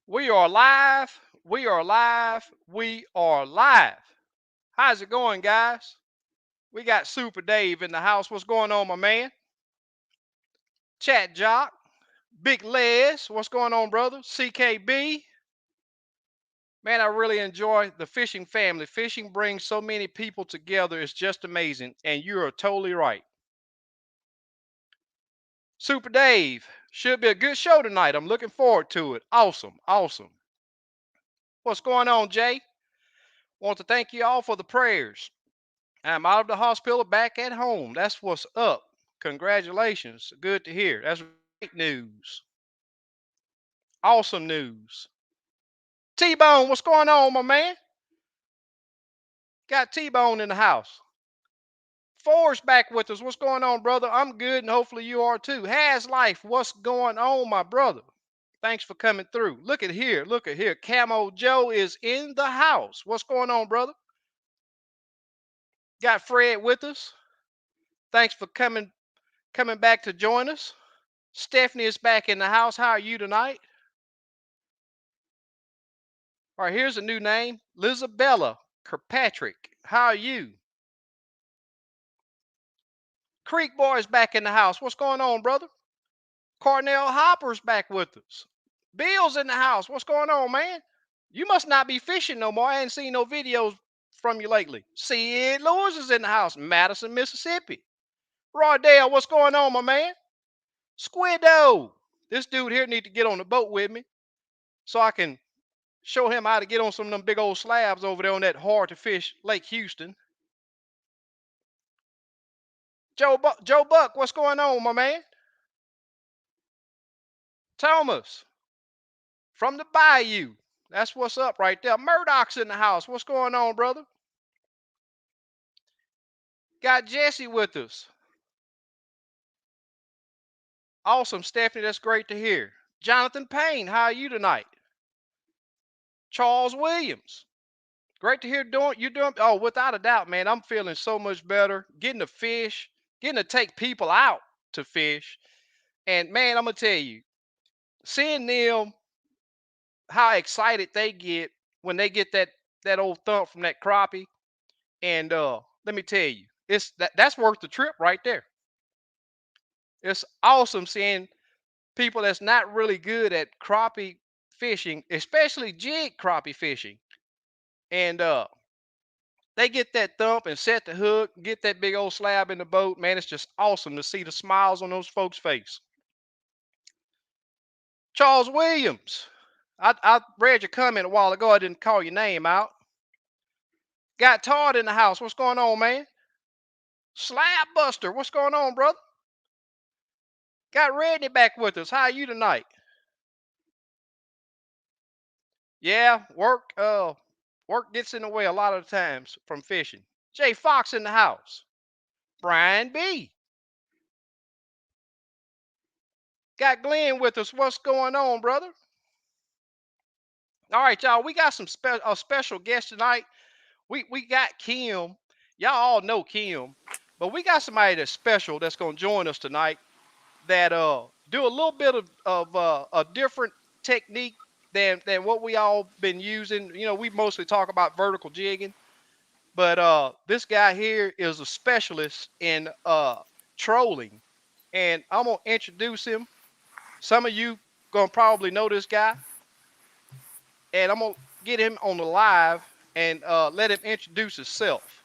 We are live. We are live. We are live. How's it going, guys? We got Super Dave in the house. What's going on, my man? Chat Jock. Big Les. What's going on, brother? CKB. Man, I really enjoy the fishing family. Fishing brings so many people together. It's just amazing. And you are totally right. Super Dave. Should be a good show tonight. I'm looking forward to it. Awesome. Awesome. What's going on, Jay? Want to thank you all for the prayers. I'm out of the hospital, back at home. That's what's up. Congratulations. Good to hear. That's great news. Awesome news. T-Bone, what's going on, my man? Got T-Bone in the house. Forrest back with us. What's going on, brother? I'm good, and hopefully you are too. Has Life, what's going on, my brother? Thanks for coming through. Look at here. Look at here. Camo Joe is in the house. What's going on, brother? Got Fred with us. Thanks for coming back to join us. Stephanie is back in the house. How are you tonight? All right, here's a new name. Lizabella Kirkpatrick. How are you? Creek Boy's back in the house. What's going on, brother? Cornell Hopper's back with us. Bill's in the house. What's going on, man? You must not be fishing no more. I ain't seen no videos from you lately. Sid Lewis is in the house. Madison, Mississippi. Rodale, what's going on, my man? Squiddo. This dude here need to get on the boat with me so I can show him how to get on some of them big old slabs over there on that hard to fish Lake Houston. Joe Buck, what's going on, my man? Thomas from the Bayou. That's what's up right there. Murdoch's in the house. What's going on, brother? Got Jesse with us. Awesome, Stephanie. That's great to hear. Jonathan Payne, how are you tonight? Charles Williams. Great to hear you doing. Oh, without a doubt, man, I'm feeling so much better. Getting to fish, getting to take people out to fish. And man, I'm gonna tell you, seeing them, how excited they get when they get that old thump from that crappie. And let me tell you, that's worth the trip right there. It's awesome seeing people that's not really good at crappie fishing, especially jig crappie fishing. And they get that thump and set the hook, get that big old slab in the boat. Man, it's just awesome to see the smiles on those folks' face. Charles Williams. I read your comment a while ago. I didn't call your name out. Got Todd in the house. What's going on, man? Slab Buster. What's going on, brother? Got Redney back with us. How are you tonight? Yeah, work gets in the way a lot of the times from fishing. Jay Fox in the house. Brian B. Got Glenn with us. What's going on, brother? All right, y'all. We got a special guest tonight. We got Kim. Y'all all know Kim, but we got somebody that's special that's gonna join us tonight. That do a little bit of a different technique than what we all been using. You know, we mostly talk about vertical jigging, but this guy here is a specialist in trolling, and I'm gonna introduce him. Some of you gonna probably know this guy, and I'm gonna get him on the live and let him introduce himself.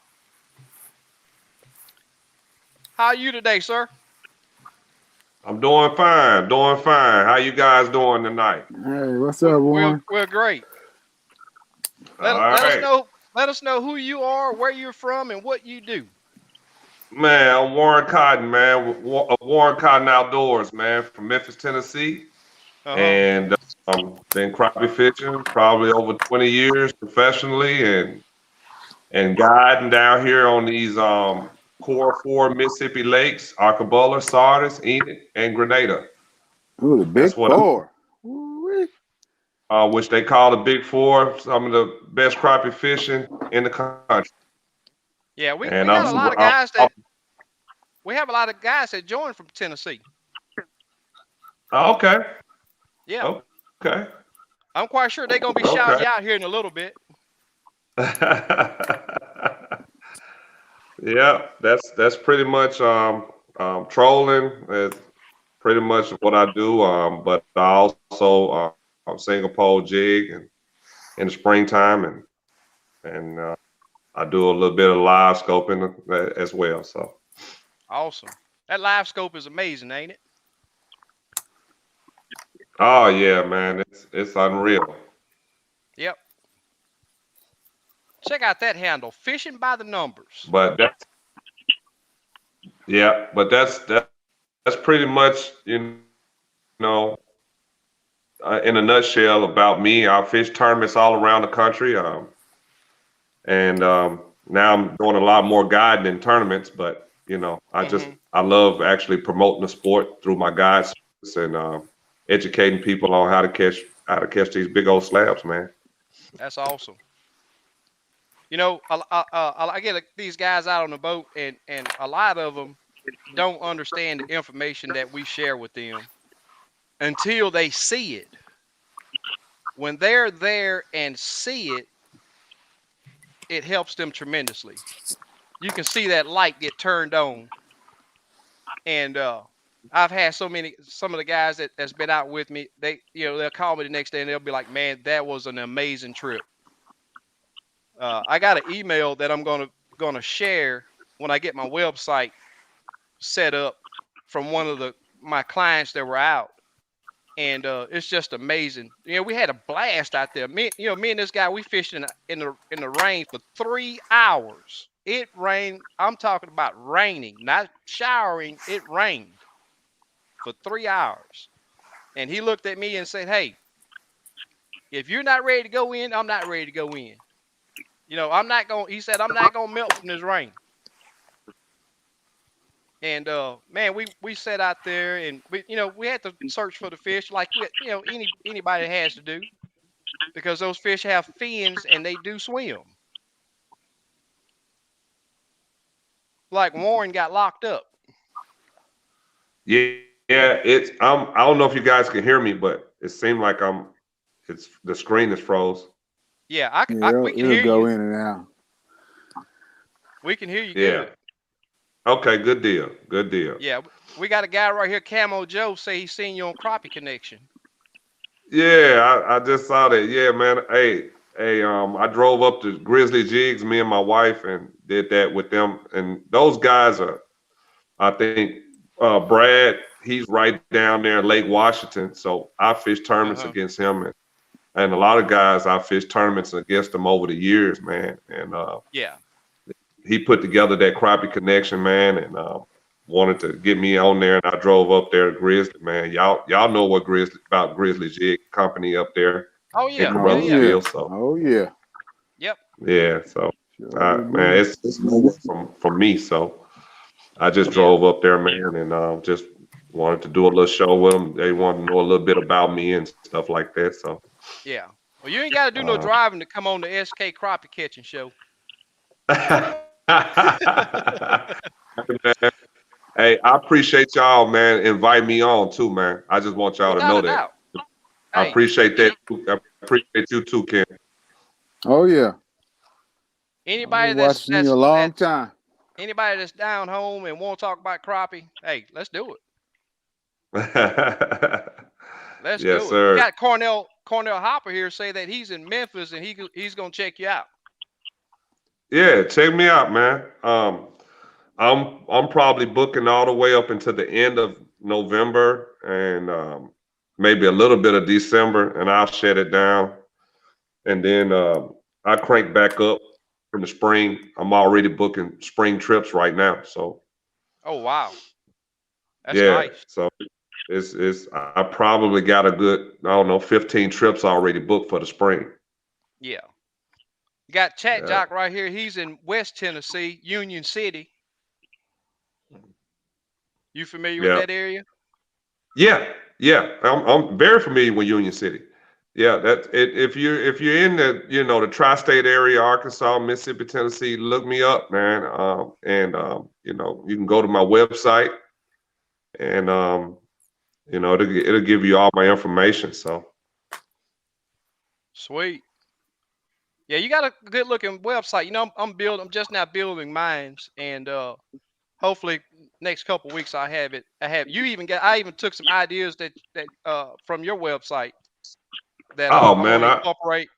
How are you today, sir? I'm doing fine, doing fine. How you guys doing tonight? Hey, what's up, Warren? We're great. All Let us right. know. Let us know who you are, where you're from, and what you do. Man, I'm Warren Cotton, man. Warren Cotton Outdoors, man, from Memphis, Tennessee. Uh-huh. And been crappie fishing probably over 20 years professionally and guiding down here on these core four Mississippi lakes, Arcabola, Sardis, Enid, and Grenada. Ooh, the big That's what four. which they call the Big Four, some of the best crappie fishing in the country. Yeah, we And got a lot of guys that we have a lot of guys that join from Tennessee. okay. Yeah. Okay. I'm quite sure they're gonna be shouting Okay. you out here in a little bit. Yeah, that's pretty much trolling is pretty much what I do. But I also sing a pole jig and in the springtime and I do a little bit of live scoping as well. So, Awesome. That live scope is amazing, ain't it? oh yeah, man, it's unreal. Yep. Check out that handle, fishing by the numbers. But that's yeah, but that's pretty much in a nutshell about me. I fish tournaments all around the country, and now I'm doing a lot more guiding in tournaments. But Hmm. I love actually promoting the sport through my guide service and educating people on how to catch these big old slabs, man. That's awesome. I get these guys out on the boat, and a lot of them don't understand the information that we share with them until they see it. When they're there and see it, it helps them tremendously. You can see that light get turned on, and I've had some of the guys that's been out with me. They'll call me the next day and they'll be like, "Man, that was an amazing trip." I got an email that I'm gonna share when I get my website set up from one of my clients that were out, and it's just amazing. We had a blast out there. Me and this guy, we fished in the rain for 3 hours. It rained. I'm talking about raining, not showering. It rained for 3 hours, and he looked at me and said, "Hey, if you're not ready to go in, I'm not ready to go in. I'm not going." He said, "I'm not gonna melt from this rain." And man, we sat out there and we had to search for the fish like anybody has to do, because those fish have fins and they do swim. Like Warren got locked up. Yeah, I don't know if you guys can hear me, but it seemed like it's the screen is froze. Yeah, Yeah, we can it'll hear go you. in and out. We can hear you Yeah. good. Okay, good deal. Good deal. Yeah, we got a guy right here, Camo Joe, say he's seen you on Crappie Connection. Yeah, I just saw that. Yeah, man. Hey, I drove up to Grizzly Jigs, me and my wife, and did that with them. And those guys are, I think, Brad, he's right down there in Lake Washington. So I fished Uh tournaments huh. against him, and a lot of guys I fished tournaments against them over the years, man. And Yeah. he put together that crappie connection, man, and wanted to get me on there. And I drove up there to Grizzly, man. Y'all know what Grizzly Jig Company up there Oh in yeah. Yeah. Oh Yeah. yeah. Carruthersville. So Oh yeah. Yep. yeah, so Sure man, do. it's over from me. So I just Yeah. drove up there, man, and just wanted to do a little show with them. They wanted to know a little bit about me and stuff like that. So Yeah. Well, you ain't got to do no uh, driving to come on the SK Crappie Catching Show. hey, I appreciate y'all, man. Invite me on too, man. I just want y'all to Without know a that. doubt. I Hey, appreciate that. I appreciate you too, Ken. Oh yeah. I've anybody been watching you a long time. anybody that's down home and want to talk about crappie, hey, let's do it. Let's Yes, do it. We sir. got Cornell Hopper here say that he's in Memphis and he's gonna check you out. Yeah, check me out, man. I'm probably booking all the way up until the end of November and maybe a little bit of December, and I'll shut it down. And then I crank back up in the spring. I'm already booking spring trips right now. So Oh wow, that's yeah, nice. so it's I probably got a good, I don't know, 15 trips already booked for the spring. Yeah. You got Chat Yeah. Jock right here. He's in West Tennessee, Union City. You familiar with Yeah. that area? Yeah. Yeah. I'm very familiar with Union City. Yeah, that's it. If you're in the tri-state area, Arkansas, Mississippi, Tennessee, look me up, man. And you can go to my website and it'll give you all my information. So Sweet. Yeah, you got a good looking website. You know, I'm building. I'm just now building mines, and hopefully next couple weeks I have it. I have you even got. I even took some ideas that from your website that Oh I'm man, gonna incorporate.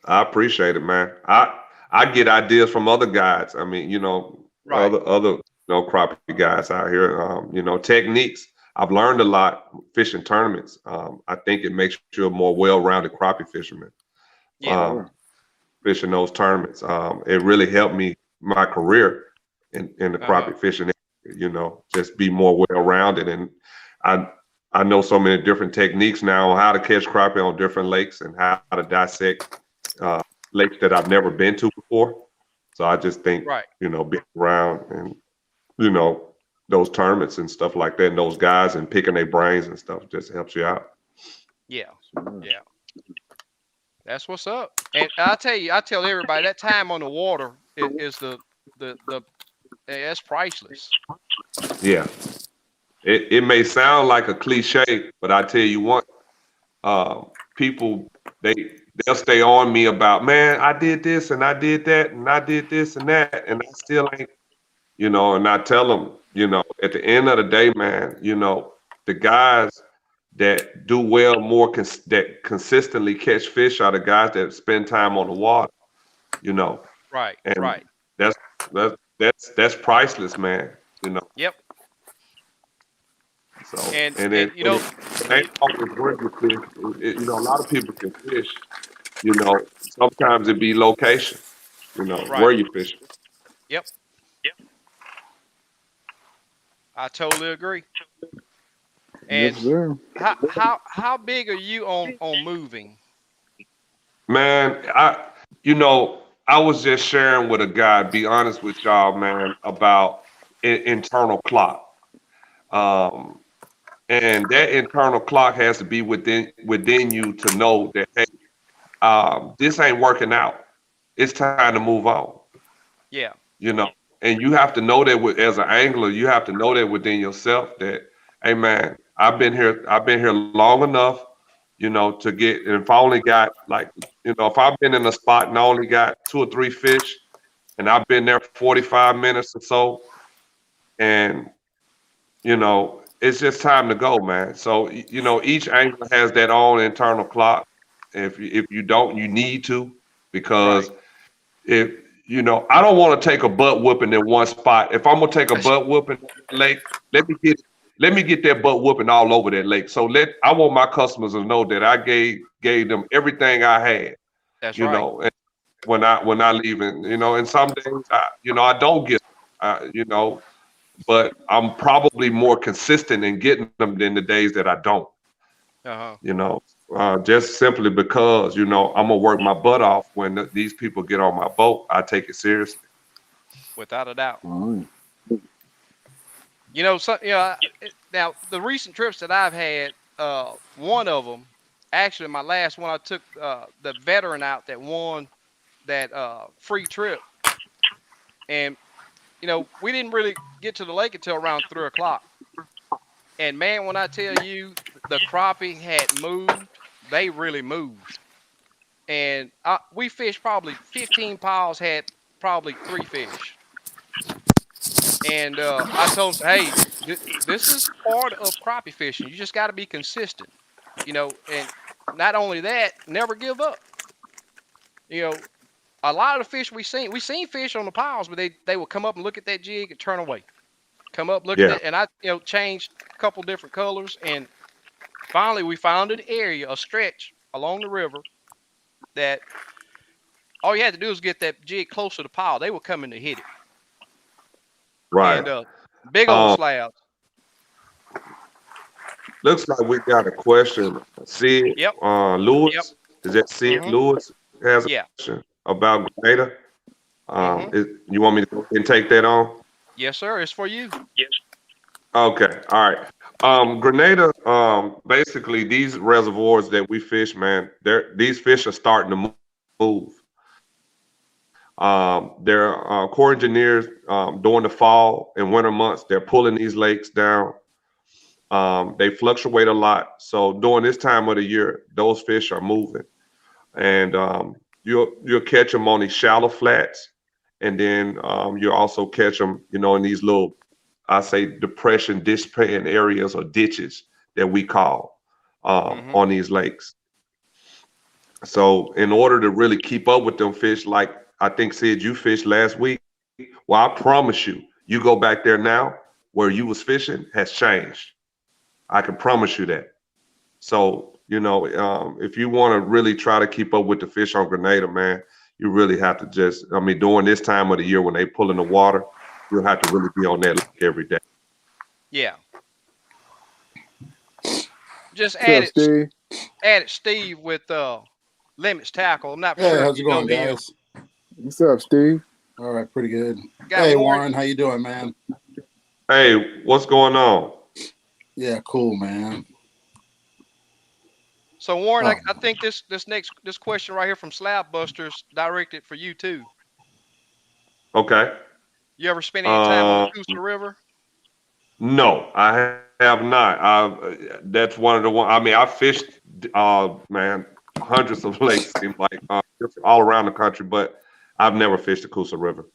I appreciate it, man. I get ideas from other guys. I mean, Right. other crappie guys out here. Techniques. I've learned a lot fishing tournaments. I think it makes you a more well-rounded crappie fisherman. Yeah. Um, Sure. fishing those tournaments. It really helped me my career in the Uh huh. crappie fishing. Just be more well-rounded, and I I know so many different techniques now on how to catch crappie on different lakes and how to dissect uh, lakes that I've never been to before. So I just think Right. being around and you know those tournaments and stuff like that, and those guys and picking their brains and stuff just helps you out. Yeah. Sure. Yeah. That's what's up. And I tell you, I tell everybody that time on the water is the that's priceless. Yeah, it may sound like a cliche, but I tell you what, uh, people they they'll stay on me about, man, I did this and I did that and I did this and that and I still ain't, and I tell them, at the end of the day, man, the guys that do well more that consistently catch fish are the guys that spend time on the water, you know, Right. and Right. that's that's priceless, man. You know, Yep. so And and and then you and know, it ain't always where you fish. A lot of people can fish. Sometimes it be location. Where right. you fish. Yep. I totally agree. Yes, And sir. how big are you on moving? Man, I was just sharing with a guy, be honest with y'all, man, about internal clock. Um, and that internal clock has to be within you to know that, hey, this ain't working out. It's time to move on. Yeah. You know, and you have to know that as an angler, you have to know that within yourself that, hey man, I've been here long enough, to get, and if I only got like, if I've been in a spot and I only got two or three fish and I've been there 45 minutes or so, and it's just time to go, man. So each angler has that own internal clock. If you don't, you need to, Right. because if I don't want to take a butt whooping in one spot. If I'm gonna take a butt whooping in that lake, let me get let me get that butt whooping all over that lake. So I want my customers to know that I gave them everything I had, That's right. and when I leave, and some days I don't get but I'm probably more consistent in getting them than the days that I don't, Uh huh. you know. Just simply because I'm gonna work my butt off when these people get on my boat. I take it seriously. Without a doubt. Oh, You know, so now the recent trips that I've had, one of them, actually my last one, I took the veteran out that won that free trip, and we didn't really get to the lake until around 3 o'clock. And man, when I tell you the crappie had moved, they really moved. And we fished probably 15 piles, had probably 3 fish. And I told him, hey, this is part of crappie fishing. You just got to be consistent, and not only that, never give up. You know, a lot of the fish we seen fish on the piles, but they would come up and look at that jig and turn away. Come up, look at Yeah, that, and I changed a couple different colors, and finally we found an area, a stretch along the river that all you had to do was get that jig close to the pile. They were coming to hit it, right. and big old Um, slabs. looks like we got a question. Sid Yep. Yep. Lewis, is that Sid Mhm. Lewis has a Yeah. question about Grenada? Mhm. You want me to go ahead and take that on? Yes, sir. It's for you. Okay, all right. Grenada, basically these reservoirs that we fish, man, these fish are starting to move. Their Corps engineers, during the fall and winter months, they're pulling these lakes down. They fluctuate a lot. So during this time of the year, those fish are moving, and you'll catch them on these shallow flats, and then you'll also catch them, in these little, I say, depression, dishpan areas or ditches that we call Mm-hmm. on these lakes. So in order to really keep up with them fish, like I think Sid, you fished last week. Well, I promise you go back there now where you was fishing has changed. I can promise you that. So, if you want to really try to keep up with the fish on Grenada, man, you really have to just, I mean, during this time of the year when they pull in the water, you'll have to really be on that lake every day. Yeah. Just What's up, Steve? added Steve with limits tackle. I'm not Hey, sure if how's it you know going, him. guys? What's up, Steve? All right, pretty good. Got Hey, Warren. Warren, how you doing, man? Hey, what's going on? Yeah, cool, man. So Warren, Oh, I think this question right here from Slab Busters directed for you too. Okay. You ever spend any time on the Um, Coosa River? no, I have not. That's one of the one. I mean, I fished, man, hundreds of lakes seem like all around the country, but I've never fished the Coosa River.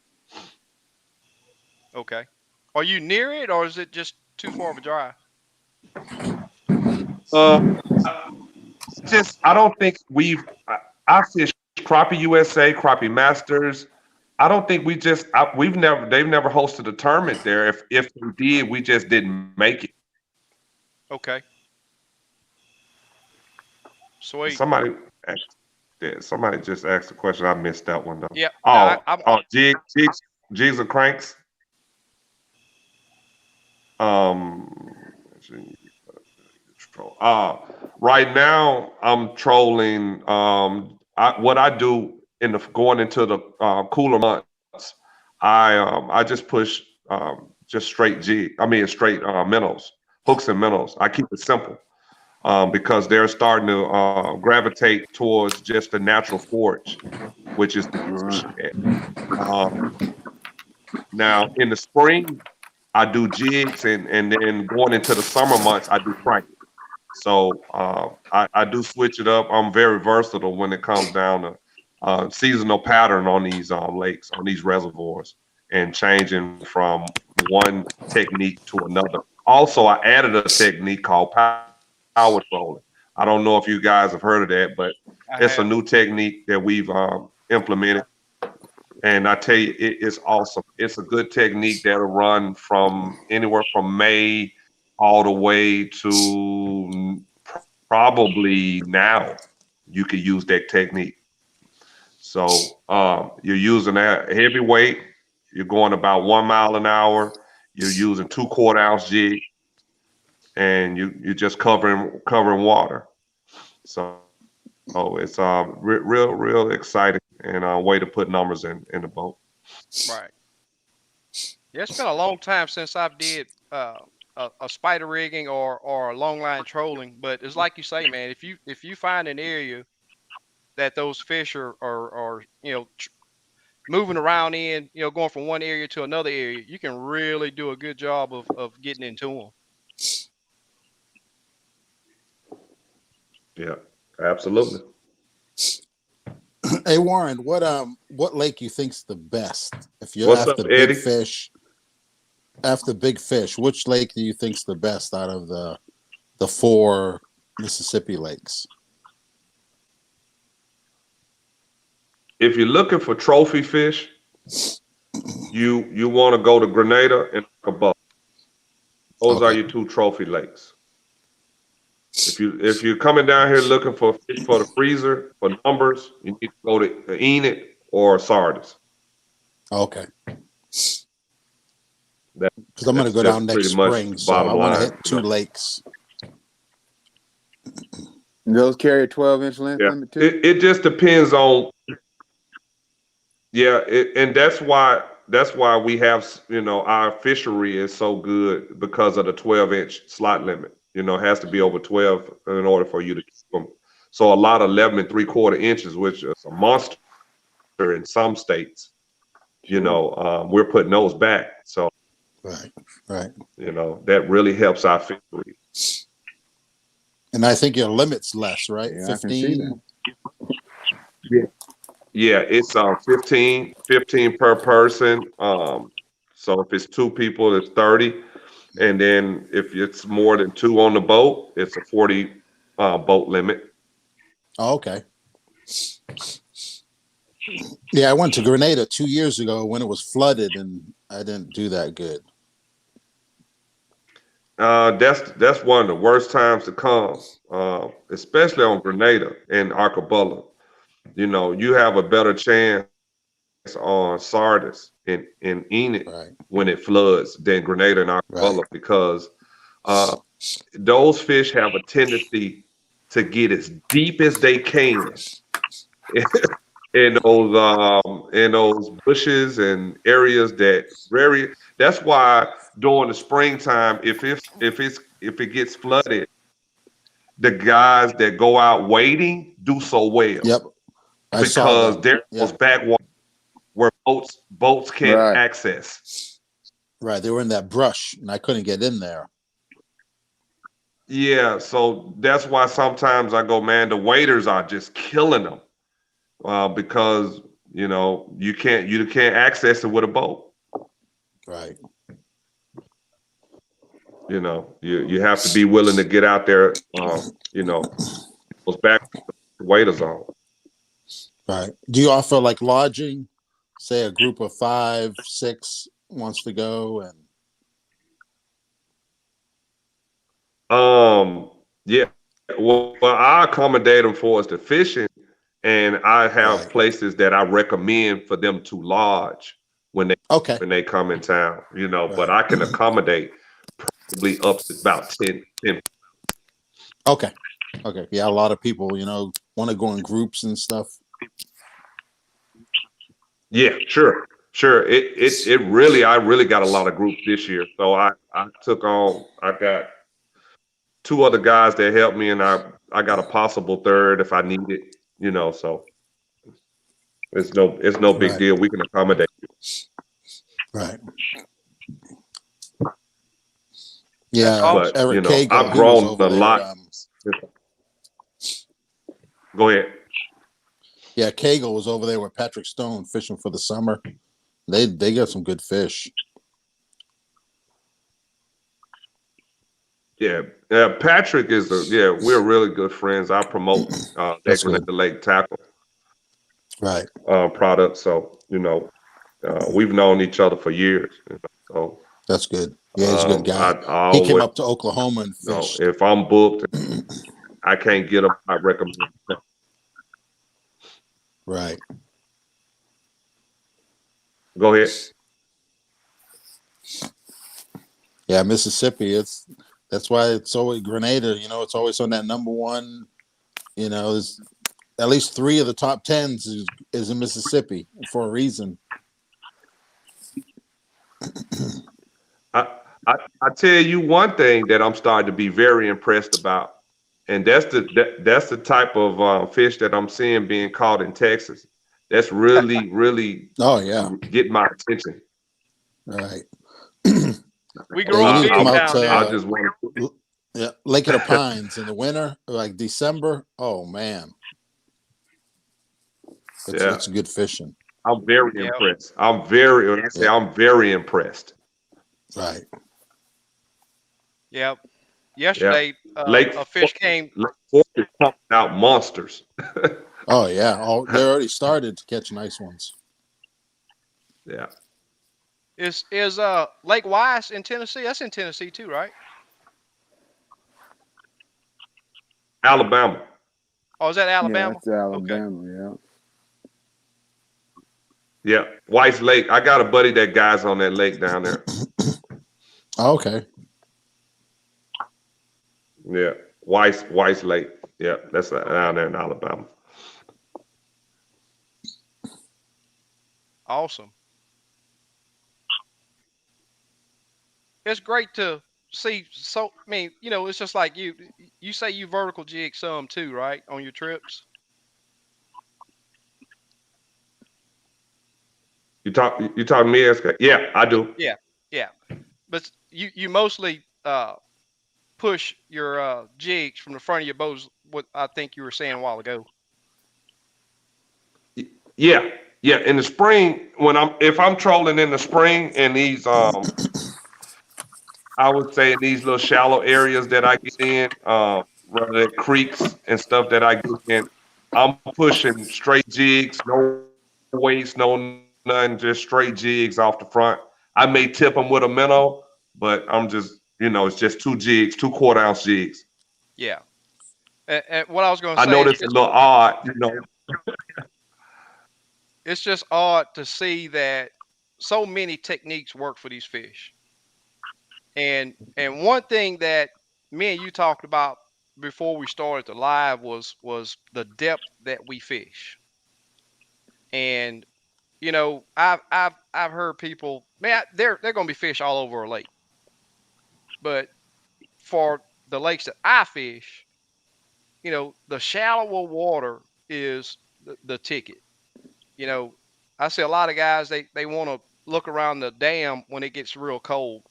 Okay. Are you near it, or is it just too far of a drive? Uh, I don't think I fished Crappie USA, Crappie Masters. I don't think they've never hosted a tournament there. If we did, we just didn't make it. Okay. Sweet. Somebody asked, yeah, somebody just asked a question. I missed that one though. Yeah. No, Oh, oh, jigs and cranks. Um, troll. Right now I'm trolling. What I do going into the cooler months, I just push just straight jig. I mean straight minnows, hooks and minnows. I keep it simple because they're starting to gravitate towards just the natural forage, which is All the right. shad. Um, Now in the spring, I do jigs, and then going into the summer months, I do crank. So I do switch it up. I'm very versatile when it comes down to seasonal pattern on these lakes, on these reservoirs, and changing from one technique to another. Also, I added a technique called power trolling. I don't know if you guys have heard of that, but I it's a have. new technique that we've implemented. And I tell you, it is awesome. It's a good technique that'll run from anywhere from May all the way to probably now. You can use that technique. So you're using that heavy weight. You're going about 1 mile an hour. You're using 2/4 ounce jig, and you're just covering water. So it's real exciting and a way to put numbers in the boat. Right. Yeah, it's been a long time since I've did a spider rigging or a long line trolling. But it's like you say, man. If you find an area that those fish are moving around in, going from one area to another area, you can really do a good job of getting into them. Yeah, absolutely. hey, Warren, what lake you think's the best? If you're What's up, after big Eddie? fish, which lake do you think's the best out of the four Mississippi lakes? If you're looking for trophy fish, you want to go to Grenada and Cabot. Those are Okay. your two trophy lakes. If you're coming down here looking for fish for the freezer for numbers, you need to go to Enid or Sardis. Okay. That, Because I'm going to that's go down just next pretty much spring, the so I bottom want to line. hit two lakes. Those carry a 12-inch length Yeah, limit too. it just depends on. Yeah, and that's why we have our fishery is so good because of the 12-inch slot limit. It has to be over 12 in order for you to keep them. So a lot of 11 3/4 inches, which is a monster in some states, Sure. we're putting those back. So Right. Right. that really helps our fishery. And I think your limit's less, right? Yeah, I can see that. 15. Yeah, it's 15 per person. So if it's two people, it's 30. And then if it's more than two on the boat, it's a 40 boat limit. Oh, okay. Yeah, I went to Grenada 2 years ago when it was flooded, and I didn't do that good. That's one of the worst times to come, especially on Grenada and Arcabola. You know, you have a better chance on Sardis and Enid Right. when it floods than Grenada and Right. Arcabola because uh, those fish have a tendency to get as deep as they can in those bushes and areas that very. That's why during the springtime, if it gets flooded, the guys that go out wading do so well Yep. I saw because them. they're those Yeah. backwater where boats can't Right. access. Right. They were in that brush, and I couldn't get in there. Yeah, so that's why sometimes I go, man, the waders are just killing them because you can't access it with a boat. Right. You have to be willing to get out there. Those back waders on. Right. Do you offer like lodging? Say a group of 5, 6 wants to go, and Yeah. Well, I accommodate them for us to fishing, and I have right. places that I recommend for them to lodge when they Okay. when they come in town. But Right. I can accommodate probably up to about 10. Okay. Okay. Yeah, a lot of people, want to go in groups and stuff. Yeah, sure. It really I really got a lot of groups this year. So I got two other guys that helped me, and I got a possible third if I need it. So it's no big Right. deal. We can accommodate. Right. That's Yeah. But awesome. Eric I've Cagle, he was grown over a there. lot. Go ahead. Yeah, Cagle was over there with Patrick Stone fishing for the summer. They got some good fish. Yeah, Patrick we're really good friends. I promote that That's Grenada good. Lake tackle Right. product. So we've known each other for years. So That's good. Yeah, he's a good guy. I He came always, up to Oklahoma and fished. if I'm booked, I can't get him. I recommend. Right. Go ahead. Yeah, Mississippi. That's why it's always Grenada. It's always on that number one. There's at least 3 of the top 10s is in Mississippi for a reason. I, I tell you one thing that I'm starting to be very impressed about, and that's the type of fish that I'm seeing being caught in Texas. That's really really Oh yeah. getting my attention. Right. We Yeah, grow you them need to come big out down there. I to just want yeah, Lake of the Pines in the winter, like December. Oh man, yeah. it's good fishing. I'm very Yeah. impressed. When I say Yeah. I'm very impressed. Right. Yeah. Yeah. Yesterday, Lake a Fork, fish came. Lake Fork is pumping out monsters. Oh yeah. They already started to catch nice ones. Yeah. Is Lake Wise in Tennessee? That's in Tennessee too, right? Alabama. Oh, is that Yeah, Alabama? that's Okay. Alabama. Yeah. Yeah. White's Lake. I got a buddy that guy's on that lake down there. Okay. Yeah. White's Lake. Yeah. That's down there in Alabama. Awesome. It's great to see. So, I mean, it's just like you say you vertical jig some too, right? On your trips. You talking to me, SK? Yeah, I do. Yeah. Yeah. But you mostly push your jigs from the front of your boats. What I think you were saying a while ago. Yeah, yeah. In the spring, if I'm trolling in the spring in these I would say in these little shallow areas that I get in, rather than creeks and stuff that I get in, I'm pushing straight jigs, no weights, no nothing, just straight jigs off the front. I may tip them with a minnow, but I'm just, it's just two jigs, 2/4 ounce jigs. Yeah. And what I was I gonna know say this is is a little odd. it's just odd to see that so many techniques work for these fish. And one thing that me and you talked about before we started the live was the depth that we fish. And I've heard people, man, they're gonna be fish all over a lake. But for the lakes that I fish, the shallower water is the ticket. You know, I see a lot of guys they want to look around the dam when it gets real cold.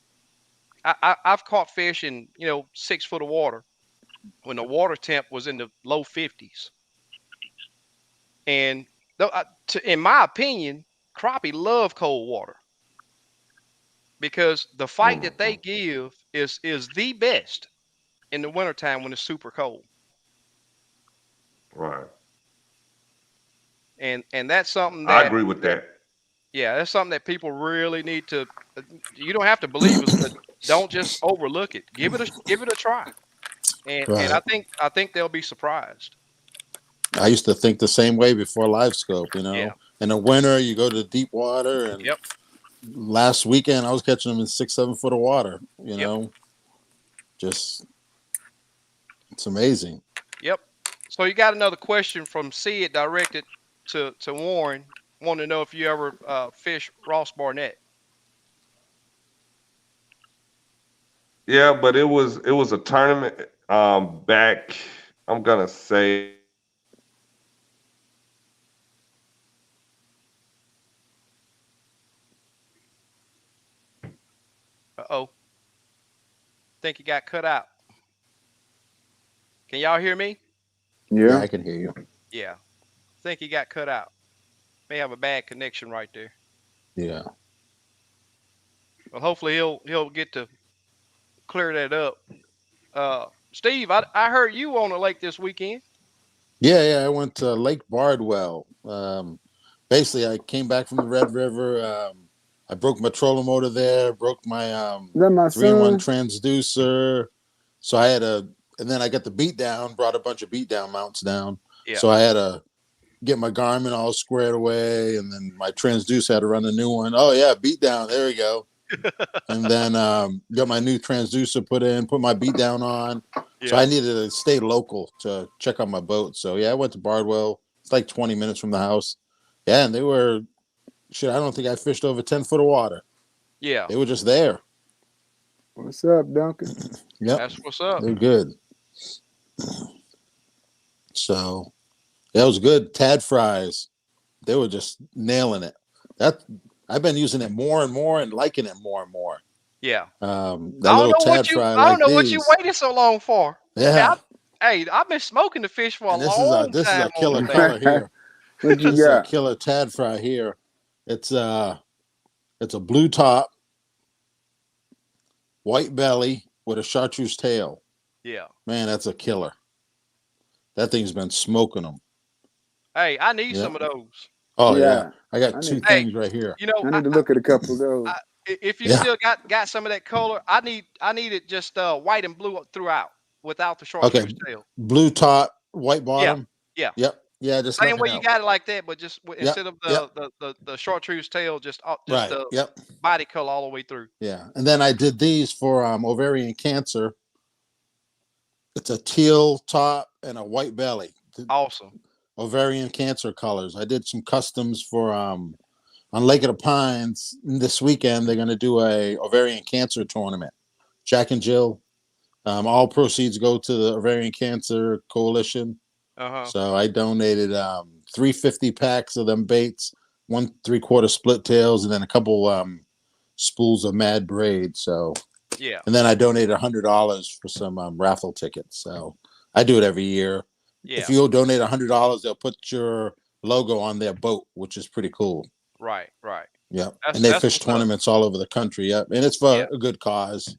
I've caught fish in 6 foot of water when the water temp was in the low 50s. And in my opinion, crappie love cold water because the fight that they Mhm. give is the best in the wintertime when it's super cold. Right. And that's something I that agree with that that. yeah, that's something that people really need to. You don't have to believe us, but don't just overlook it. Give it a try, and Right. I think they'll be surprised. I used to think the same way before live scope. Yeah. In the winter you go to deep water, and Yep. last weekend I was catching them in 6, 7 foot of water. Yep. Just it's amazing. Yep. So you got another question from Sid directed to Warren. Want to know if you ever fish Ross Barnett. Yeah, but it was a tournament back. I'm gonna say Oh, think he got cut out. Can y'all hear me? Yeah, Yeah. I can hear you. Yeah. Think he got cut out. May have a bad connection right there. Yeah. Well, hopefully he'll get to clear that up. Steve, I heard you on the lake this weekend. Yeah. I went to Lake Bardwell. Basically, I came back from the Red River. I broke my trolling motor there. Broke my Is that my 3-in-1 son? transducer. So I had and then I got the beat down. Brought a bunch of beat down mounts down. Yeah. So I had to get my Garmin all squared away, and then my transducer had to run a new one. Oh yeah, beat down. There we go. And then got my new transducer put in, put my beat down on. So Yeah. I needed to stay local to check on my boat. So yeah, I went to Bardwell. It's like 20 minutes from the house. Yeah, and they were shit. I don't think I fished over 10 foot of water. Yeah. They were just there. What's up, Duncan? Yep, That's what's up. they're good. So that was good. Tad fries, they were just nailing it. That I've been using it more and more and liking it more and more. Yeah. That little tad fry I don't like know what you these. waited so long for. Hey, Yeah, I've been smoking the fish for a and long this is time a on killer the lake. color here. What you This is a got? killer tad fry here. It's it's a blue top, white belly with a chartreuse tail. Yeah. Man, that's a killer. That thing's been smoking them. Hey, I need Yeah. some of those. Oh yeah, Yeah. I got I two need Hey, things right here. I need to look at a couple of those. if you Yeah. still got some of that color, I need it just white and blue throughout without the Okay. chartreuse tail. Blue top, white Yeah. bottom. Yeah. Yep. Yeah. Just let Same me way you know. got it like that, but just Yep. instead of Yep. the chartreuse tail, just Right. the Yep. body color all the way through. Yeah. And then I did these for ovarian cancer. It's a teal top and a white belly. Awesome. Ovarian cancer colors. I did some customs for on Lake of the Pines this weekend. They're going to do a ovarian cancer tournament. Jack and Jill. All proceeds go to the Ovarian Cancer Coalition. Uh-huh. So I donated 350 packs of them baits, 1 3/4 split tails, and then a couple spools of mad braid. So Yeah. And then I donated $100 for some raffle tickets. So I do it every year. Yeah. If you'll donate $100, they'll put your logo on their boat, which is pretty cool. Right. Yep. That's And they fish what's up. tournaments all over the country. Yep. And it's for Yeah. a good cause.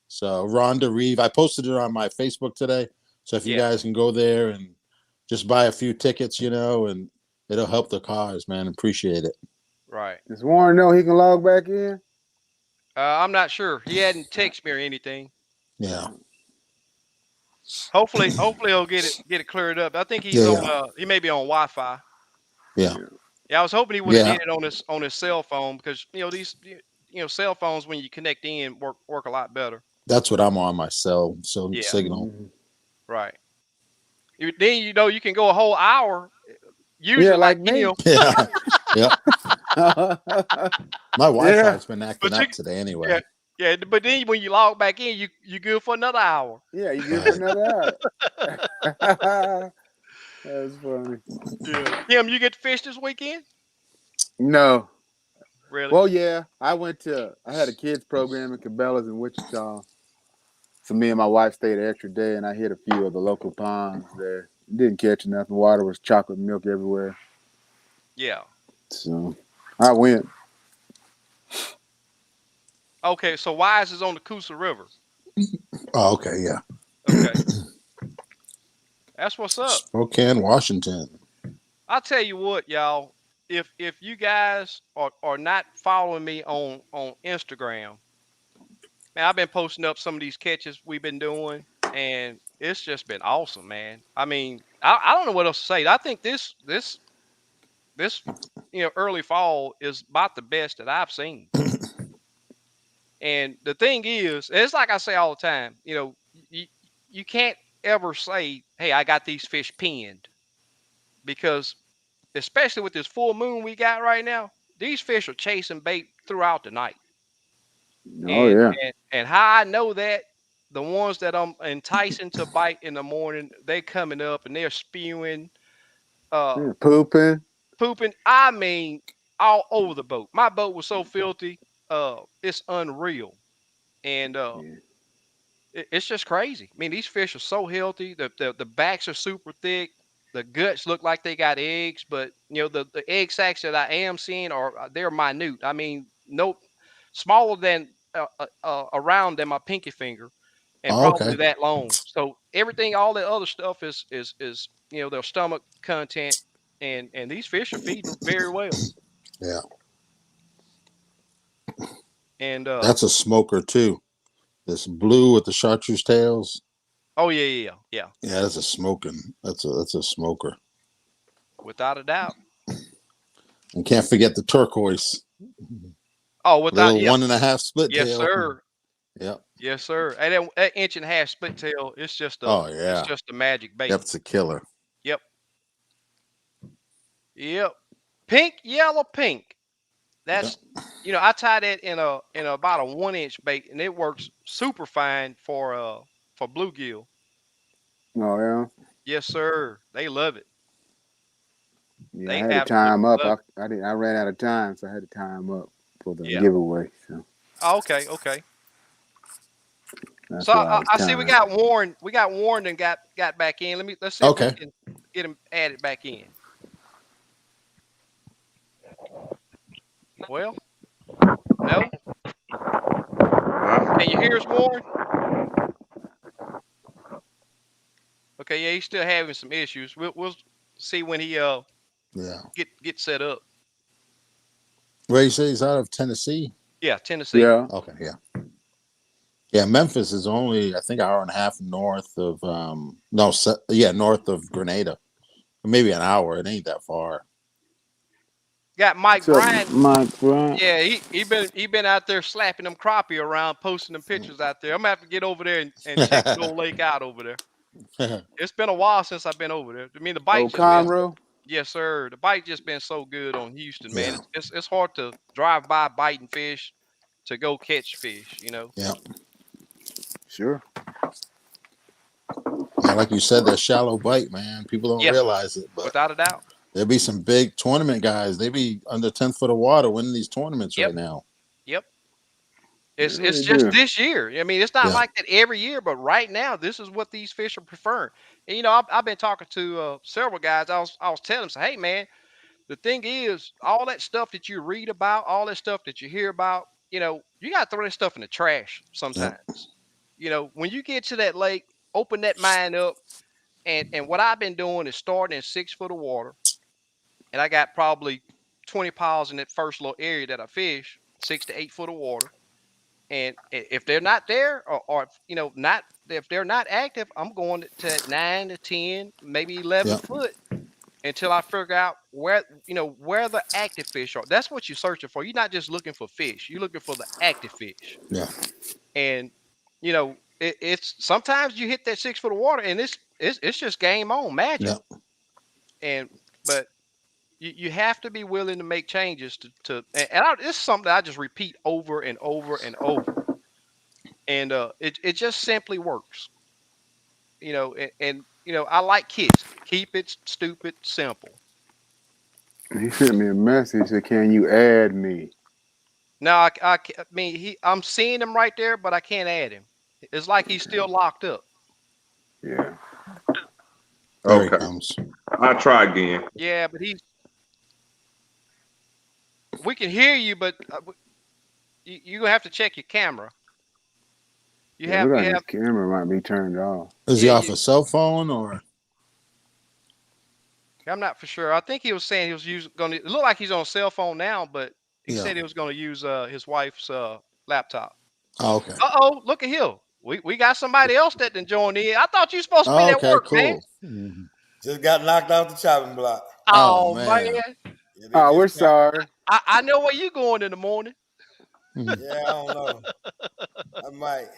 So Rhonda Reeve, I posted it on my Facebook today. So if you guys can go there and just buy a few tickets, and it'll help the cause, man. Appreciate it. Right. Does Warren know he can log back in? I'm not sure. He hadn't texted me or anything. Yeah. Hopefully he'll get it cleared up. I think he's he may be on Wi-Fi. Yeah. Yeah, I was hoping he would have did it on his cell phone because these cell phones when you connect in work a lot better. That's what I'm on my cell signal. Mm-hmm. Right. Then you can go a whole hour using like me. him. Yeah. Yep. My Wi-Fi's been acting up today anyway. Yeah, but then when you log back in, you good for another hour. Yeah, you good for another hour. That's funny. Yeah. Tim, you get to fish this weekend? No. Really? Well, yeah. I had a kids program in Cabela's in Wichita. So me and my wife stayed an extra day, and I hit a few of the local ponds there. Didn't catch nothing. Water was chocolate milk everywhere. Yeah. So I went. Okay, so Wise is on the Coosa River. Oh, okay, yeah. Okay. That's what's up. Spokane, Washington. I'll tell you what, y'all. If you guys are not following me on Instagram, man, I've been posting up some of these catches we've been doing, and it's just been awesome, man. I mean, I don't know what else to say. I think this early fall is about the best that I've seen. And the thing is, it's like I say all the time, you can't ever say, hey, I got these fish pinned, because especially with this full moon we got right now, these fish are chasing bait throughout the night. Oh, yeah. And how I know that, the ones that I'm enticing to bite in the morning, they coming up and they're spewing, pooping. I mean, all over the boat. My boat was so filthy, it's unreal. And it's just crazy. I mean, these fish are so healthy. The backs are super thick. The guts look like they got eggs, but the egg sacs that I am seeing they're minute. I mean, no smaller than around than my pinky finger, and probably that long. So everything, all the other stuff is their stomach content, and these fish are feeding very well. Yeah. And that's a smoker too. This blue with the chartreuse tails. Oh yeah. Yeah, that's a smoking. That's a smoker. Without a doubt. And can't forget the turquoise. Oh, without little 1.5 split tail. Yes, sir. Yep. Yes, sir. And that 1.5 split tail, it's just it's just a magic bait. Yep, it's a killer. Yep. Pink, yellow, pink. That's I tie that in about a 1-inch bait, and it works super fine for bluegill. Oh yeah. Yes, sir. They love it. Yeah, I had to tie them up. I ran out of time, so I had to tie them up for the giveaway. So. Oh, okay. That's so I see we got Warren. We got Warren and got back in. Let's see if we can get him added back in. Well, no. Can you hear us, Warren? Okay, yeah, he's still having some issues. We'll see when he get set up. Where you say he's out of Tennessee? Yeah, Tennessee. Yeah. Okay, yeah. Yeah, Memphis is only, I think, 1.5 hours north of north of Grenada. Maybe an hour. It ain't that far. Got Mike Bryant. Mike Bryant. Yeah, he been out there slapping them crappie around, posting them pictures out there. I'm gonna have to get over there and check the old lake out over there. It's been a while since I've been over there. I mean, the bite yes, sir. The bite just been so good on Houston, man. Yeah. It's hard to drive by biting fish to go catch fish, Yeah. Sure. Yeah, like you said, that shallow bite, man. People don't realize it, but without a doubt. There'll be some big tournament guys. They be under 10 foot of water winning these tournaments right now. Yep. They It's really just do. this year. I mean, it's not Yeah. like that every year, but right now, this is what these fish are preferring. And I've been talking to several guys. I was telling them, say, hey man, the thing is, all that stuff that you read about, all that stuff that you hear about, you got to throw that stuff in the trash Yep. sometimes. When you get to that lake, open that mind up. And what I've been doing is starting in 6 foot of water, and I got probably 20 piles in that first little area that I fish, 6 to 8 foot of water. And if they're not there, or not if they're not active, I'm going to 9 to 10, maybe 11 Yep. foot until I figure out where the active fish are. That's what you're searching for. You're not just looking for fish. You're looking for the active fish. Yeah. And it's sometimes you hit that 6 foot of water and it's just game on, magic. Yep. And but you have to be willing to make changes this is something that I just repeat over and over and over. And it just simply works. I like kids. Keep it stupid simple. He sent me a message. He said, "Can you add me?" Now I mean I'm seeing him right there, but I can't add him. It's like he's still locked up. Yeah. There he Okay. comes. I'll try again. Yeah, but we can hear you, but you gonna have to check your camera. You Yeah, have look you like have his camera might be turned off. Is he yeah off you. a cell phone or? I'm not for sure. I think he was saying he was going to. It look like he's on a cell phone now, but he Yeah. said he was going to use his wife's laptop. Oh, okay. Look at him. We got somebody else that done joined in. I thought you supposed to be Oh, at okay. work, man. Cool. Mhm. Just got knocked off the chopping block. Oh Oh man. man, Yeah, they Oh, we're just caught. sorry. I know where you going in the morning. Mhm. Yeah, I don't know. I might.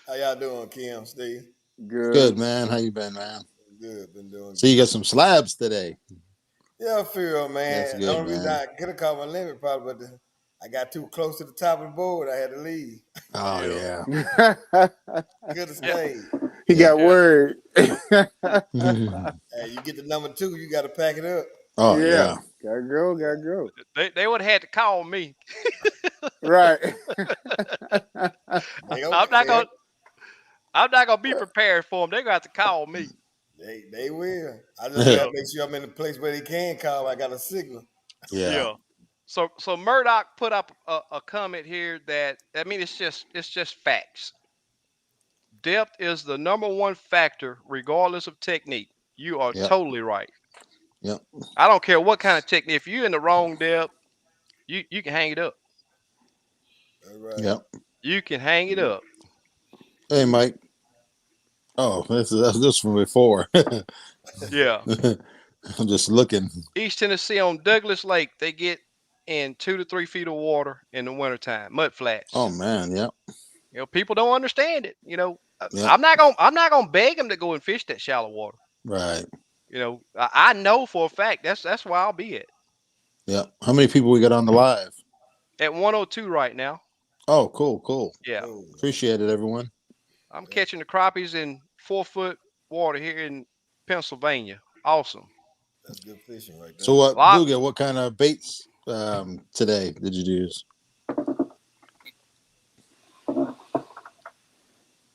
How y'all doing, Kim, Steve? Good Good. man. How you been, man? Good, been doing So you got good. some slabs today. Yeah, I feel, That's man. The good, only reason man. I could have caught my limit probably, I got too close to the top of the board. I had to leave. Oh Yeah, yeah. Could have yeah, stayed. He Yeah. got yeah. word. Mhm. Hey, you get to number two, you got to pack it up. Oh Yeah. yeah. Gotta go. Yeah, Gotta go. They would have had to call me. Right. they I'm okay. not gonna I'm not gonna be prepared for them. They're gonna have to call me. They will. I just got Yeah, to make sure I'm in the place where they can call. I got a signal. Yeah. yeah. So Murdoch put up a comment here that I mean it's just facts. Depth is the number one factor, regardless of technique. You are Yep. totally right. Yep. I don't care what kind of technique. If you're in the wrong depth, you can hang it up. All right. Yep. You can hang it up. Hey, Mike. Oh, that's from before. Yeah. I'm just looking. East Tennessee on Douglas Lake, they get in 2 to 3 feet of water in the wintertime, mud flats. Oh man. Yep. People don't understand it. Yep. I'm not gonna beg them to go and fish that shallow water. Right. I know for a fact that's where I'll be Yep. How many people we got on the live? at 102 right now. Oh, cool. Cool. Yeah, Oh, Appreciate it, everyone. I'm yeah, catching the crappies in 4 foot water here in Pennsylvania. Awesome. that's good fishing right So there. what, Lot. Bluegill? What kind of baits today did you use?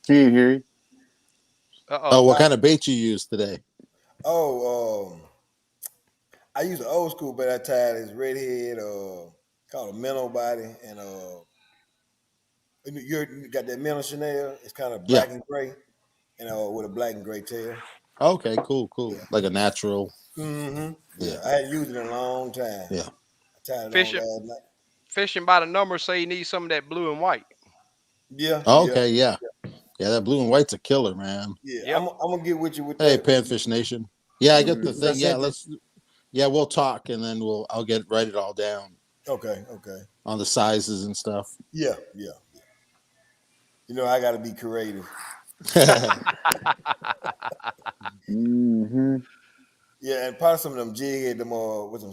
He didn't hear you. Uh Oh, oh. what kind of bait you used today? Oh, I use an old school bait I tied is redhead, called a minnow body, and you got that minnow Chanel. It's kind of Yeah. black and gray, and with a black and gray tail. Okay. Cool. Cool. Yeah. Like a natural. Mm-hmm. Yeah. Yeah, I hadn't used it in a long time. Yeah. I tied it on Fishing last night. fishing by the number say you need some of that blue and white. Yeah, yeah, Okay. Yeah. Yeah. That blue and white's a killer, man. yeah. Yep. I'm gonna get with you with Hey, that. Panfish Nation. Yeah, I get the Because I thing. Yeah, sent it. we'll talk and then I'll write it all down Okay, okay. on the sizes and stuff. Yeah, yeah. I got to be creative. Mm-hmm. Yeah, and part of some of them jig head, them with them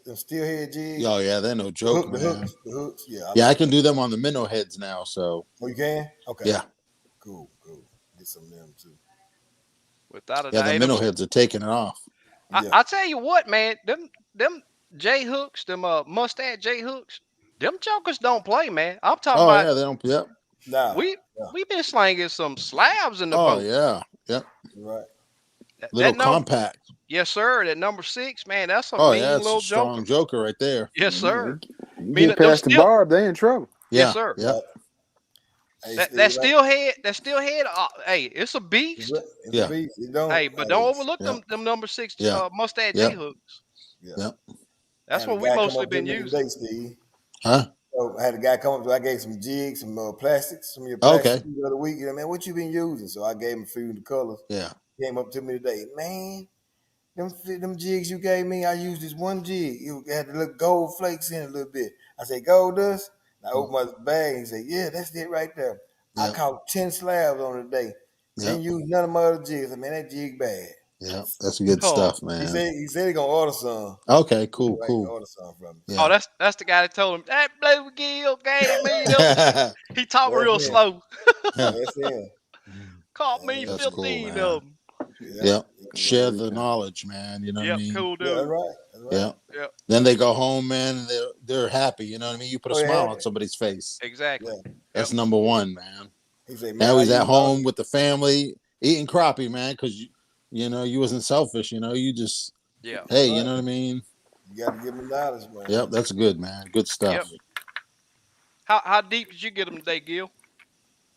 them steel head jigs. Oh yeah, they're no joke, man. The hooks. Yeah, I Yeah, I like can that. do them on the minnow heads now. So Oh, you can? Okay. yeah, Cool. Get some of them too. Without a yeah, the doubt. minnow heads are taking it off. I, Yeah. I tell you what, man, them J hooks, them mustache J hooks, Them jokers don't play, man. I'm talking Oh about yeah, they don't. Yep. Nah, we yeah, we been slanging some slabs in the Oh boat. yeah. Yep. right. That Little number, compact. yes, sir. That number 6, man. That's a Oh yeah, mean it's a little joker. strong joker right there. Yes, sir. You I mean, get them past the still, barb, they in trouble. yes, Yeah. sir. Yep. Right. Hey, That Steve, like, steel head, hey, it's a it's beast. a Yeah. beast. It don't. Hey, but don't overlook Yep. them number 6 Yeah. Mustad J Yep. hooks. Yeah. Yep. I That's had a what we guy come mostly up to been me using. today, Steve. Huh? So I had a guy come up to me. I gave some jigs, some plastics, some of your plastics Okay. the other week. You know, man, what you been using? So I gave him a few of the colors. Yeah. He came up to me today, man. Them jigs you gave me, I used this one jig. It had the little gold flakes in it a little bit. I said, gold dust? And I opened my bag and he said, yeah, that's it right there. I Yep. caught 10 slabs on it today. Yep. Ain't used none of my other jigs. I mean, that jig bad. Yep. That's good Oh, stuff, man. He said he gonna order some. Okay. Cool. Right, Cool. order some from me. oh, Yeah. that's the guy that told him that Bluegill gave me them. He talked That's real him. slow. That's him. Caught me Yeah, That's cool, 15 man. of them. yeah, Yep. yeah, Share Every the time. knowledge, man. You know what I Yep, mean? cool yeah, that's dude. right. That's right. Yeah. Yep, Then they go home, man, and they're happy. You know what I mean? You put a Oh, smile yeah. on somebody's face. exactly. Yeah. Yep. That's number one, man. He said, man, Now I he's at use all home with the family eating crappie, man, because you know you wasn't selfish. You know, you just Yeah. That's hey, you right. know what I mean? You got to give him knowledge, man. Yep, that's good, man. Good Yep. stuff. How deep did you get them today, Gil?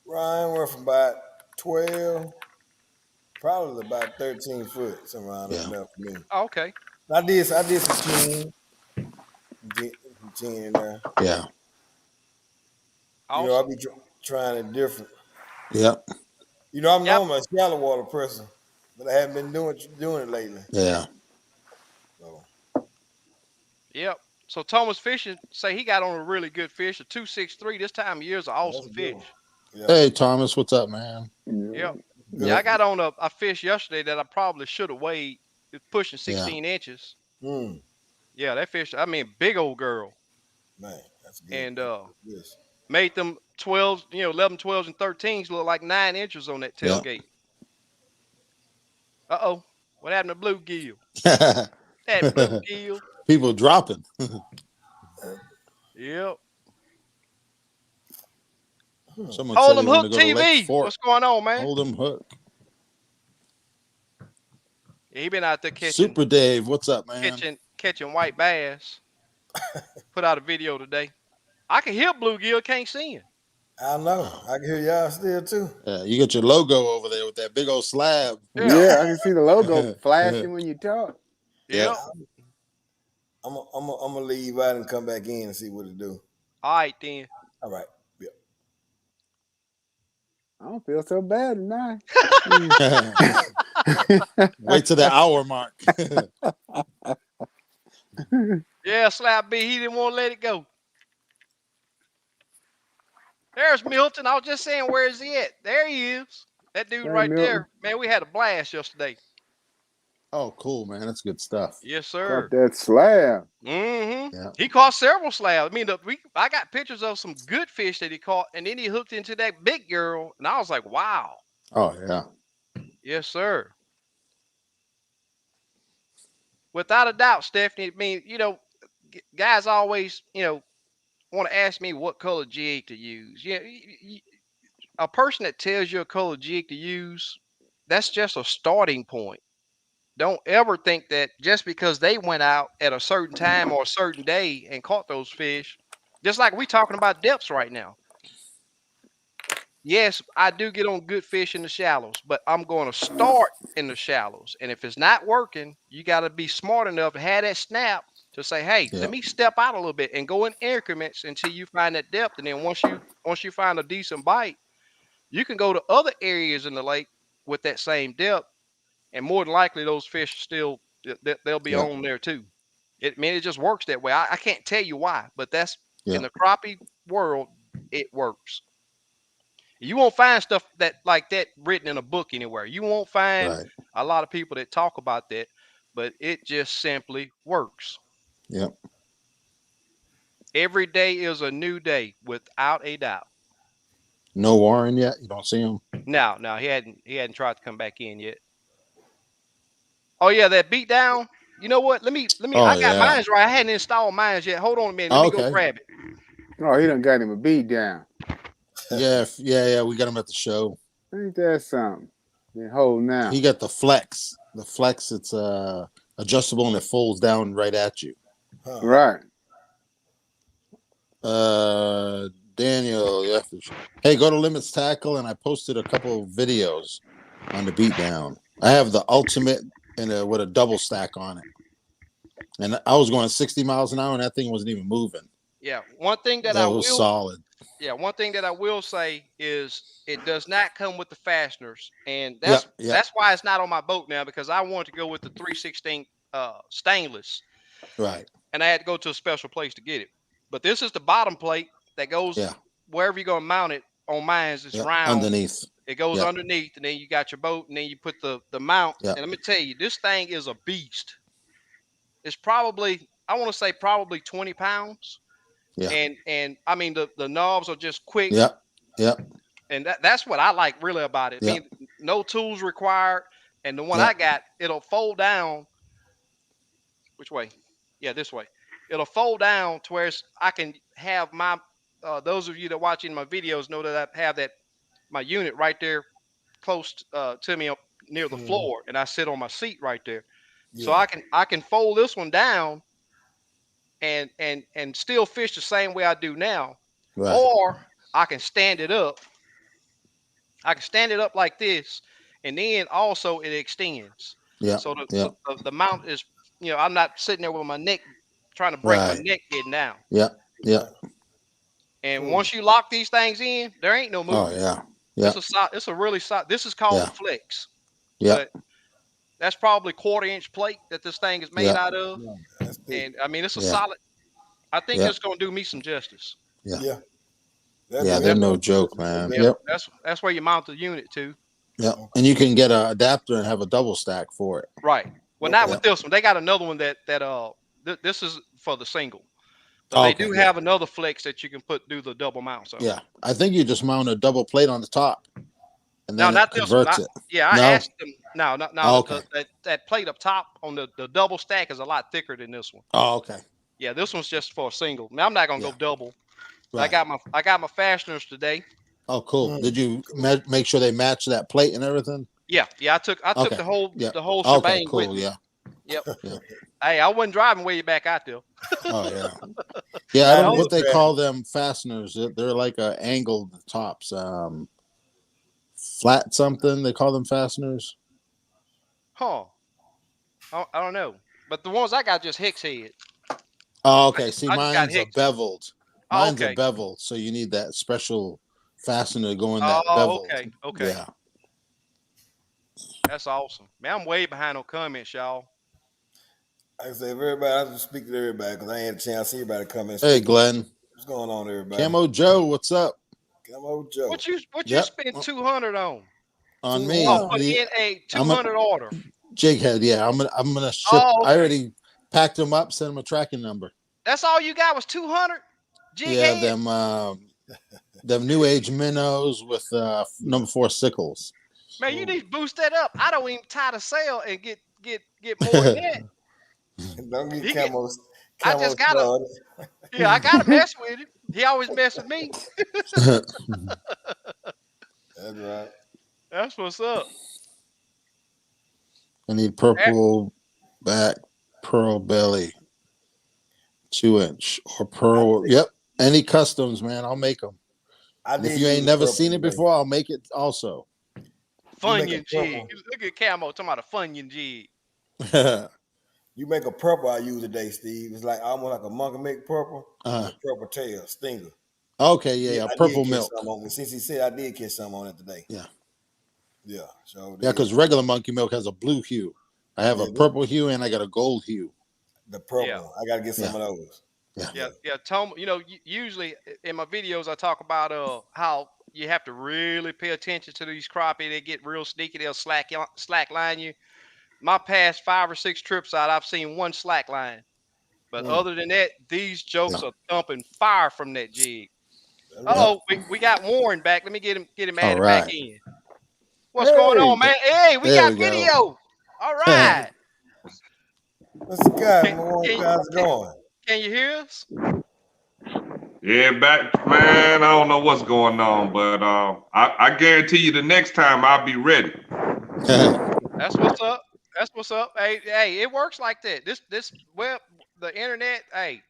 Ryan went from about 12, probably about 13 foot, somewhere around Yeah. there for me. Oh, okay. I did some 10 in there. Yeah. You know, I Awesome. be trying it different. Yep. You know, I'm Yep. normally a shallow water person, but I haven't been doing it lately. Yeah. So Yep. So Thomas Fishing say he got on a really good fish, a 263. This time of year is an that's awesome a good one. fish. Yeah, Hey Thomas, what's up, man? Yep. good Yeah, I Yep. one. got on a fish yesterday that I probably should have weighed. It's pushing Yeah. 16 inches. Mm, Yeah, that fish, I mean, big old girl. man, that's good. And Yes. made them 12s, 11, 12s, and 13s look like 9 inches on that Yep. tailgate. Uh-oh. What happened to bluegill? That bluegill. People dropping. Yep. Hmm. Someone said Hold they 'em want to Hook go to Lake TV. Fork. What's going on, man? Hold 'em Hook. Yeah, he been out there Super Dave, what's up, man? catching white bass. Put out a video today. I can hear bluegill, can't see him. I know. I can hear y'all still too. Yeah, you got your logo over there with that big old slab. Yeah. Yeah, I can see the logo flashing when you talk. Yeah. Yep. I'm gonna leave out and come back in and see what it do. All right then. All right. Yeah. I don't feel so bad tonight. Wait till the hour mark. Yeah, Slap B, he didn't want to let it go. There's Milton. I was just saying, where is he at? There he is. That dude Hey, right Milton. there. Man, we had a blast yesterday. Oh, cool, man. That's good stuff. Yes, Caught sir. that slab. Mm-hmm. Yeah. He caught several slabs. I mean, I got pictures of some good fish that he caught, and then he hooked into that big girl, and I was like, wow. Oh, yeah. Yes, sir. Without a doubt, Stephanie. I mean, guys always, want to ask me what color jig to use. Yeah, a person that tells you a color jig to use, that's just a starting point. Don't ever think that just because they went out at a certain time or a certain day and caught those fish, just like we talking about depths right now. Yes, I do get on good fish in the shallows, but I'm going to start in the shallows. And if it's not working, you got to be smart enough to have that snap to say, "Hey, Yeah. let me step out a little bit and go in increments until you find that depth." And then once you find a decent bite, you can go to other areas in the lake with that same depth, and more than likely those fish still they'll be Yeah. on there too. It just works that way. I can't tell you why, but that's Yeah. in the crappie world, it works. You won't find stuff that like that written in a book anywhere. You won't find Right. a lot of people that talk about that, but it just simply works. Yep. Every day is a new day, without a doubt. No Warren yet? You don't see him? Now he hadn't tried to come back in yet. Oh yeah, that beat down. You know what? Let me. Oh, I got yeah. mines right. I hadn't installed mines yet. Hold on a minute. Let Oh, me go okay. grab it. Oh, he done got him a beat down. Yeah. We got him at the show. Ain't that something? Then hold now. He got the flex. The flex, it's adjustable and it folds down right at you. Huh. Right. Daniel, yeah. Hey, go to Limits Tackle, and I posted a couple of videos on the beatdown. I have the ultimate and with a double stack on it, and I was going 60 miles an hour, and that thing wasn't even moving. Yeah. One thing that That I was will solid. Yeah, one thing that I will say is it does not come with the fasteners, and Yeah, that's why it's not on my boat now, because I wanted to go with the 3/16 stainless, right. and I had to go to a special place to get it. But this is the bottom plate that goes Yeah, wherever you're gonna mount it. On mine, it's yeah. round. Underneath. It goes Yeah, underneath, and then you got your boat, and then you put the mount. yeah, And let me tell you, this thing is a beast. It's probably, I want to say, probably 20 pounds. yeah, And I mean the knobs are just quick. yeah, yeah, And that's what I like really about it. I yeah, mean, no tools required. And the one yeah. I got, it'll fold down. Which way? Yeah, this way. It'll fold down to where I can have my. Those of you that watching my videos know that I have that my unit right there close to me up near the floor, and I sit on my seat right there. So Yeah. I can fold this one down and still fish the same way I do now, Right. or I can stand it up. I can stand it up like this, and then also it extends. Yeah, So yeah. the mount is, I'm not sitting there with my neck trying to break my Right. neck getting down. Yeah, yeah. Right. And Cool. once you lock these things in, there ain't no Oh movement. yeah, yeah, It's a really solid. This is called yeah, the flex, yeah, but that's probably 1/4 inch plate that this thing is made yeah, out of. Yeah. That's thick. And I mean, it's a yeah, solid. I think yeah, it's gonna do me some justice. yeah. Yeah. That Yeah, do they're That's no everybody. joke, man. yeah. Yep, That's where you mount the unit to. yep. Okay. And you can get an adapter and have a double stack for it. Right. Well, not Okay. with Yep. this one. They got another one this is for the single. But Oh, they okay. do Yeah, have another flex that you can do the double mounts on. yeah. I think you just mount a double plate on the top, and No, then it not this one. converts it. Yeah, I No. asked them. No, no, Oh, okay. that plate up top on the double stack is a lot thicker than this one. Oh, okay. Yeah, this one's just for a single. Now, I'm not gonna Yeah. go double. Right. I got my fasteners today. Oh, cool. Mm. Did you Cool. make sure they match that plate and everything? Yeah, I took Okay. the Yeah. whole Okay. shebang with Cool. me. Yeah. Yep. Yeah. Hey, I wasn't driving way back out there. Oh yeah. Yeah. I I don't know did what they that. call them fasteners. They're like angled tops. Flat something. They call them fasteners. Huh. I don't know. But the ones I got just hex head. Oh, okay. See, I just got mine's a hex. beveled. Oh, Mine's a okay. beveled, so you need that special fastener to go in that Oh, beveled. okay. Yeah. That's awesome. Man, I'm way behind on comments, y'all. Like I say, everybody, I just speak to everybody because I ain't had a chance to see everybody come and Hey, speak. Glenn. What's going on, everybody? Camo Joe, what's up? Come on, Joe. What you Yep. spend 200 on? On me. Oh, put The- in a I'm a- 200 order. Jighead, yeah. I'm gonna ship. Oh, I okay. already packed them up, sent them a tracking number. That's all you got was 200? Jig Yeah, head? them new age minnows with number 4 sickles. Man, you need to boost that up. I don't even tie the sail and get more than that. Don't He get get- camo. I Camo just gotta started. Yeah, I gotta mess with him. He always mess with me. That's right. That's what's up. I need purple back, pearl belly, 2-inch or pearl. Yep, any customs, man. I'll make them. I And if did you use ain't never purple seen it today. before, I'll make it also. Funyun purple. jig. Look at Camo talking about a Funyun jig. You make a purple I use today, Steve. It's like almost like a monkey make purple. Uh-huh. With a purple tail, stinger. Okay, yeah, I purple did milk. catch some on it. Since he said I did catch some on it today. Yeah. Yeah. So Yeah, because regular monkey milk has a blue hue. I have a Yeah, purple hue and I got a gold hue. the purple. Yeah. I gotta get some of those. Yeah. Tom, usually in my videos I talk about how you have to really pay attention to these crappie. They get real sneaky. They'll slack line you. My past 5 or 6 trips out, I've seen one slack line. But other than that, these jokes are thumping fire from that jig. Oh, we got Warren back. Let me get him added right. back in. What's going on, man? Hey, we There got we go. video. All right. What's the guy? Can- How's can- it going? Can you hear us? Yeah, back man. I don't know what's going on, but I guarantee you the next time I'll be ready. That's what's up. That's what's up. Hey, it works like that. This web, the internet, hey,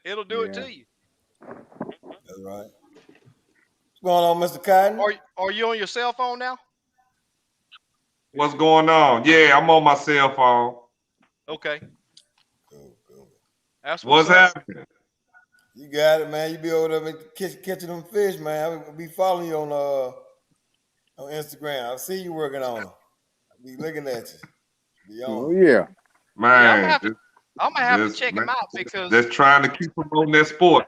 it'll do it Yeah. to you. That's right. What's going on, Mr. Cotton? Are you on your cell phone now? What's going on? Yeah, I'm on my cell phone. Okay, Cool, cool. that's what's What's up. happening? You got it, man. You be over there catching them fish, man. I be following you on Instagram. I see you working on them. I be looking at you. Be on Oh them. yeah. Yeah, Man, I'm gonna have to just check man, him out because just trying to keep promoting that sport.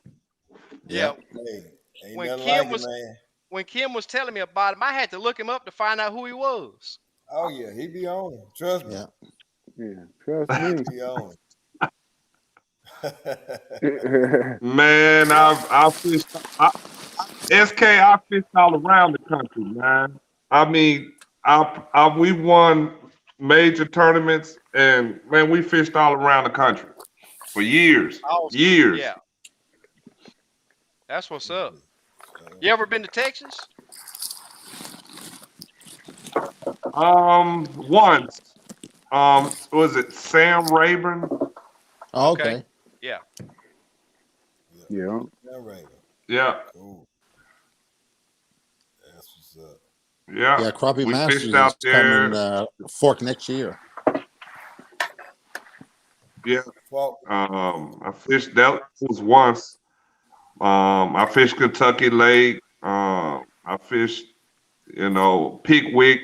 yeah, Yep. Hey, ain't when nothing Kim like it, was man. when Kim was telling me about him, I had to look him up to find out who he was. Oh yeah, he be on them. Trust me, Yeah. Yeah. Trust he me. be on them. Man, I fished. I fished all around the country, man. I mean, we won major tournaments, and man, we fished all around the country for years, Awesome. years. Yeah, that's what's up. You ever been to Texas? Once, was it Sam Rayburn? Oh, Okay. okay. Yeah. Yeah, Yeah. all right. Yeah, Cool. That's what's up. yeah. Yeah, Crappie We fished Masters out is coming there. Fork next year. Yeah, Fault. I fished. That was once. I fished Kentucky Lake. I fished, Pickwick.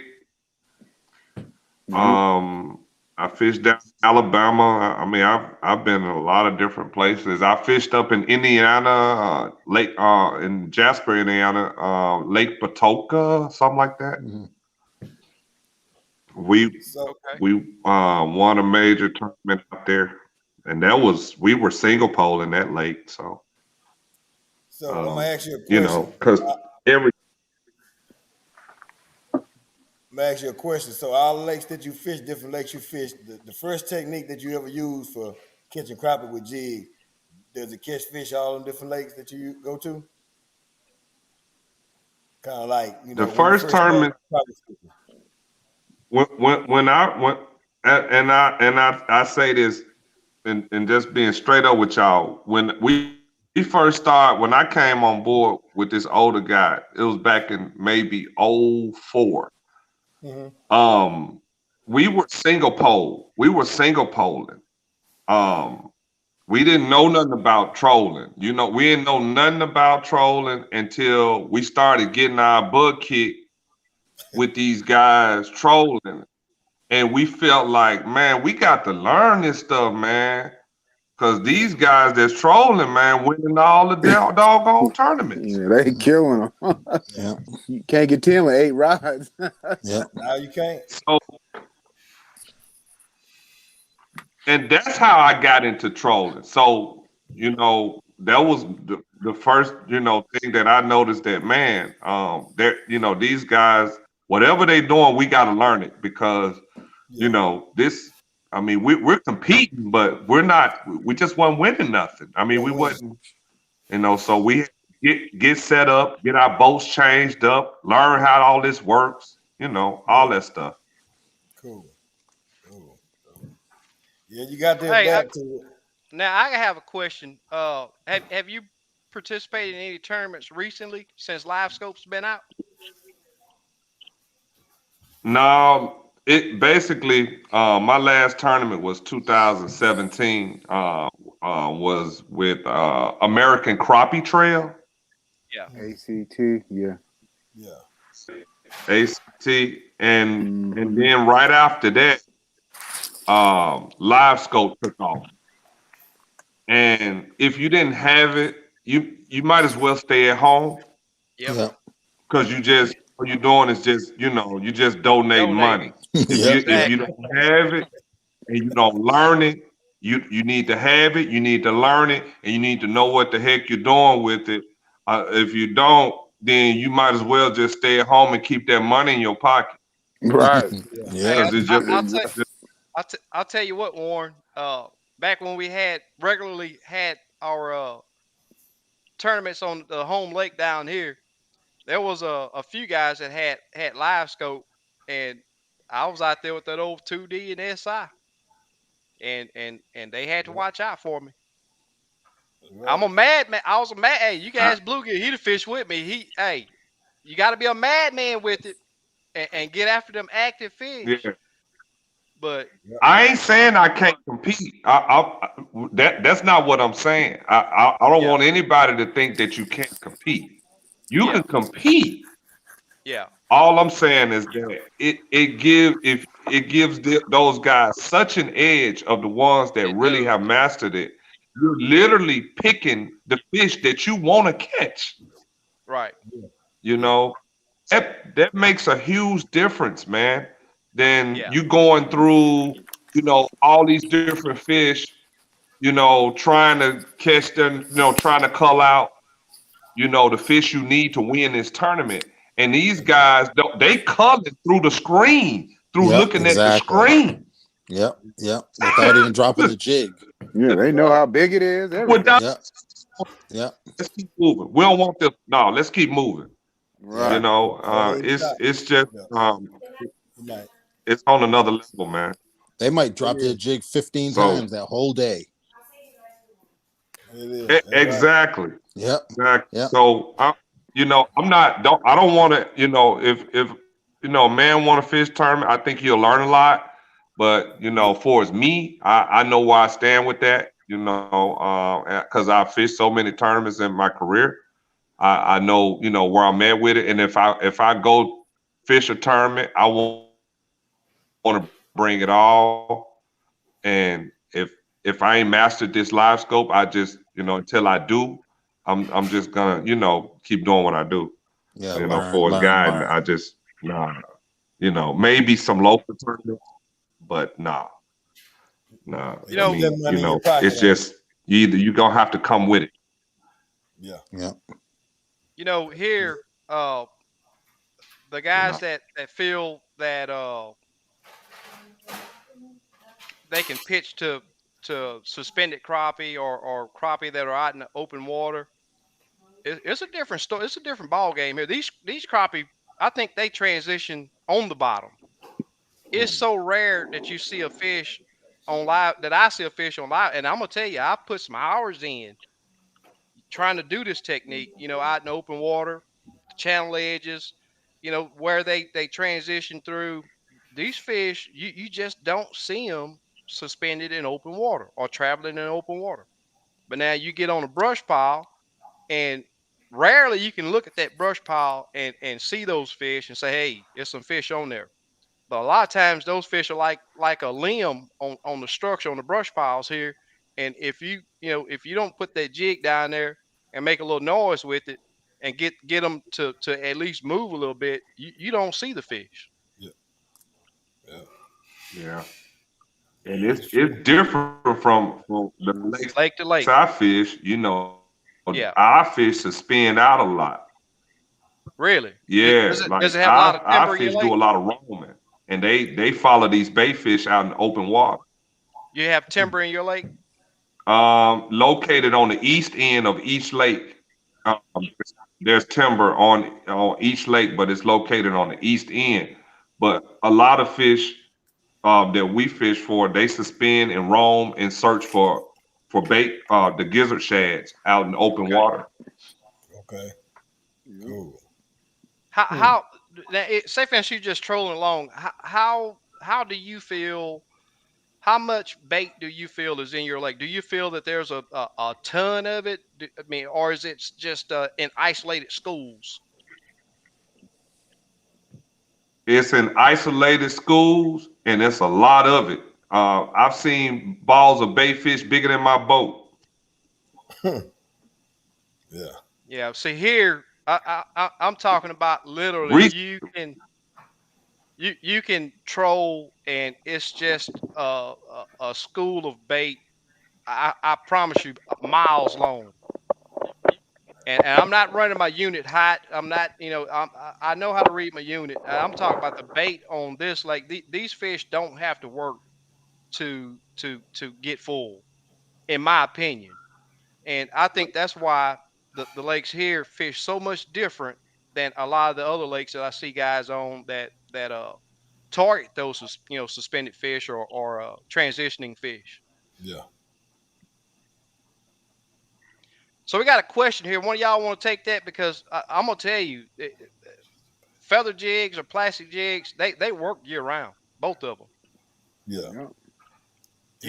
Mhm. Um, I fished down in Alabama. I mean, I've been in a lot of different places. I fished up in Indiana, Lake in Jasper, Indiana, Lake Patoka, something like that. Mhm. We So, Okay. we won a major tournament out there, and we were single pole in that lake. So so I'm gonna ask you a question. because every I'm gonna ask you a question. So, all the lakes that you fish, different lakes you fish, the first technique that you ever use for catching crappie with jig, does it catch fish all in different lakes that you go to? Kind of like the when you first first start tournament crappie fishing. when I went and I say this and just being straight up with y'all, when we first started, when I came on board with this older guy, it was back in maybe '04. Mm-hmm. Um, we were single poling. Um, we didn't know nothing about trolling. We didn't know nothing about trolling until we started getting our butt kicked with these guys trolling. And we felt like, man, we got to learn this stuff, man. Cause Yeah, these guys that's trolling, man, winning all the doggone tournaments. Yeah, they killing them. yeah. Yeah. You can't get 10 with 8 rods. Yeah. Now you can't. So, and that's how I got into trolling. So, that was the first, thing that I noticed that, man, these guys, whatever they doing, we got to learn it because, Yeah, this, I mean, we're competing, but we just weren't winning nothing. I mean, one we win. wasn't, so we had to get set up, get our boats changed up, learn how all this works, all Yeah, that stuff. cool, cool, cool. Yeah, you got to Hey, adapt to it. now I have a question. Have you participated in any tournaments recently since Live Scope's been out? No, it basically my last tournament was 2017. Was with American Crappie Trail, Yeah. Mhm. ACT, yeah. Yeah, ACT, and Hmm. then right after that, Live Scope took off. And if you didn't have it, you might as well stay at home Yep. Yeah. because you just what you're doing is just you just donate Donate. money. Yep. If Yep. you Exactly. don't have it and you don't learn it, you need to have it, you need to learn it, and you need to know what the heck you're doing with it. If you don't, then you might as well just stay at home and keep that money in your pocket Right. yeah, Hey, Yep. because it's just, Exactly. just I'll tell you what, Warren. Back when we had regularly had our tournaments on the home lake down here, there was a few guys that had live scope, and I was out there with that old 2D and SI, and they had to Right. watch out for me. I'm Right. a madman. I was a mad. Hey, you can I, ask Bluegill. He the fish with me. Hey, you got to be a madman with it and get after them active fish. yeah. But Yeah. I ain't saying I can't compete. That's not what I'm saying. I don't yeah, want anybody to think that you can't compete. You yeah, can compete. yeah, All I'm saying is that it gives those guys such an edge of the ones that it really does. have mastered it. You're literally picking the fish that you want to catch. Right. Yeah. You Yeah. know that makes a huge difference, man. Than Yeah. you going through, all these different fish, trying to catch them, trying to cull out, the fish you need to win this tournament. And these guys don't they culling through the screen, through Yep, looking at the exactly. screen. Yep, yep. Without even dropping the jig. Yeah, they know how big it is. Without, Everything. Yep, yep, let's keep moving. We don't want this. No, let's keep moving. yep. Right. Before they stop. It's just Yeah. Good night. it's on another level, man. They might It drop their is. jig 15 So times that whole day. It is. That's right. exactly. Yep, Exactly. yep, So I don't want to, if a man want to fish tournament, I think he'll learn a lot. But Yeah. for as me, I know where I stand with that. Because I've fished so many tournaments in my career. I know where I'm at with it, and if I go fish a tournament, I want to bring it all. And if I ain't mastered this live scope, I just until I do, I'm just gonna keep doing what I do. yeah. For as Learn, guiding, learn, I learn. just nah. Maybe some local tournaments, but nah. And You I keep know, that mean, money in your pocket it's now. just you gonna have to come with it. Yeah. Yep, here, the You guys know. that feel that they can pitch to suspended crappie or crappie that are out in the open water. It's a different story. It's a different ball game here. These crappie, I think they transition on the bottom. It's Mm. so rare that you see a fish on live that I see a fish on live, and I'm gonna tell you, I put some hours in trying to do this technique. Out in the open water, the channel edges, where they transition through. These fish, you just don't see them suspended in open water or traveling in open water. But now you get on a brush pile, and rarely you can look at that brush pile and see those fish and say, hey, there's some fish on there. But a lot of times those fish are like a limb on the structure on the brush piles here. And if you don't put that jig down there and make a little noise with it and get them to at least move a little bit, you don't see the fish. Yeah. Yeah. Yeah. And That is it's true. different from the lakes I Lake to fish. lake. I fish to Yeah. spin out a lot. Really? Yeah, like Does it have a I lot of fish timber do in a your lot lake? of roaming, and they follow these bait fish out in open water. You have timber in your lake? Located on the east end of each lake. Um, there's timber on each lake, but it's located on the east end. But a lot of fish that we fish for, they suspend and roam and search for bait, the gizzard shads out in open Okay. water. Okay. Yep. Cool. How Hmm. how now say for instance you just trolling along. How do you feel? How much bait do you feel is in your lake? Do you feel that there's a ton of it? I mean, or is it just in isolated schools? It's in isolated schools, and it's a lot of it. I've seen balls of bait fish bigger than my boat. Yeah. Yeah. See here, I'm talking about literally. Re- You can troll, and it's just a school of bait. I promise you, miles long. And I'm not running my unit hot. I'm not, I know how to read my unit. I'm talking about the bait on this. Like these fish don't have to work to get full, in my opinion. And I think that's why. the lakes here fish so much different than a lot of the other lakes that I see guys on that target those suspended fish or transitioning fish. Yeah. So we got a question here. One of y'all want to take that because I'm gonna tell you, feather jigs or plastic jigs, they work year round, both of them. Yeah. Yeah.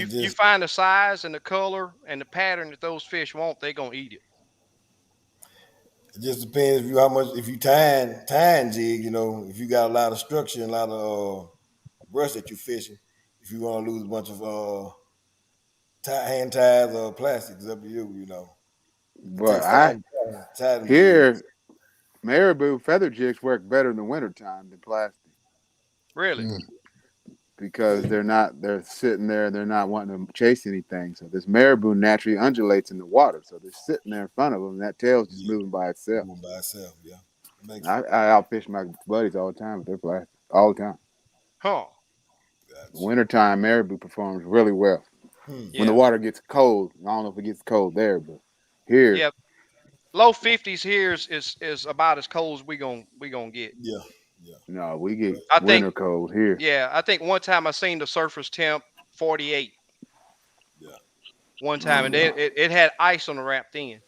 And You just find the size and the color and the pattern that those fish want, they gonna eat it. it just depends if you how much if you tying jig, if you got a lot of structure and a lot of brush that you fishing, if you want to lose a bunch of hand ties or plastic, it's up to you. I But take I tie them jigs. here marabou feather jigs work better in the wintertime than plastic Really? Mm. because they're sitting there, they're not wanting to chase anything. So this marabou naturally undulates in the water. So they're sitting there in front of them, and that tail's just Yeah, moving by itself. moving by itself. Yeah, it makes I outfish my buddies all the time with their plastic, all the time. Huh? The gotcha. wintertime marabou performs really well. When the Yeah, water gets cold, I don't know if it gets cold there, but here, yeah. Low 50s here is about as cold as we gonna get. Yeah, yeah, no, we get I think winter cold here. Yeah, I think one time I seen the surface temp 48 yeah, one time, and then it had ice on the wrapped in.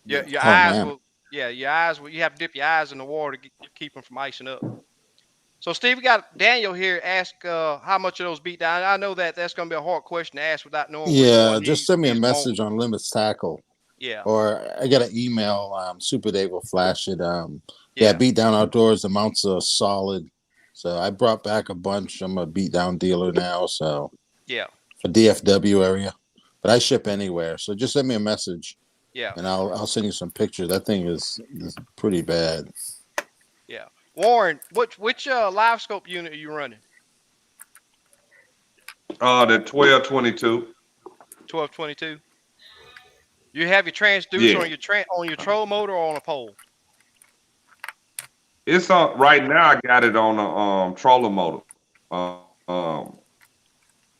Your yeah. your Oh eyes man. will yeah your eyes will you have to dip your eyes in the water to keep them from icing up. So Steve, we got Daniel here. Ask how much of those beat down. I know that's gonna be a hard question to ask without knowing which Yeah, one just send me a he's on. message on Limits Tackle, Yeah, or I got an email. Super Dave will flash it. Yeah, yeah, Beat Down Outdoors. The mounts are solid. So I brought back a bunch. I'm a beat down dealer now. So yeah, for DFW area, but I ship anywhere. So just send me a message, yeah, and I'll send you some pictures. That thing is pretty bad. yeah. Warren, which live scope unit are you running? The 1222. 1222. You have your transducer Yeah. on your troll motor or on a pole? It's on right now. I got it on a trolling motor. Um,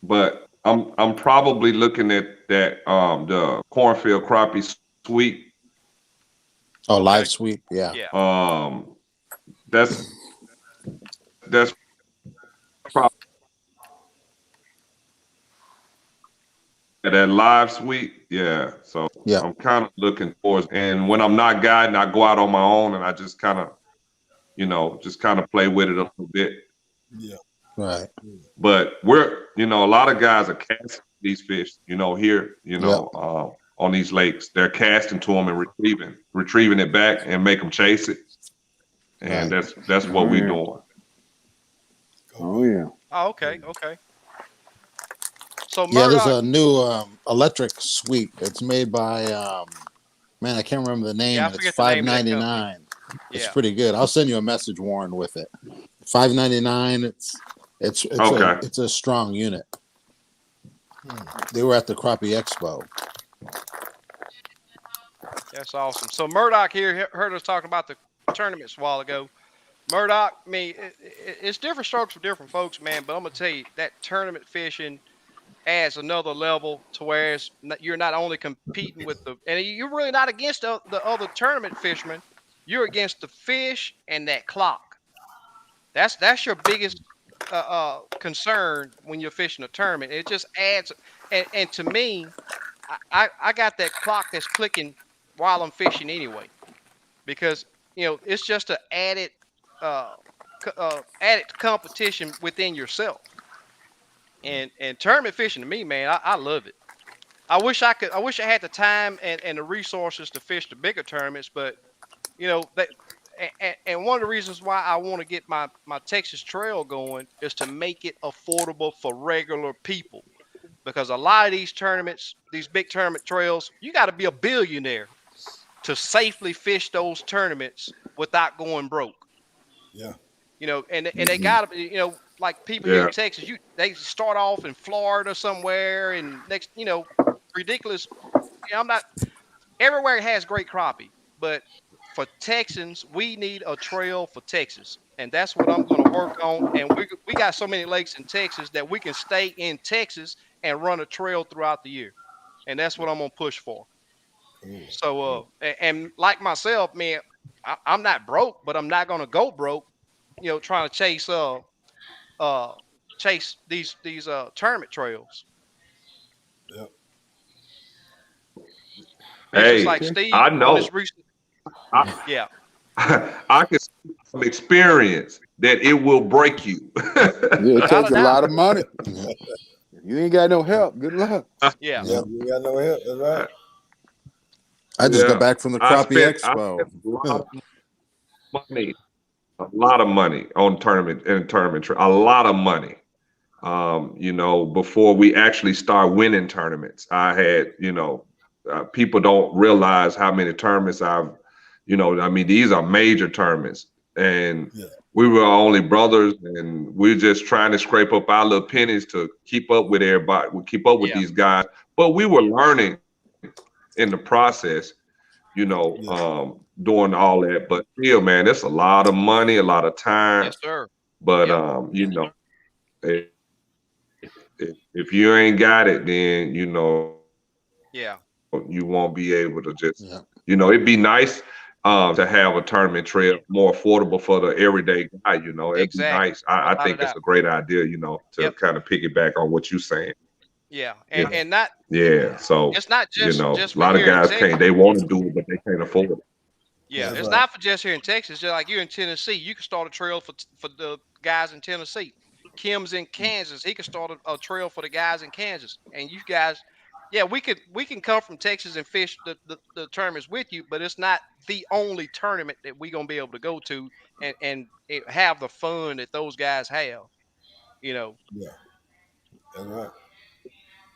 but I'm probably looking at that the cornfield crappie sweep. Oh, live Okay. sweep. Yeah. Yeah. That's that's probably that live sweep. Yeah. So Yep. I'm kind of looking towards, and when I'm not guiding, I go out on my own and I just kind of just kind of play with it a little bit. Yeah. Right. But a lot of guys are casting these fish, here, Yep. on these lakes. They're casting to them and retrieving it back and make them chase it. And Right. that's what Oh we're yeah, doing. oh yeah. Oh, okay. Okay. So Yeah. There's Murdoch, a new electric sweep. It's made by man, I can't remember the yeah, name, I and it's forget the name of that company. 5.99. It's Yeah. pretty good. I'll send you a message, Warren, with it. 5.99. Okay. It's a strong unit. Hmm. They were at the Crappie Expo. That's awesome. So Murdoch here heard us talking about the tournaments a while ago. Murdoch, I mean, it's different strokes for different folks, man. But I'm gonna tell you that tournament fishing adds another level to where you're not only competing with and you're really not against the other tournament fishermen. You're against the fish and that clock. That's your biggest concern when you're fishing a tournament. It just adds, and to me, I got that clock that's clicking while I'm fishing anyway because it's just an uh, added competition within yourself. And tournament fishing to me, man, I love it. I wish I had the time and the resources to fish the bigger tournaments, but that and one of the reasons why I want to get my Texas Trail going is to make it affordable for regular people because a lot of these tournaments, these big tournament trails, you got to be a billionaire to safely fish those tournaments without going broke. Yeah. And they got to like people here Yeah. in Texas, they start off in Florida somewhere and next ridiculous. I'm not everywhere has great crappie, but for Texans, we need a trail for Texas, and that's what I'm going to work on. And we got so many lakes in Texas that we can stay in Texas and run a trail throughout the year, and that's what I'm going to push for. Ooh, So ooh. and like myself, man, I'm not broke, but I'm not gonna go broke. Trying to uh chase these tournament trails. Yep. It's just Hey, like Okay. Steve I on know. his recent. I, Yeah, I can speak from experience that it will break you. Yeah, it without takes a a doubt. lot of money. Yeah. If you ain't got no help, good luck. Yeah, Yep. Yeah. You got no help. That's right. I just got Yeah, back from the Crappie I spent Expo. a lot of money, on a lot of money. Before we actually start winning tournaments, I had, people don't realize how many tournaments I mean, these are major tournaments, and Yeah. we were only brothers, and we're just trying to scrape up our little pennies to keep up with everybody, we keep up with yeah, these guys, but we were learning in the process, Yeah. doing all that. But still, man, it's a lot of money, a lot of time. yes, sir. But Yep, if you ain't got it, then you won't be yeah, able to just, Yeah. it'd be nice to have a tournament trail more affordable for the everyday guy. It'd be exactly, nice. I without a think it's doubt. a great idea, to Yep, kind of piggyback on what you're saying. yeah, and Yeah, Yeah. and not yeah. So, it's not just a for lot of here in guys Texas. can't. They want to do it, but they can't afford it. Yeah, That's it's right. not for just here in Texas. Just like you in Tennessee, you can start a trail for the guys in Tennessee. Kim's in Kansas, he can start a trail for the guys in Kansas. And you guys, yeah, we can come from Texas and fish the tournaments with you, but it's not the only tournament that we're gonna be able to go to and have the fun that those guys have. You know, Yeah. That's right.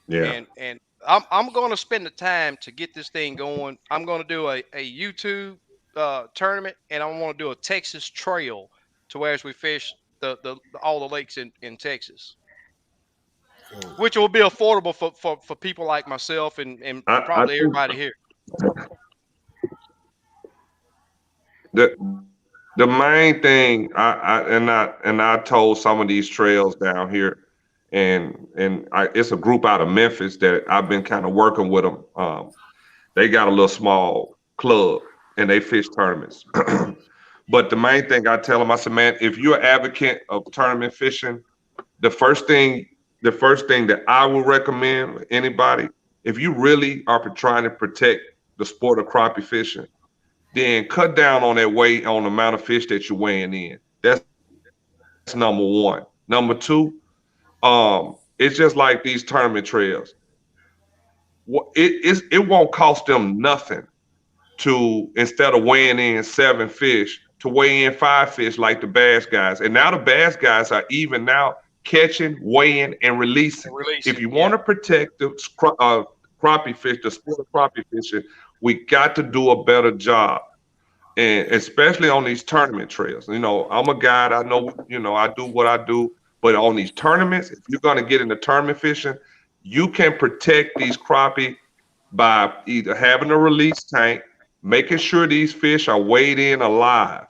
Yeah. and I'm going to spend the time to get this thing going. I'm going to do a YouTube tournament, and I want to do a Texas trail to where as we fish all the lakes in Texas, Cool. which will be affordable for people like myself and I probably think everybody here. the main thing I told some of these trails down here, it's a group out of Memphis that I've been kind of working with them. They got a little small club and they fish tournaments. But the main thing I tell them, I said, man, if you're an advocate of tournament fishing, the first thing the first thing that I would recommend anybody, if you really are trying to protect the sport of crappie fishing, then cut down on that weight on the amount of fish that you're weighing in. That's number one. Number two, it's just like these tournament trails. It won't cost them nothing to, instead of weighing in 7 fish, to weigh in 5 fish like the bass guys. And now the bass guys are even now catching, weighing, and releasing. Release If it, you yeah, want to protect the crappie fish, the sport of crappie fishing, we got to do a better job, and especially on these tournament trails. I'm a guide. I know, I do what I do, but on these tournaments, if you're going to get into tournament fishing, you can protect these crappie by either having a release tank, making sure these fish are weighed in alive,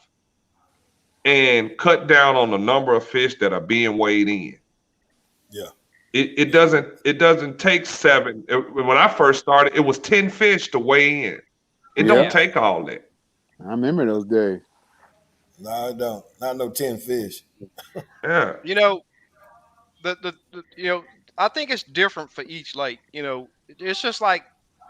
and cut down on the number of fish that are being weighed in. Yeah. It doesn't take seven. When I first started, it was 10 fish to weigh in. It don't Yep, yeah, take all that. I remember those days. No, I don't. Not no 10 fish. Yeah. you know the I think it's different for each lake. It's just like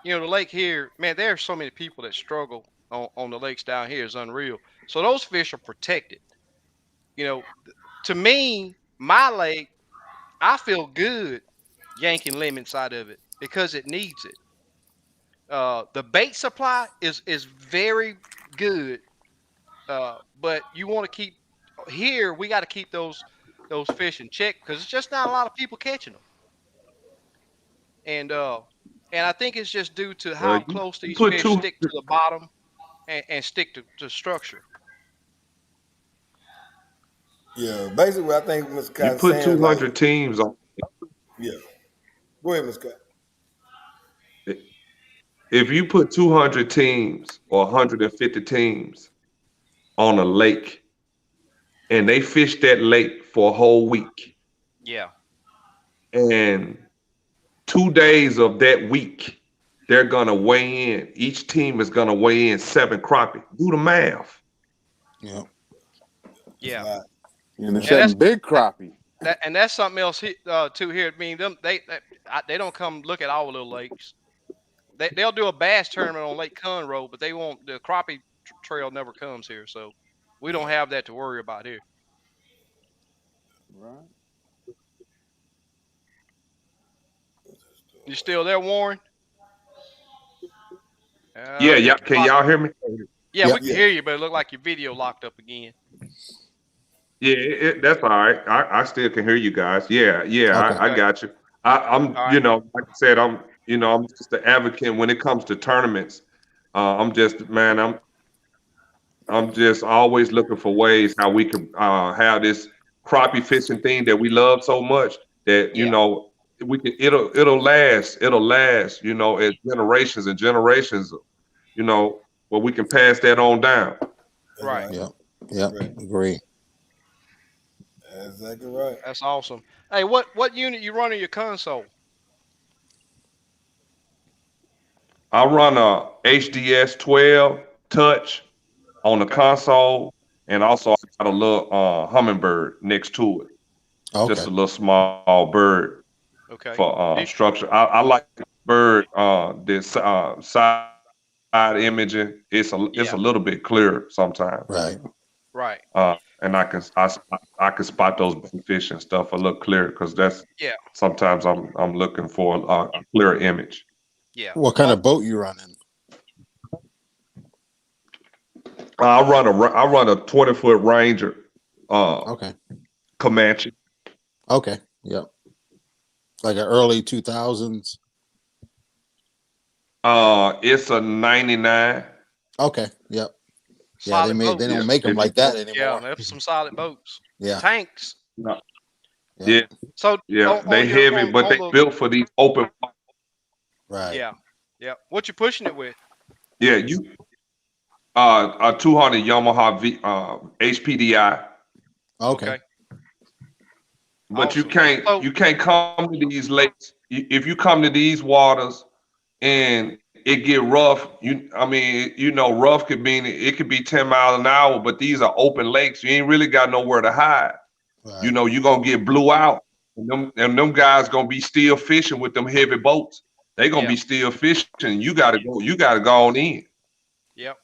the lake here, man. There are so many people that struggle on the lakes down here is unreal. So those fish are protected. You know, to me, my lake, I feel good yanking lemons out of it because it needs it. The bait supply is very good, but you want to keep here. We got to keep those fish in check because it's just not a lot of people catching them, and uh, and I think it's just due to Well, how you, close you these put fish two stick to the bottom and stick to structure. Yeah. Basically, I think Mr. you Cotton put saying like, 200 teams on. yeah. Go ahead, Mr. Cotton. If you put 200 teams or 150 teams on a lake and they fish that lake for a whole week, Yeah, and 2 days of that week they're gonna weigh in. Each team is gonna weigh in 7 crappie. Do the math. Yeah. That's a Yeah, lot. And they're and setting big crappie. that's something else too here. I mean, they don't come look at our little lakes. They'll do a bass tournament on Lake Conroe, but they won't. The crappie trail never comes here, so we don't have that to worry about here. Right. You still there, Warren? Yeah, Your y'all, can lock. y'all hear me? Yeah, we Yep. can Yeah. hear you, but it looked like your video locked up again. Yeah, that's all right. I still can hear you guys. Yeah, yeah, Okay. I Okay. got you. I'm, All right. like I said, I'm just the advocate when it comes to tournaments. I'm just, man, I'm just always looking for ways how we can have this crappie fishing thing that we love so much that Yeah. we can it'll last as generations and generations where we can pass that on down. That's Right. right. Yep. That's Yep. right. Agree. That's exactly right. That's awesome. Hey, what unit you running your console? I run a HDS 12 touch on the Okay. console, and also I got a little hummingbird next to it, just Okay. a little small bird Okay. for Do, structure. I like the bird this side imaging. It's a yeah. little bit clearer sometimes, Right. Right. and I can spot those big fish and stuff a little clearer because that's Yeah. sometimes I'm looking for a clearer image. Yeah. What kind of boat you running? I run a 20-foot Ranger, uh, Okay. Comanche. Okay. Yep. Like an early 2000s. It's a 99. Okay. Yep. Yeah, Solid they boats. Yeah, don't make them if you like that want. Yeah, anymore. there's some solid boats. Yeah. Tanks. No, Yep. yeah, So yeah, they on your heavy, but on they the built for these open. Right. yeah. Yeah. What you pushing it with? Yeah, a 200 Yamaha HPDI, Okay. Okay. but you Awesome. can't So you can't come to these lakes. If you come to these waters and it get rough, rough could mean it could be 10 miles an hour, but these are open lakes. You ain't really got nowhere to hide. Right. You're gonna get blew out. And them guys gonna be still fishing with them heavy boats. They gonna yeah. be still fishing. You gotta go on in. Yep.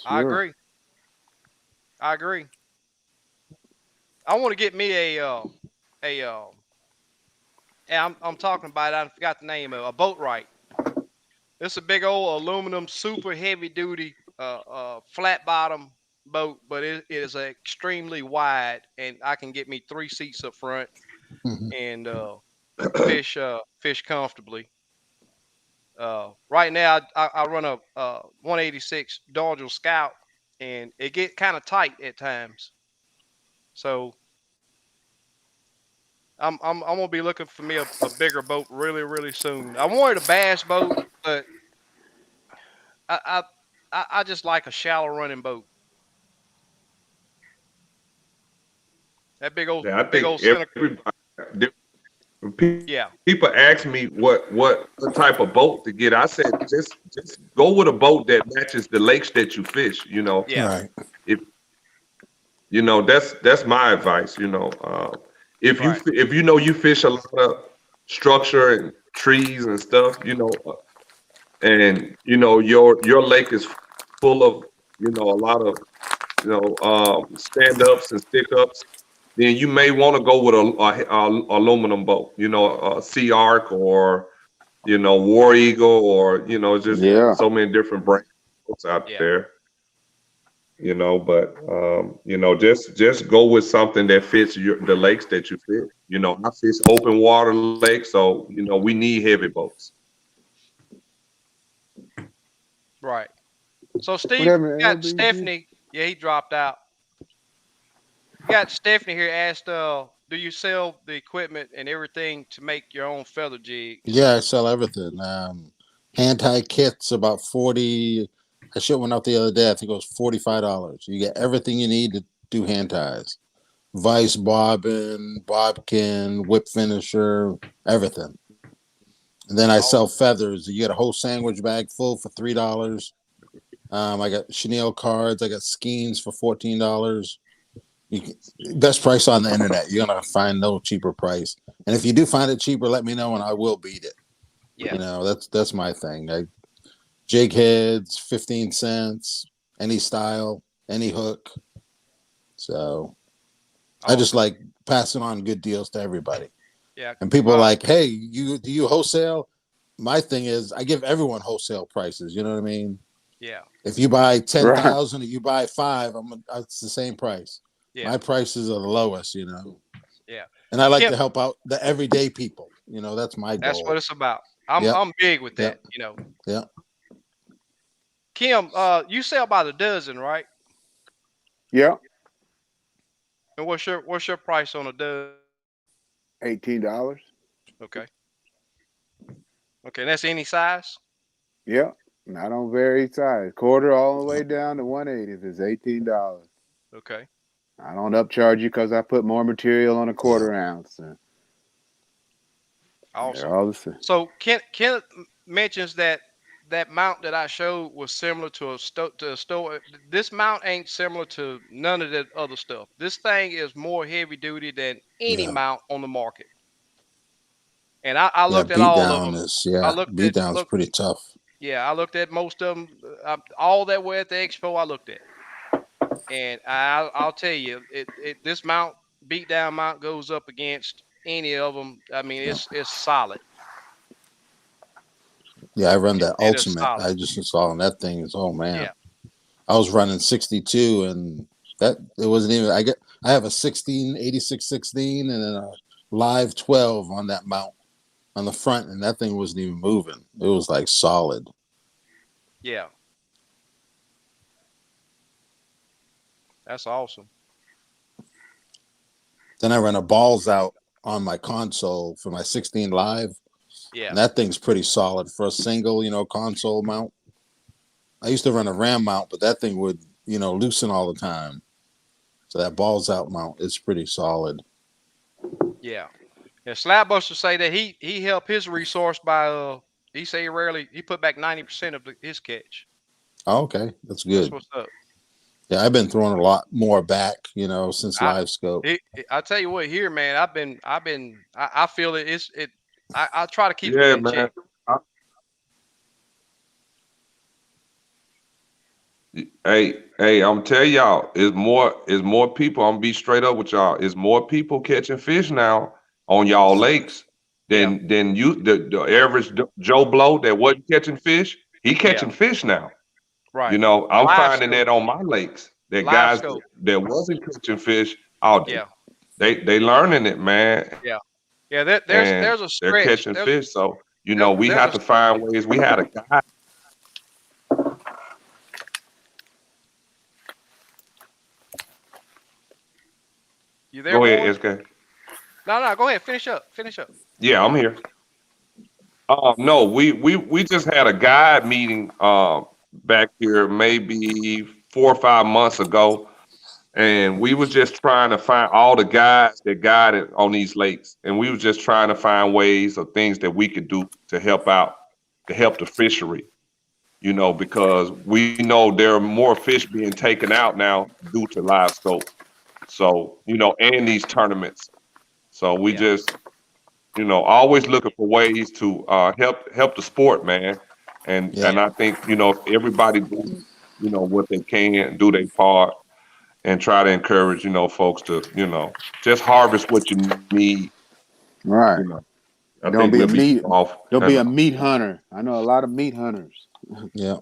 I Sure. agree. I agree. I want to get me a yeah, I'm talking about I forgot the name of a boat right. It's a big old aluminum, super heavy duty, flat bottom boat, but it is extremely wide, and I can get me 3 seats up front and fish comfortably. Right now, I run a 186 Dodgel Scout, and it get kind of tight at times. So I'm gonna be looking for me a bigger boat really soon. I wanted a bass boat, but I I I just like a shallow running boat. That Yeah, I big think old center. everybody. Yeah, People ask me what type of boat to get. I said just go with a boat that matches the lakes that you fish. yeah, Right. If that's my advice. right. If you fish a lot of structure and trees and stuff, and your lake is full of a lot of stand ups and stick ups, then you may want to go with a aluminum boat, a Sea Arc or War Eagle, or just Yeah. so many different brands out Yeah, there. But just go with something that fits the lakes that you fish. I fish open water lakes, so we need heavy boats. right. So Steve, Whatever, we got LBG. Stephanie. Yeah, he dropped out. We got Stephanie here. Asked, do you sell the equipment and everything to make your own feather jigs? Yeah, I sell everything. Hand tie kits about 40. I shipped one out the other day. I think it was $45. You get everything you need to do hand ties. Vice bobbin, bobkin, whip finisher, everything. And then I sell Awesome. feathers. You get a whole sandwich bag full for $3. I got chenille cards. I got skeins for $14. You can, best price on the internet. You're gonna find no cheaper price. And if you do find it cheaper, let me know and I will beat it. Yeah. That's my thing. Jig heads, 15 cents, any style, any hook. So I just Awesome. like passing on good deals to everybody. Yeah. And people are Uh, like, hey, do you wholesale? My thing is I give everyone wholesale prices. You know what I mean? yeah. If you buy Right. 10,000 or you buy five, it's the same price. Yeah. My prices are the lowest, you know. Yeah. And I like Kim, to help out the everyday people. You know, that's my that's what goal. it's about. I'm Yep. I'm big with that, Yep. you know. Yep. Kim, you sell by the dozen, right? Yeah. And what's your price on a dozen? $18. Okay. Okay, that's any size? Yeah. Not on very size. Quarter all the way down to 1/8 is $18. Okay. I don't upcharge you because I put more material on a quarter ounce. They're Awesome. all the same. So Kenneth mentions that that mount that I showed was similar to a store. This mount ain't similar to none of that other stuff. This thing is more heavy duty than any Yeah. mount on the market. And I Yeah. looked at all of them. I looked Beat at down is look pretty tough. Yeah, I looked at most of them. All that were at the expo. I looked at, and I'll tell you, this mount beat down mount goes up against any of them. I mean, Yeah. it's solid. Yeah. I run that It is ultimate. solid. I just installed and that thing is, oh man. Yeah, I was running 62 and that it wasn't even I have a 16 and then a live 12 on that mount on the front and that thing wasn't even moving. It was like solid. yeah, that's awesome. Then I ran a balls out on my console for my 16 live Yeah, and that thing's pretty solid for a single, console mount. I used to run a RAM mount, but that thing would, loosen all the time. So that balls out mount is pretty solid. yeah. Yeah, Slabbuster say that he helped his resource by he say he put back 90% of his catch. Oh, okay, that's That's good. what's up. Yeah, I've been throwing a lot more back, since I live scope. I tell you what here, man. I feel it. I try to keep it Yeah, in man. check. Hey, I'm tell y'all, is more people. I'm gonna be straight up with y'all. Is more people catching fish now on y'all Yeah, lakes Yeah, than the average Joe Blow that wasn't catching fish. He yeah, catching fish now. right. I'm Live finding scope, that on my lakes. That live guys scope. that wasn't catching fish, oh, Yeah, they learning it, man, yeah, yeah. There's and a they're stretch. catching fish. So we There's have a. to find ways. We had a guy. You there, Go ahead, Warren? SK. No, no. Go ahead. Finish up. Finish up. Yeah, I'm here. No, we just had a guide meeting back here maybe 4 or 5 months ago, and we was just trying to find all the guys that guided on these lakes, and we was just trying to find ways or things that we could do to help out, to help the fishery, because we know there are more fish being taken out now due to live scope. So, and these tournaments. So we Yeah, just always looking for ways to help the sport, man. And yeah, and yeah, I think if everybody do what they can, do their part, and try to encourage folks to just harvest what you need. You know, Right. I think Don't we'll be be a better meat. off. Don't And be a meat hunter. I know a lot of meat hunters. yeah.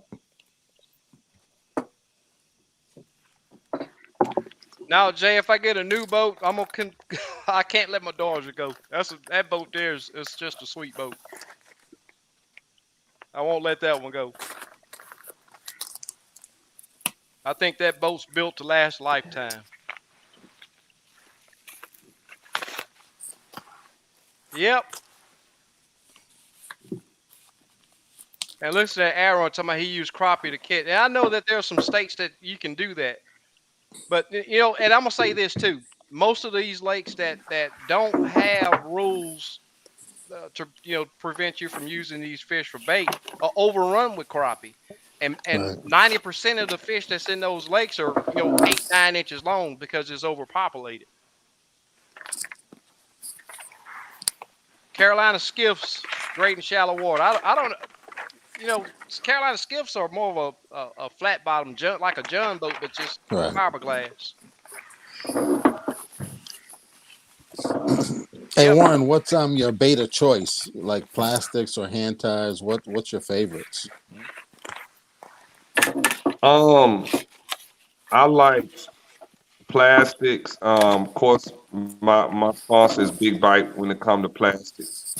now Jay, if I get a new boat, I can't let my Dodger go. That boat there is just a sweet boat. I won't let that one go. I think that boat's built to last a lifetime. Yep. And listen to Aaron talking about he used crappie to catch. And I know that there are some states that you can do that. But and I'm gonna say this too. Most of these lakes that don't have rules to prevent you from using these fish for bait, are overrun with crappie, and Right. 90% of the fish that's in those lakes are 8-9 inches long because it's overpopulated. Carolina skiffs, great in shallow water. I don't Carolina skiffs are more of a flat bottom like a John boat, but just Right. fiberglass. Hey Yep. Warren, what's your bait of choice? Like plastics or hand ties? What's your favorites? Um, I like plastics. Of course, my sponsor is Big Bite when it comes to plastics,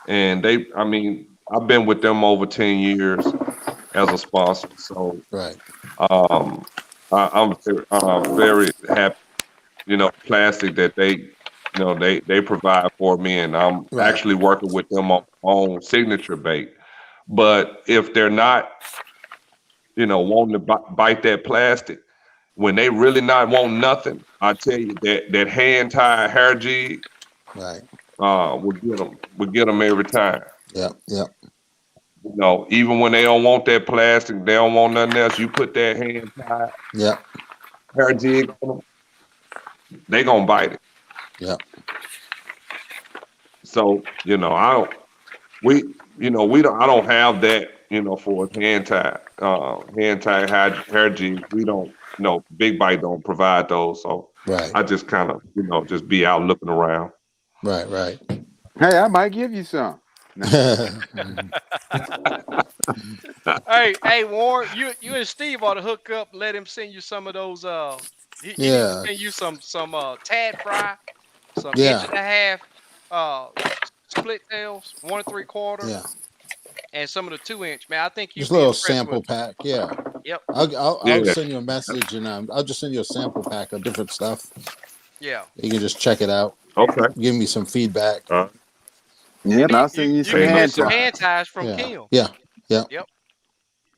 and I mean, I've been with them over 10 years as a sponsor, so Right. um, I'm very happy. Plastic that they provide for me, and I'm Right. actually working with them on my own signature bait. But if they're not, wanting to bite that plastic, when they really not want nothing, I tell you that hand tied hair jig Right. will get them every time. Yep. Yep. Even when they don't want that plastic, they don't want nothing else. You put that hand tied Yep. hair jig on them, they gonna bite it. Yep. So I don't. We don't. I don't have that. For hand tie hair jig. We don't. No, Big Bite don't provide those. So Right. I just kind of just be out looking around. Right. Right. Hey, I might give you some. No. Hey, Warren, you and Steve ought to hook up. Let him send you some of those. He needs to Yeah. send you some tad fry, some inch Yeah. and a half split tails, 1 3/4, Yeah. and some of the 2 inch. Man, I think Just you'd a be little impressed with sample them. pack. Yeah. Yep. I'll Yeah. send you a message and I'll just send you a sample pack of different stuff. Yeah. You can just check it out. Okay. Give me some feedback. Uh, Yep, Steve, I'll send you you some Ain't can no get hand some problem. ties. hand ties from Yeah. Kim. Yeah. Yeah. Yep.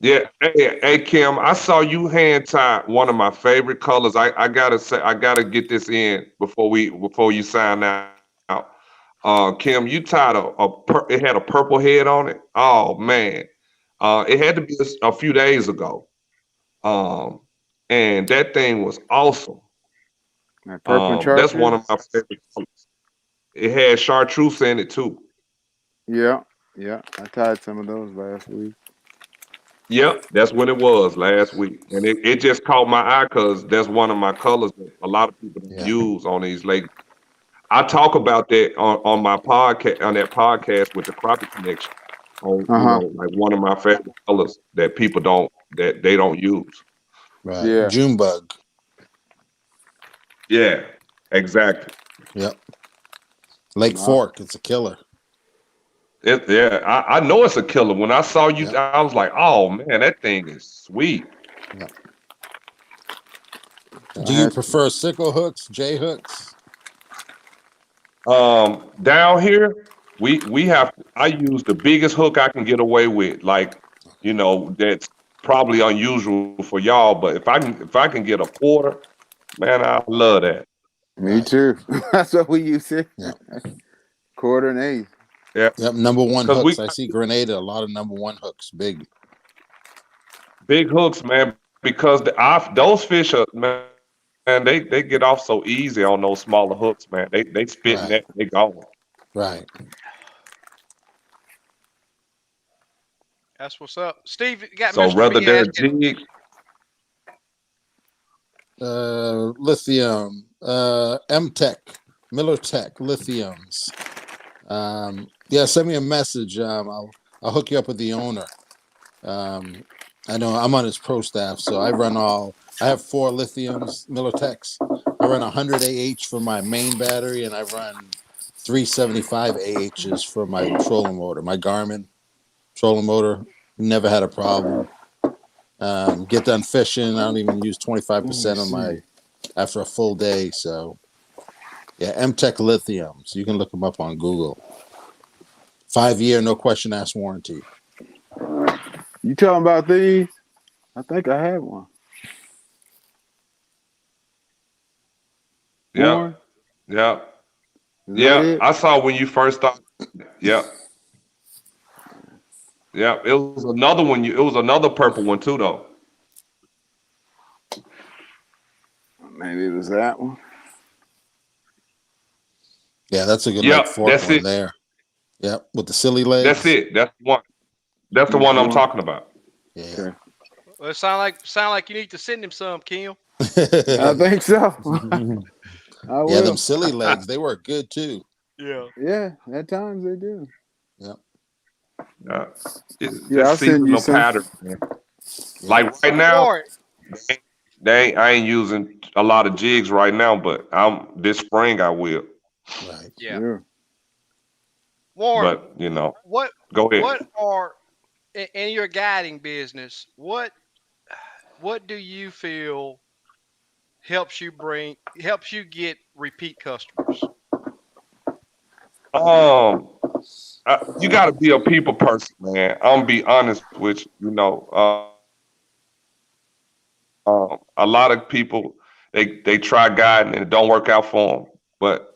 Yeah. Hey, Kim, I saw you hand tie one of my favorite colors. I gotta say, I gotta get this in before you sign out. Kim, you tied it had a purple head on it. Oh man, it had to be a few days ago. Um, and that thing was awesome. That purple and That's one of chartreuse. my favorite colors. It had chartreuse in it too. Yeah, yeah. I tied some of those last week. Yep, that's when it was last week, and it just caught my eye because that's one of my colors that a lot of people don't Yeah. use on these lakes. I talk about that on my podcast on that podcast with the Crappie Connection. On Uh huh. like one of my favorite colors that they don't use. Right. Yeah. June bug. Yeah, exactly. Yep. Lake No. Fork. It's a killer. Yeah, I know it's a killer. When I saw you, Yep. I was like, oh man, that thing is sweet. Yep. I Do you had prefer sickle hooks, J hooks? Down here, we have. I use the biggest hook I can get away with. Like, that's probably unusual for y'all, but if I can get a quarter, man, I love that. me Right. too. That's what we use it. Yep. Quarter and eighth. Yeah, Yep. Number one because we hooks. I see Grenada. A lot of number one hooks. Big. big hooks, man. Because those fish are, man, they get off so easy on those smaller hooks, man. They spitting that, they Right. gone. Right. That's what's up. Steve, you got So Mr. whether B they're asking. jigs, Lithium. M-Tech. Miller Tech. Lithiums. Yeah. Send me a message. I'll hook you up with the owner. Um, I know I'm on his pro staff, so I run all. I have 4 lithiums, Militechs. I run 100 AH for my main battery, and I run 375 AHs for my trolling motor. My Garmin trolling motor never had a problem. Get done fishing. I don't even use Let me 25% of see. my after a full day. So yeah, M-Tech lithiums. You can look them up on Google. 5-year, no question asked warranty. You talking about these? I think I had one. yep, Warren, yep, is that yep. it? I saw when you first started Yep. Yep. It was another one. It was another purple one too, though. Maybe it was that one. Yeah, that's a good like Yep. fork That's one it. there. Yep, with the silly That's legs. it. That's the one. That's the That's one the I'm one. talking about. Yeah. Okay. Well, it sound like you need to send him some, Kim. I think so. I Yeah, them will. silly legs, they work good too. Yeah. Yeah, at times they do. Yep. Uh, it's Yeah, just I'll send you seasonal some. pattern, man. Yep. Like right So now, Warren, I ain't using a lot of jigs right now, but I'm this spring I will. Right. yeah, Sure. Warren, But you know, what go ahead. what are in your guiding business? What do you feel helps you get repeat customers? Um, you got to be a people person, man. I'm gonna be honest with you. A lot of people they try guiding and it don't work out for them. But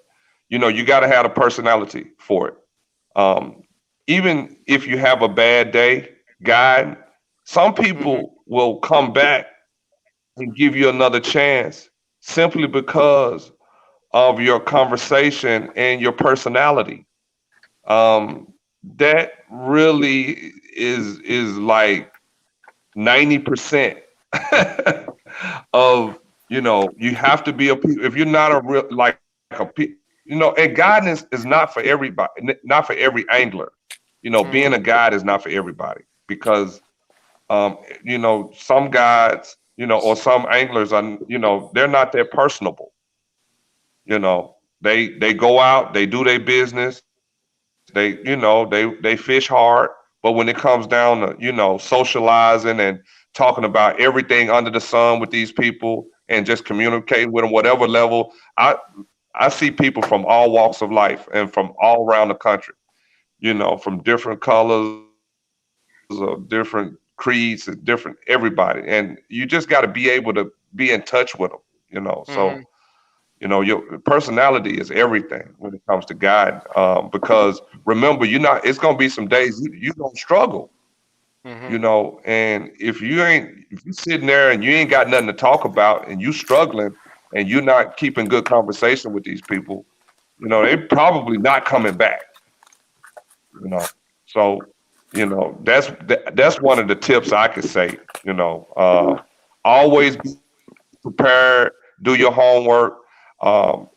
you got to have a personality for it. Um, Even if you have a bad day, guide. Some Hmm. people will come back and give you another chance simply because of your conversation and your personality. That really is like 90% of you have to be if you're not a real like and guidance is not for everybody, not for every angler. Being a Hmm. guide is not for everybody because some guides or some anglers are they're not that personable. They go out, they do their business, they fish hard, but when it comes down to socializing and talking about everything under the sun with these people and just communicating with them whatever level, I see people from all walks of life and from all around the country, from different colors of different creeds, different everybody, and you just got to be able to be in touch with them. So Hmm. your personality is everything when it comes to God, because remember, you're not. It's gonna be some days you gonna struggle, Hmm. and if you sitting there and you ain't got nothing to talk about and you struggling and you're not keeping good conversation with these people, they probably not coming back. You know, so that's one of the tips I could say. Always be prepared, do your homework. Um,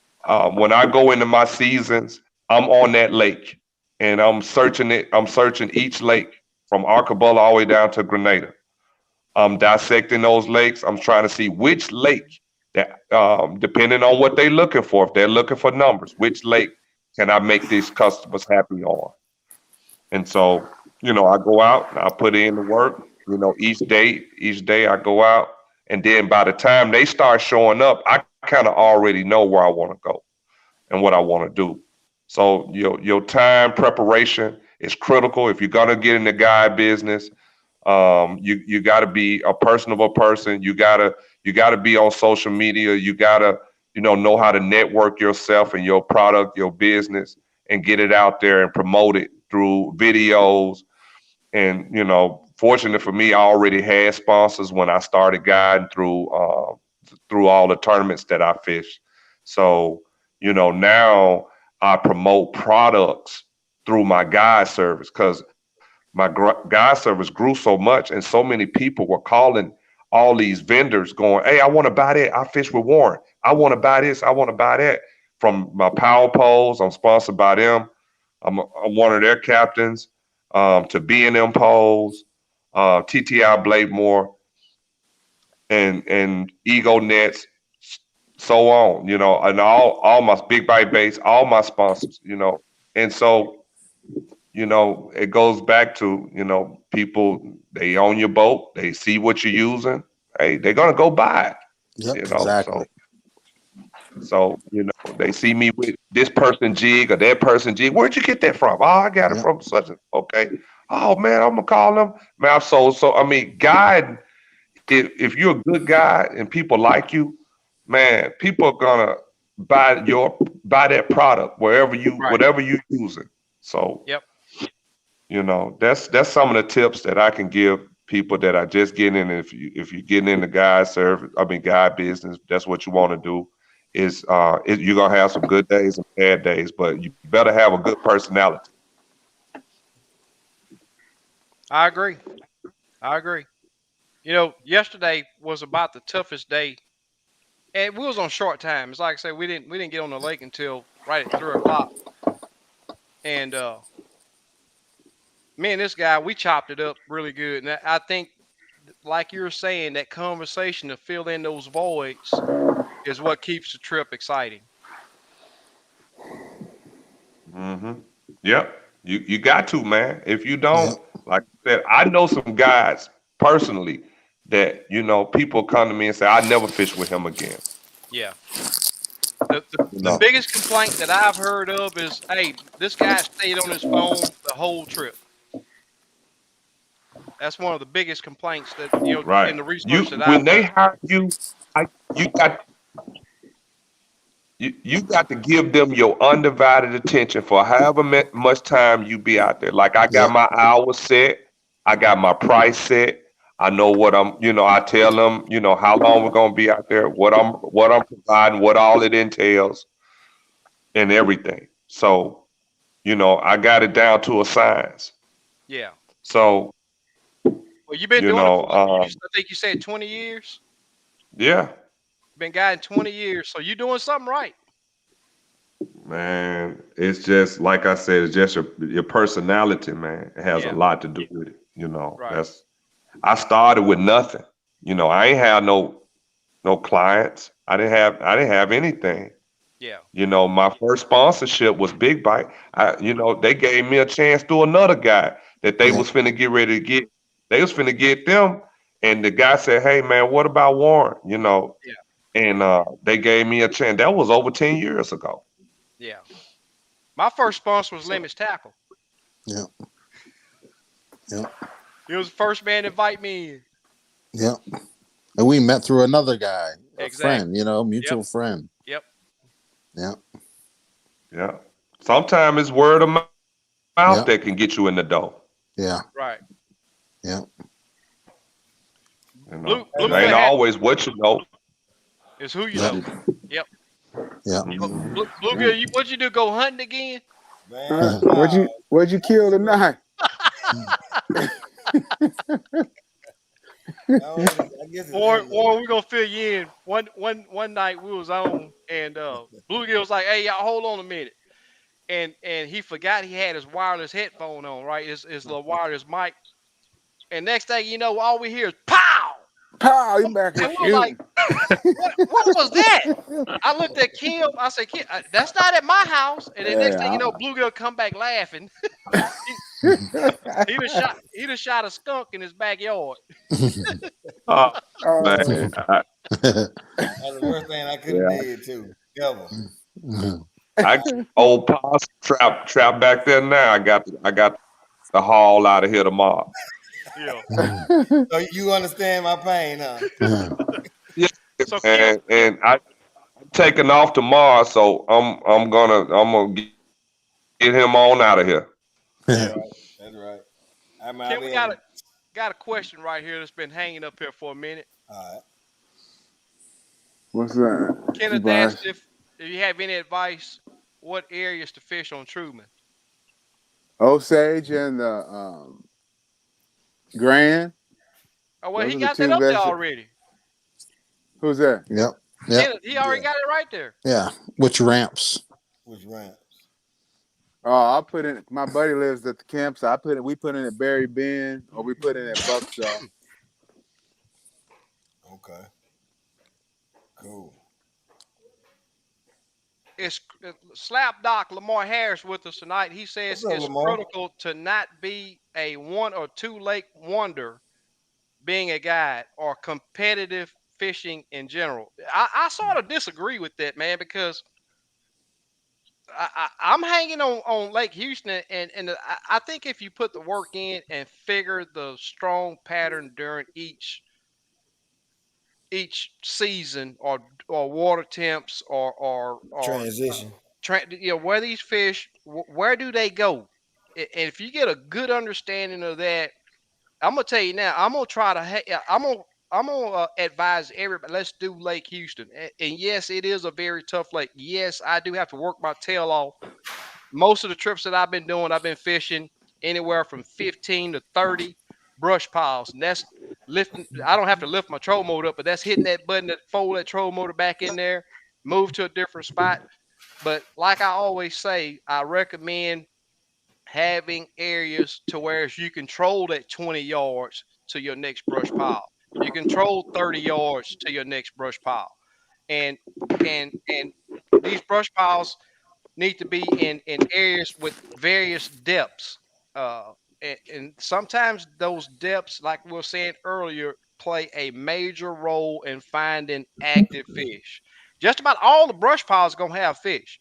when I go into my seasons, I'm on that lake and I'm searching it. I'm searching each lake from Arcabola all the way down to Grenada. I'm dissecting those lakes. I'm trying to see which lake that, depending on what they're looking for, if they're looking for numbers, which lake can I make these customers happy on? And so, I go out and I put in the work, each day I go out. And then by the time they start showing up, I kind of already know where I want to go and what I want to do. So your time preparation is critical if you're gonna get in the guide business. You got to be a personable person. You gotta be on social media. You gotta know how to network yourself and your product, your business, and get it out there and promote it through videos. And fortunate for me, I already had sponsors when I started guiding through all the tournaments that I fished. So now I promote products through my guide service because my guide service grew so much and so many people were calling all these vendors going, hey, I want to buy that. I fish with Warren. I want to buy this. I want to buy that. From my power poles, I'm sponsored by them. I'm one of their captains, to B&M poles, TTI Blademore, and Ego Nets, so on, and all my big bite baits, all my sponsors. And so it goes back to, people, they own your boat, they see what you're using, hey, they're gonna go buy it, Yep. you know. Exactly. So they see me with this person jig or that person jig. Where'd you get that from? Oh, I got it Yep. from such and okay. Oh man, I'm gonna call them. Man, I've sold so I mean, guide, if you're a good guy and people like you, man, people are gonna buy that product wherever you Right. whatever you using. So, Yep. that's some of the tips that I can give people that are just getting in. If you're getting into guide business, that's what you want to do. You're gonna have some good days and bad days, but you better have a good personality. I agree. I agree. Yesterday was about the toughest day, and we was on short time. It's like I said, we didn't get on the lake until right at 3 o'clock, and me and this guy we chopped it up really good. And I think, like you were saying, that conversation to fill in those voids is what keeps the trip exciting. Hmm. Yep. You got to, man. If you don't, Yep. like I said, I know some guys personally that, people come to me and say, I never fish with him again. Yeah. The You biggest complaint that I've heard of is, hey, this guy stayed on his phone the whole trip. That's one of the biggest complaints that right. in the You research that when I've they done. hire you, you got you got to give them your undivided attention for however much time you be out there. Like I got Yep. my hours set, I got my price set. I know what I tell them, how long we're gonna be out there, what I'm providing, what all it entails, and everything. So, I got it down to a science. Yeah. So, Well, you've been you doing it for know, what? I think you said 20 years. yeah, Been guiding 20 years, so you're doing something right. man, it's just like I said, it's just your personality, man. It has a Yeah. lot to do with it. Right. That's I started with nothing. I ain't have no clients. I didn't have anything. Yeah. My first sponsorship was Big Bite. They gave me a chance to another guy that they Yep. was finna get ready to get. They was finna get them, and the guy said, "Hey man, what about Warren?" Yeah. And they gave me a chance. That was over 10 years ago. Yeah. My first sponsor was So Lemons Tackle. Yep. Yep. He was the first man to invite me in. Yep. And we met through another guy, a friend, Exactly. Yep. mutual friend. Yep. Yep. yeah, sometimes it's word of mouth Yep. that can get you in the door. Yeah. Right. Yep. Hey It Bluegill ain't man, had always what you know. is who you Yep. know. Yep. Yep. But Mhm. Bluegill, what'd you do? Go hunting again? man, What'd you no. what'd you I kill just went. tonight? I don't even. I guess it's Or antelope. we're gonna fill you in. One night we was on, and Bluegill was like, "Hey, y'all, hold on a minute," and he forgot he had his wireless headphone on, right? His little wireless mic. And next thing you know, all we hear is pow, Pow, you back here and we were like, shooting. "What was that?" I looked at Kim. I said, "Kim, that's not at my house." And then next thing you Yeah. know, Bluegill come back laughing. he, he done shot a skunk in his backyard. Oh Oh, man, That's the worst thing I could have yeah, did too. Ever. I got old possum trap back there now. I got the haul out of here tomorrow. Yeah. So you understand my pain, huh? Yeah, So Kim, and I'm taking off tomorrow, so I'm gonna get him on out of here. That's yeah, right. That's right. I mean, I've Kim, we got been. a question right here that's been hanging up here for a minute. All right. what's that? Kenneth asked Advice. if you have any advice, what areas to fish on Truman. Osage and Grand. Oh well, Those he are the got that two up there best. already. Who's that? Yep. Yep. Kenneth, he already Yeah. got it right there. Yeah. Which ramps? Which ramps? Oh, I put in. My buddy lives at the campsite. We put in at Berry Bend, or we put in at Bucksaw. Okay. Cool. It's Slap Doc Lamar Harris with us tonight. He says What's up, it's Lamar? critical to not be a one or two lake wonder being a guide or competitive fishing in general. I sort of disagree with that, man, because I'm hanging on Lake Houston, and I think if you put the work in and figure the strong pattern during each season or water temps or Transition. where these fish where do they go? And if you get a good understanding of that, I'm gonna tell you now. I'm gonna try to. I'm gonna advise everybody. Let's do Lake Houston. And yes, it is a very tough lake. Yes, I do have to work my tail off. Most of the trips that I've been doing, I've been fishing anywhere from 15 to 30 brush piles, and that's lifting. I don't have to lift my troll motor up, but that's hitting that button that fold that troll motor back in there, move to a different spot. But like I always say, I recommend having areas to where you control that 20 yards to your next brush pile. You control 30 yards to your next brush pile. And and these brush piles need to be in areas with various depths. And sometimes those depths, like we were saying earlier, play a major role in finding active fish. Just about all the brush piles are gonna have fish,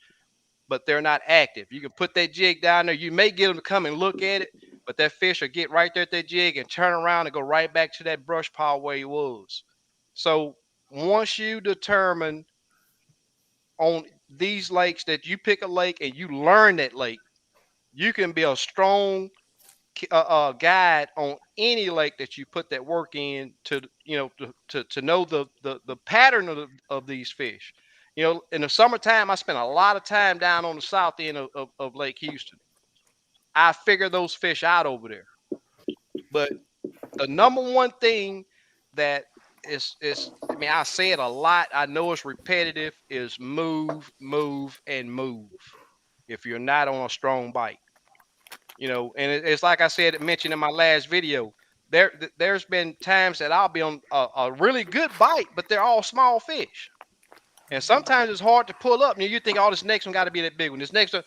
but they're not active. You can put that jig down there. You may get them to come and look at it, but that fish will get right there at that jig and turn around and go right back to that brush pile where he was. So once you determine on these lakes that you pick a lake and you learn that lake, you can be a strong guide on any lake that you put that work in to to know the pattern of these fish. In the summertime, I spend a lot of time down on the south end of Lake Houston. I figure those fish out over there. But the number one thing that is I mean, I say it a lot. I know it's repetitive. Is move, move, and move. If you're not on a strong bite, and it's like I said, mentioned in my last video. There's been times that I'll be on a really good bite, but they're all small fish, and sometimes it's hard to pull up. And you think, oh, this next one got to be that big one. This next one,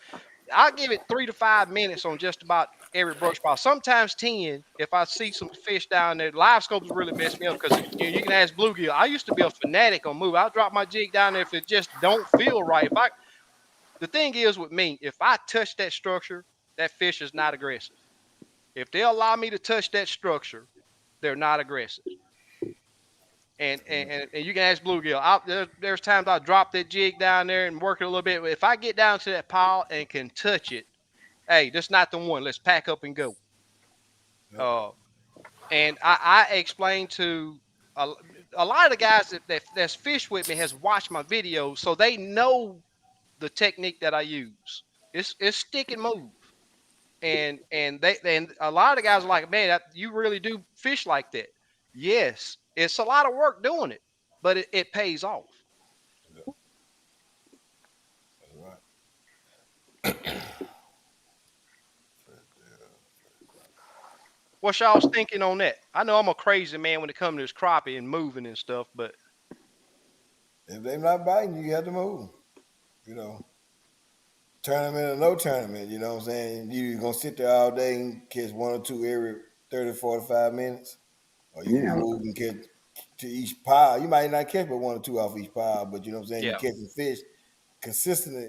I'll give it 3 to 5 minutes on just about every brush pile. Sometimes 10 if I see some fish down there. Live scopes really mess me up because you can ask Bluegill. I used to be a fanatic on move. I'll drop my jig down there if it just don't feel right. The thing is with me, if I touch that structure, that fish is not aggressive. If they allow me to touch that structure, they're not aggressive. And you can ask Bluegill. There's times I drop that jig down there and work it a little bit. If I get down to that pile and can touch it, hey, that's not the one. Let's pack up and go. Uh, and I explained to a lot of the guys that's fished with me has watched my videos, so they know the technique that I use. It's stick and move. And a lot of the guys are like, man, you really do fish like that. Yes, it's a lot of work doing it, but it pays off. What y'all's thinking on that? I know I'm a crazy man when it comes to this crappie and moving and stuff, but if they're not biting, you have to move. You know, tournament or no tournament, you know what I'm saying? You're going to sit there all day and catch one or two every 30, 45 minutes, or you can move and catch to each pile. You might not catch but one or two off each pile, but you know what I'm saying? yeah, You're catching fish consistently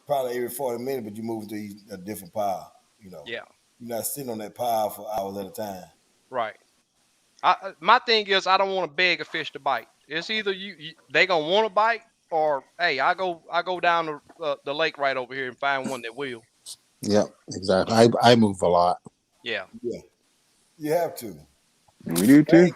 probably every 40 minutes, but you move to a different pile, you know. yeah, You're not sitting on that pile for hours at a time. right. My thing is I don't want to beg a fish to bite. It's either they gonna want to bite, or hey, I go down the lake right over here and find one that will. Yeah, exactly. I move a lot. Yeah, Yeah, you have to. We do too.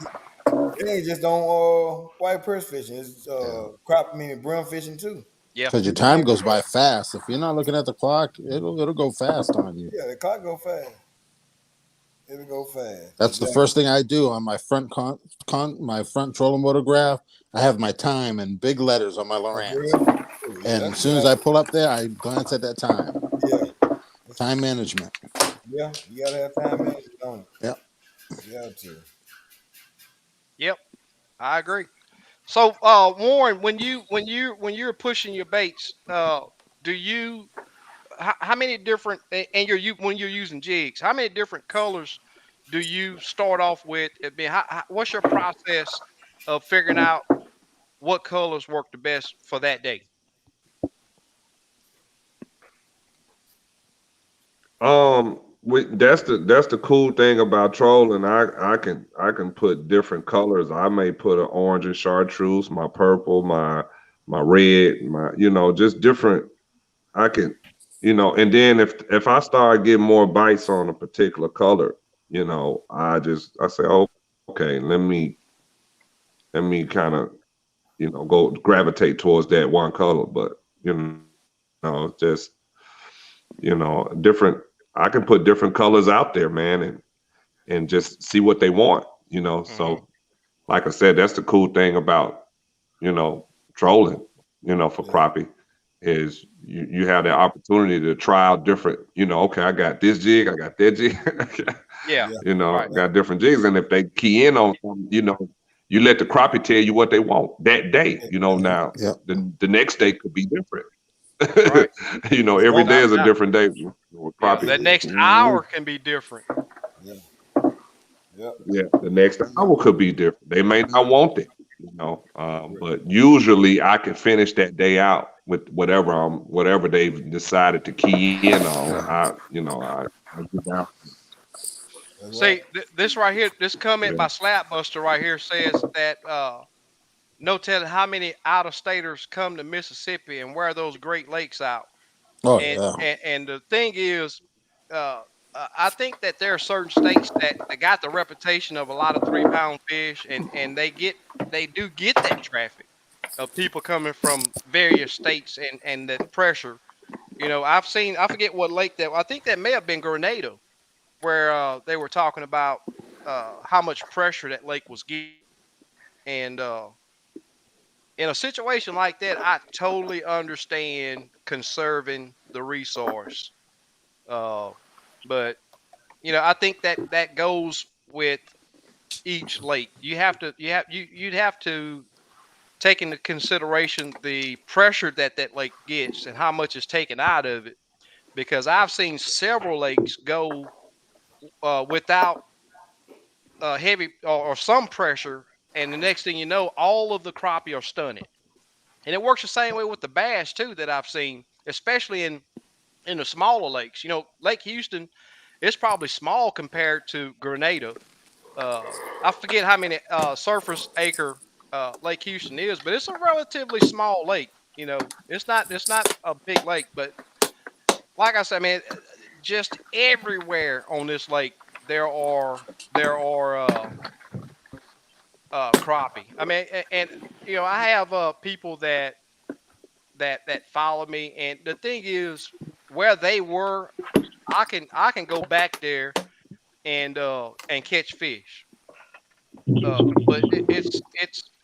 It ain't just on white purse fishing. It's Yeah. crop, meaning brim fishing too. yeah, Because your time goes by fast. If you're not looking at the clock, it'll go fast on you. Yeah, the clock go fast. It'll go fast. That's the Exactly. first thing I do on my front my front trolling motograph. I have my time in big letters on my Lowrance. And as soon as I pull up there, I glance at that time. Yeah. Time management. Yeah, you gotta have time management on it. Yep. You have to. yep. I agree. So, Warren, when you're pushing your baits, do you how many different and when you're using jigs, how many different colors do you start off with? I mean, what's your process of figuring out what colors work the best for that day? That's the cool thing about trolling. I can put different colors. I may put an orange and chartreuse, my purple, my red, my just different. I can And then if I start getting more bites on a particular color, I say, okay, let me kind of, go gravitate towards that one color. But just different. I can put different colors out there, man, and just see what they want. So, Hmm. like I said, that's the cool thing about you know trolling. For Yeah, crappie is you have the opportunity to try out different. Okay, I got this jig, I got that jig. Yeah. yeah, Right. yeah, Got different jigs, and if they key in on something, you let the crappie tell you what they want that day. yeah. Now Yep. the next day could be different. Right. Every day Without a is a doubt. different day with Yeah. crappie. The next Mhm. hour can be different. Yeah, yeah. Yeah, the next You know, hour could be different. They may not want but usually I can finish that day out with whatever they've decided to key in on. I get down. that's right. See, this right here, this comment Yeah. by Slapbuster right here says that no telling how many out of staters come to Mississippi and wear those Great Lakes out. Oh And yeah. and the thing is, uh, I think that there are certain states that got the reputation of a lot of 3 pound fish, and they do get that traffic of people coming from various states and that pressure. I've seen I forget what lake that I think that may have been Grenada where they were talking about how much pressure that lake was getting, and in a situation like that, I totally understand conserving the resource. Uh, but I think that that goes with each lake. You'd have to take into consideration the pressure that that lake gets and how much is taken out of it. Because I've seen several lakes go without heavy or some pressure, and the next thing you know, all of the crappie are stunted. And it works the same way with the bass too that I've seen, especially in the smaller lakes. Lake Houston is probably small compared to Grenada. I forget how many surface acre Lake Houston is, but it's a relatively small lake. It's not a big lake, but like I said, man, just everywhere on this lake there are crappie. I mean, and I have people that follow me, and the thing is, where they were, I can go back there and catch fish. But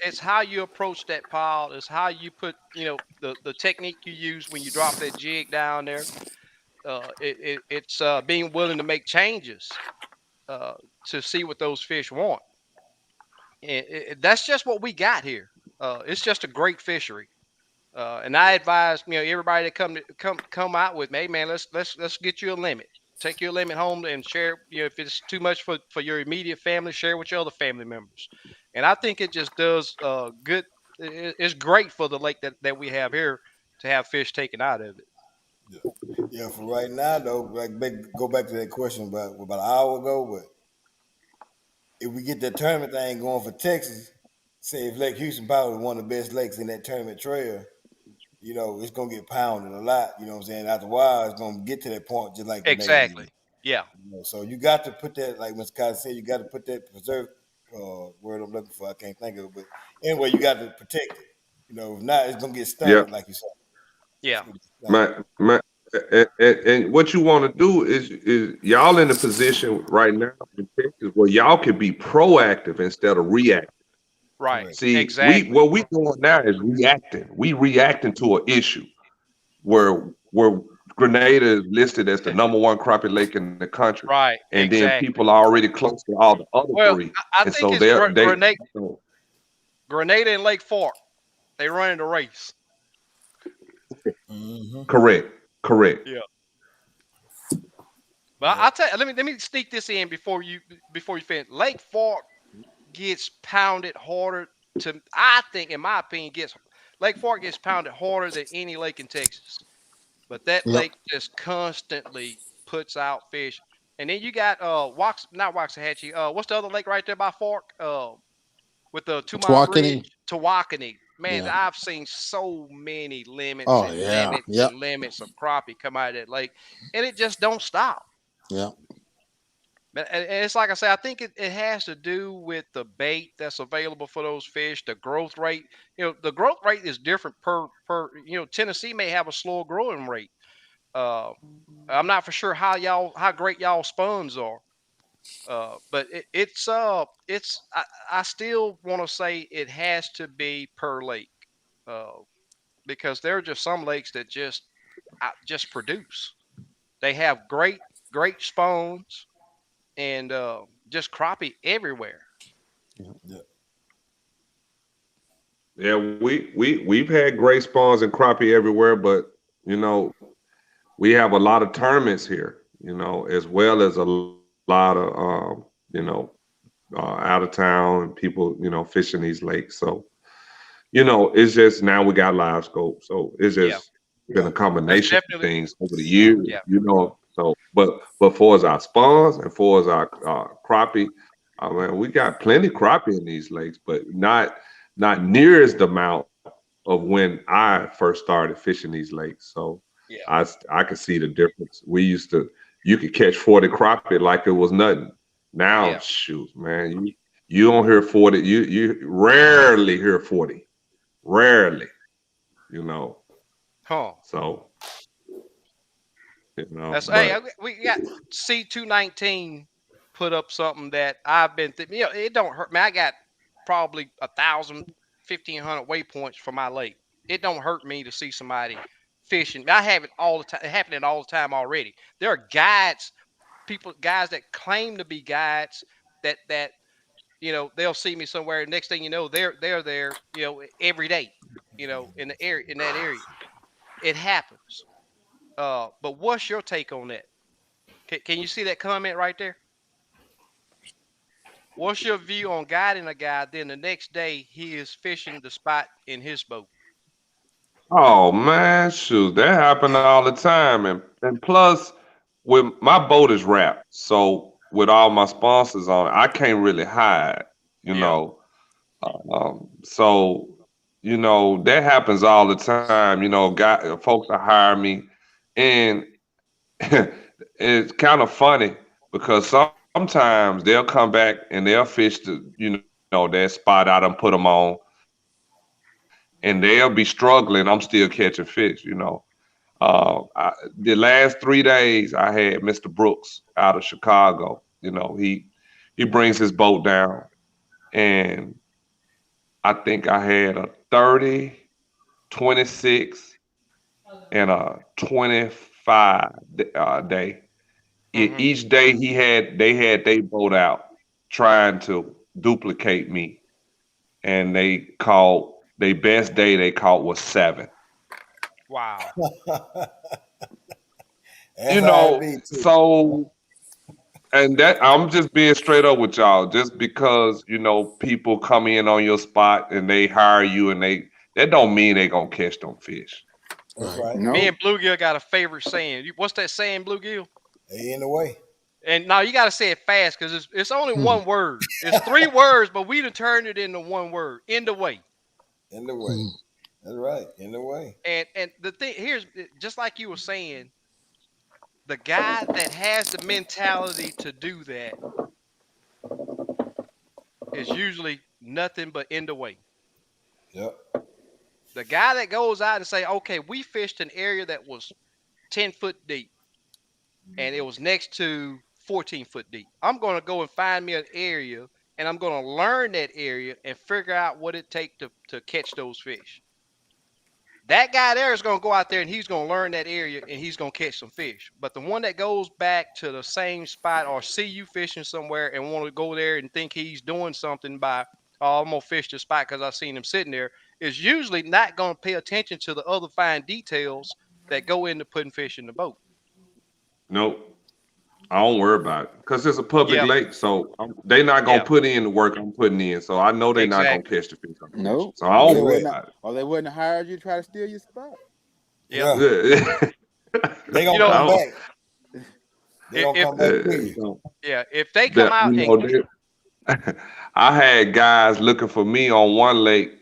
it's how you approach that pile. It's how you put the technique you use when you drop that jig down there. It's being willing to make changes uh, to see what those fish want. And that's just what we got here. It's just a great fishery. And I advise everybody that come out with me, hey man, let's get you a limit. Take your limit home and share. If it's too much for your immediate family, share with your other family members. And I think it just does good. It's great for the lake that we have here to have fish taken out of it. Yeah, yeah. For right now, though, go back to that question about an hour ago. But if we get that tournament thing going for Texas, say if Lake Houston probably one of the best lakes in that tournament trail, it's gonna get pounded a lot. You know what I'm saying? After a while, it's gonna get to that point just like Grenada Exactly. did. Yeah. So you got to put that, like Mr. Cotton said, you got to put that preserve word I'm looking for. I can't think of it, but anyway, you got to protect it. If not, it's gonna get Yeah. stunted, like you said. It's Yeah. gonna get stunted. My and what you want to do is y'all in a position right now in Texas where y'all can be proactive instead of reactive. Right. Correct. See, Exactly. what we doing now is reacting. We reacting to an issue where Grenada is listed as the number one crappie lake in the country, Right. and then people Exactly. are already close to all the other Well, three, I and think so it's they so, Grenada and Lake Fork. They running the race. Mm-hmm. correct, correct. Yeah. But Yep. I'll tell you, let me sneak this in before you finish. Lake Fork gets pounded harder I think, in my opinion, gets Lake Fork gets pounded harder than any lake in Texas. But that Yep. lake just constantly puts out fish. And then you got not Waxahachie. What's the other lake right there by Fork? With the 2 Mile Tawakoni. Bridge, Tawakoni. man, Yeah. I've seen so many limits Oh and yeah. limits Yep. and limits of crappie come out of that lake, and it just don't stop. Yeah. And it's like I say, I think it has to do with the bait that's available for those fish, the growth rate. The growth rate is different per. Tennessee may have a slower growing rate. Uh, I'm not for sure how great y'all spawns are. But I still want to say it has to be per lake, uh, because there are just some lakes that just produce. They have great spawns and just crappie everywhere. Yeah. Yeah, we've had great spawns and crappie everywhere, but you know, we have a lot of tournaments here, as well as a lot of out of town and people, fishing these lakes. So, it's just now we got live scope. So it's Yeah, just been Yeah. a that's combination of definitely things over the years, yeah. So, but for as our spawns and for as our crappie, man, we got plenty crappie in these lakes, but not near as the amount of when I first started fishing these lakes. So Yeah, I could see the difference. You could catch 40 crappie like it was nothing. Now, yeah. shoot, man, you don't hear 40. You rarely hear 40. Rarely, you know. Huh. So, That's hey, but we got C219 put up something that I've been thinking. It don't hurt me. I got probably 1,000, 1,500 waypoints for my lake. It don't hurt me to see somebody fishing. I have it all the time, happening all the time already. There are guides, guys that claim to be guides that they'll see me somewhere. Next thing you know, they're there, every day, in the area in that area. It happens. But what's your take on that? Can you see that comment right there? What's your view on guiding a guy? Then the next day he is fishing the spot in his boat. oh man, shoot, that happened all the time, and plus, with my boat is wrapped, so with all my sponsors on it, I can't really hide, you Yeah. know. So, that happens all the time. Folks that hire me, and it's kind of funny because sometimes they'll come back and they'll fish that spot I done put them on, and they'll be struggling. I'm still catching fish. The last 3 days I had Mr. Brooks out of Chicago. He brings his boat down, and I think I had a 30, 26, and a 25 day. Hmm. Each day they had their boat out trying to duplicate me, and their best day they caught was 7. Wow. That's how it be too. So and that I'm just being straight up with y'all. Just because people come in on your spot and they hire you, and that don't mean they gonna catch them fish. That's Right. right. Me Nope. and Bluegill got a favorite saying. What's that saying, Bluegill? They in the way. And now you got to say it fast because it's only Hmm. one word. It's 3 words, but we done turned it into one word. In the way. In the way. Hmm. That's right. In the way. And the thing here's just like you were saying, the guy that has the mentality to do that is usually nothing but in the way. Yep. The guy that goes out and say, okay, we fished an area that was 10 foot deep and it was next to 14-foot deep. I'm going to go and find me an area and I'm going to learn that area and figure out what it takes to catch those fish. That guy there is going to go out there and he's going to learn that area and he's going to catch some fish. But the one that goes back to the same spot or see you fishing somewhere and want to go there and think he's doing something by, oh, I'm going to fish the spot because I seen him sitting there, is usually not going to pay attention to the other fine details that go into putting fish in the boat. Nope, I don't worry about it because it's a public Yeah, lake, so they not gonna yeah, put in the work I'm putting in. So I know they not gonna exactly. catch the fish I'm catching. Nope. So I Or They don't they worry will. wouldn't. about Or they wouldn't have hired you to try to steal your spot. Yeah. Yeah. it. They You gonna know, I come don't. back. They gonna if come back to you. So yeah, if they come that out and I had guys looking for me on one lake,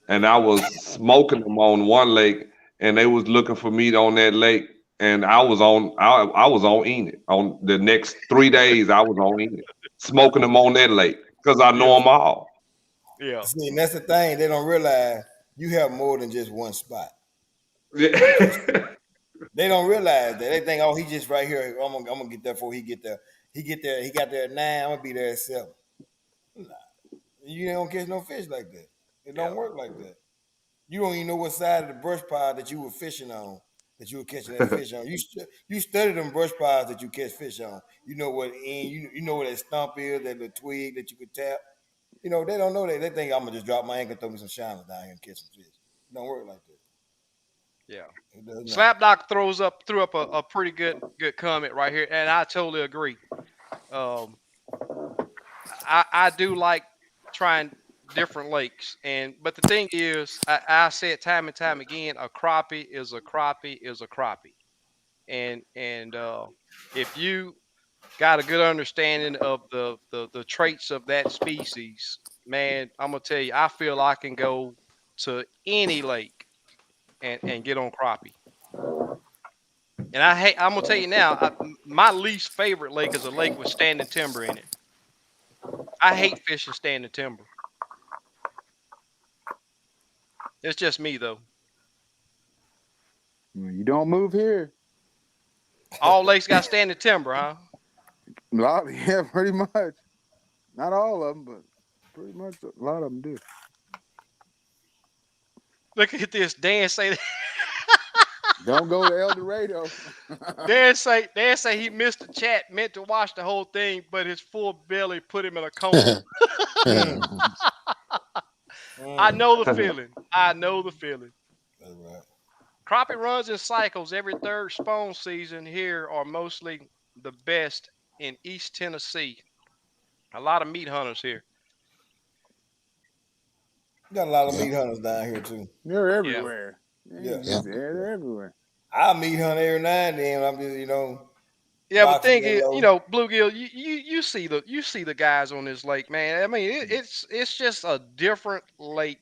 and I was smoking them on one lake, and they was looking for me on that lake, and I was on Enid on the next 3 days. I was on Enid, smoking them on that lake because I know Yeah, them all. yeah, See, and that's the thing they don't realize. You have more than just one spot to catch. Yeah. They don't realize that. They think, oh, he just right here. I'm gonna get there before he get there. He get there. He got there at 9. I'm gonna be there at 7. Nah, you don't catch no fish like that. It yeah, don't work like that. You don't even know what side of the brush pile that you were fishing on, that you were catching that fish on. You study them brush piles that you catch fish on. You know what end. You know where that stump is, that little twig that you could tap. You know they don't know that. They think I'm gonna just drop my ankle, throw me some shiners down here and catch some fish. It don't work like that. yeah. It does not. Slapdoc threw up a pretty good comment right here, and I totally agree. Um, I do like trying different lakes, and but the thing is, I say it time and time again: a crappie is a crappie is a crappie, and if you got a good understanding of the traits of that species, man, I'm gonna tell you, I feel I can go to any lake and get on crappie. And I'm gonna tell you now, my least favorite lake is a lake with standing timber in it. I hate fishing standing timber. It's just me though. You don't move here. All lakes got standing timber, huh? A lot, yeah, pretty much. Not all of them, but pretty much a lot of them do. Look at this. Dan say Don't go to El Dorado. Dan say he missed the chat, meant to watch the whole thing, but his full belly put him in a coma. Mm, I mm, know the feeling. I know the feeling. that's right. Crappie runs in cycles every third spawn season here are mostly the best in East Tennessee. A lot of meat hunters here. We got a lot of Yeah, meat hunters down here too. They're Yeah. everywhere. They Yeah, ain't yeah, just there, they're everywhere. I meat hunt every now and then. I'm just Yeah, but boxing thing that is, low. Bluegill, you see the guys on this lake, man. I mean, it's just a different lake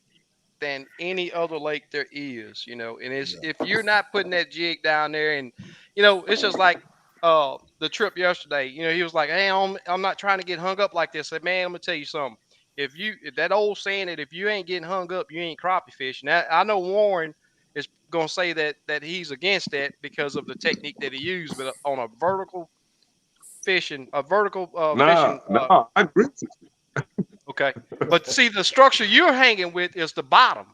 than any other lake there is. And it's Yeah. if you're not putting that jig down there, and it's just like the trip yesterday. He was like, "Hey, I'm not trying to get hung up like this." I said, "Man, I'm gonna tell you something. If that old saying that if you ain't getting hung up, you ain't crappie fishing." I know Warren is gonna say that he's against that because of the technique that he used, but on a vertical Nah, fishing. nah, I agree with Okay, but see, the structure you're hanging with is the bottom.